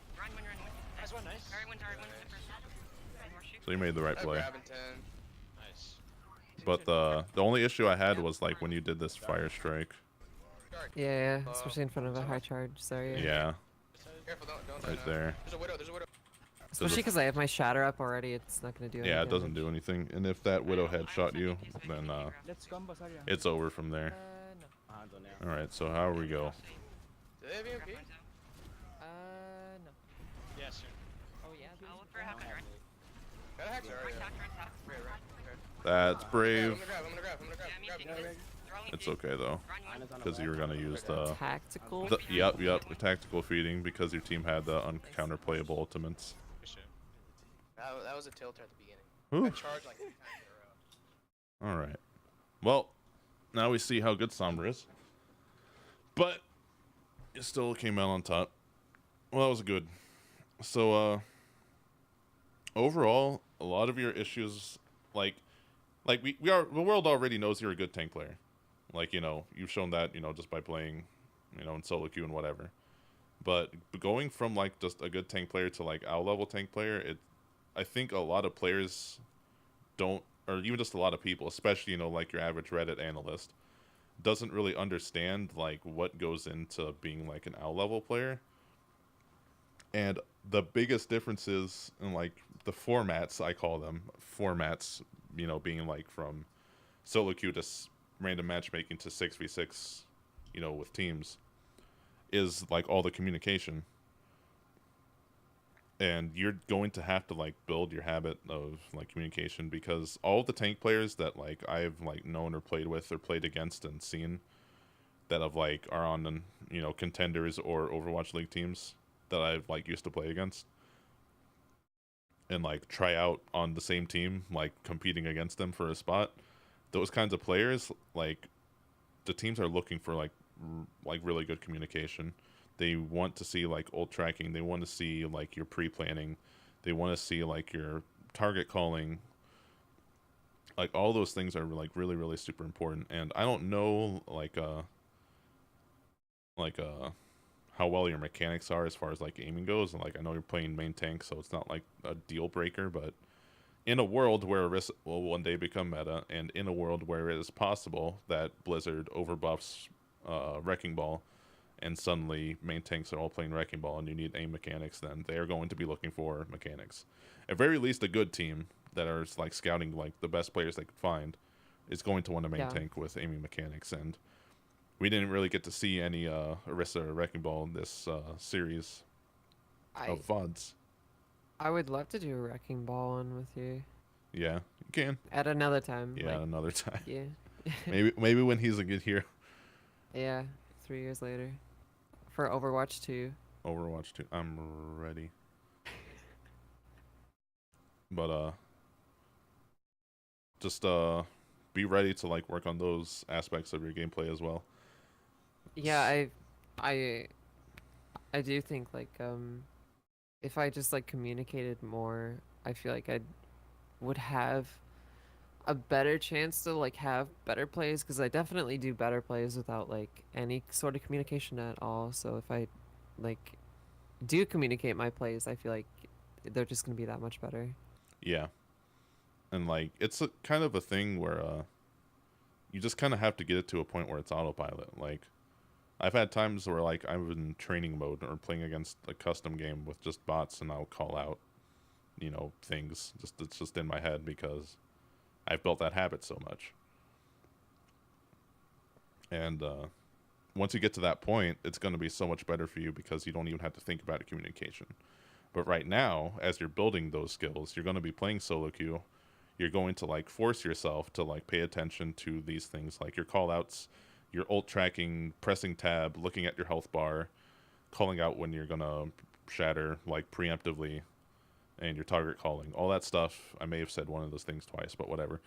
Nice one, nice. So you made the right I have play. grab in 10. Nice. But the only issue I had was like when you did this fire strike. Yeah, especially in front of a high charge. Sorry. Yeah, Careful, don't right there. There's a widow. Especially because I have my shatter up already. It's not gonna do anything. Yeah, it doesn't do anything. And if that widow had shot you, then Let's combo, sorry. it's over from there. No. Hanzo now. All right, so how we go? Do they have EMP? No. Yeah, soon. Oh yeah. I'll look for a hack on right. Got a hack Zarya. Right hack, right hack. Right. Okay. That's I'm brave. gonna grab. Yeah, me Grab. taking this. They're all in It's deep. okay though, Ryan one. Anna's on the because you were left. gonna use the Tactical. yep, the tactical feeding because your team had the uncounterplayable ultimates. Good shit. That was a tilter at the beginning. Whew. I charged like 10 times in a row. All right. Well, now we see how good Sombra is, but it still came out on top. Well, that was good. So, overall, a lot of your issues, like the world already knows you're a good tank player. Like, you know, you've shown that, you know, just by playing, you know, in solo queue and whatever. But going from like just a good tank player to like owl level tank player, I think a lot of players don't, or even just a lot of people, especially, you know, like your average Reddit analyst, doesn't really understand like what goes into being like an owl level player. And the biggest differences in like the formats, I call them formats, you know, being like from solo queue to random matchmaking to 6v6, you know, with teams, is like all the communication. And you're going to have to like build your habit of like communication, because all the tank players that like I've like known or played with or played against and seen, that have like are on contenders or Overwatch League teams that I've like used to play against, and like try out on the same team, like competing against them for a spot. Those kinds of players, like the teams are looking for like really good communication. They want to see like ult tracking. They want to see like your pre-planning. They want to see like your target calling. Like all those things are like really, really super important. And I don't know how well your mechanics are as far as like aiming goes. And like I know you're playing main tank, so it's not like a deal breaker. But in a world where Orisa will one day become meta, and in a world where it is possible that Blizzard overbuffs Wrecking Ball, and suddenly main tanks are all playing Wrecking Ball, and you need aim mechanics, then they are going to be looking for mechanics. At very least, a good team that are like scouting like the best players they could find is going to want to main tank with aiming mechanics. And we didn't really get to see any Orisa or Wrecking Ball in this series of VoD's. I would love to do a Wrecking Ball one with you. Yeah, you can. At another time. Yeah, like, another time. Yeah. maybe when he's a good hero. Yeah, 3 years later. For Overwatch 2. Overwatch 2. I'm ready. But just be ready to like work on those aspects of your gameplay as well. Yeah, I do think like if I just like communicated more, I feel like I would have a better chance to like have better plays, because I definitely do better plays without like any sort of communication at all. So if I like do communicate my plays, I feel like they're just gonna be that much better. Yeah, and like it's a kind of a thing where you just kind of have to get it to a point where it's autopilot. Like I've had times where like I'm in training mode or playing against a custom game with just bots, and I'll call out things, it's just in my head because I've built that habit so much. And once you get to that point, it's going to be so much better for you because you don't even have to think about communication. But right now, as you're building those skills, you're going to be playing solo queue. You're going to like force yourself to like pay attention to these things, like your callouts, your ult tracking, pressing tab, looking at your health bar, calling out when you're going to shatter like preemptively, and your target calling, all that stuff. I may have said one of those things twice, but whatever.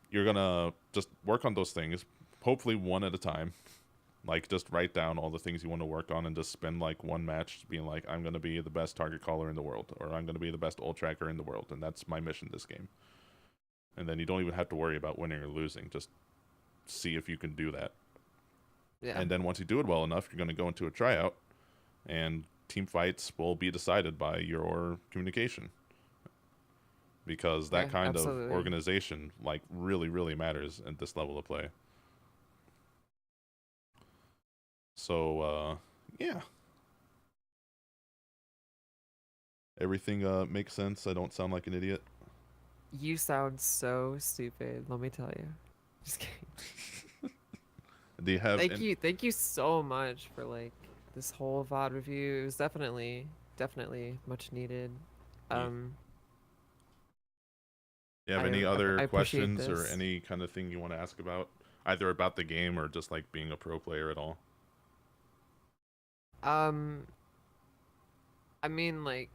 You're going to just work on those things, hopefully one at a time. Like, just write down all the things you want to work on and just spend, like, one match being like, I'm going to be the best target caller in the world, or I'm going to be the best ult tracker in the world, and that's my mission this game. And then you don't even have to worry about winning or losing. Just see if you can do that. Yeah. And then once you do it well enough, you're going to go into a tryout, and team fights will be decided by your communication. Because that kind of organization, like, really, really matters at this level of play. So, yeah. Everything makes sense. I don't sound like an idiot. You sound so stupid, let me tell you. Just kidding. Do you have Thank you so much for like this whole VOD review. It was definitely much needed. You have any other questions or any kind of thing you want to ask about? Either about the game or just like being a pro player at all? I mean, like,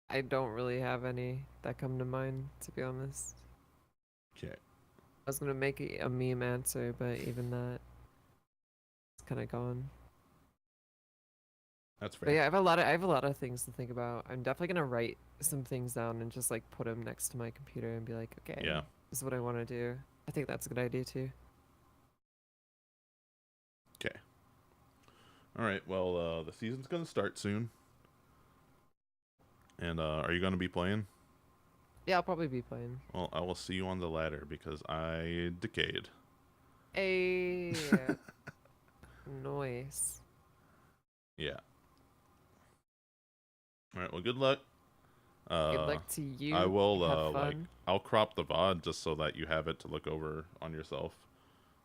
I don't really have any that come to mind, to be honest. Okay. I was gonna make a meme answer, but even that, it's kind of gone. That's fair. But yeah, I have a lot of things to think about. I'm definitely gonna write some things down and just like put them next to my computer and be like, okay, yeah, this is what I want to do. I think that's a good idea too. Okay. All right. Well, the season's gonna start soon. And are you gonna be playing? Yeah, I'll probably be playing. Well, I will see you on the ladder because I decayed. Hey. Noise. Yeah. All right. Well, good luck. Good luck to you. I will I'll crop the VOD just so that you have it to look over on yourself.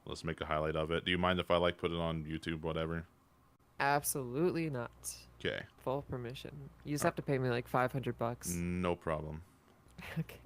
Let's make a highlight of it. Do you mind if I like put it on YouTube, whatever? Absolutely not. Okay. Full permission. You just have to pay me like $500. No problem. Okay.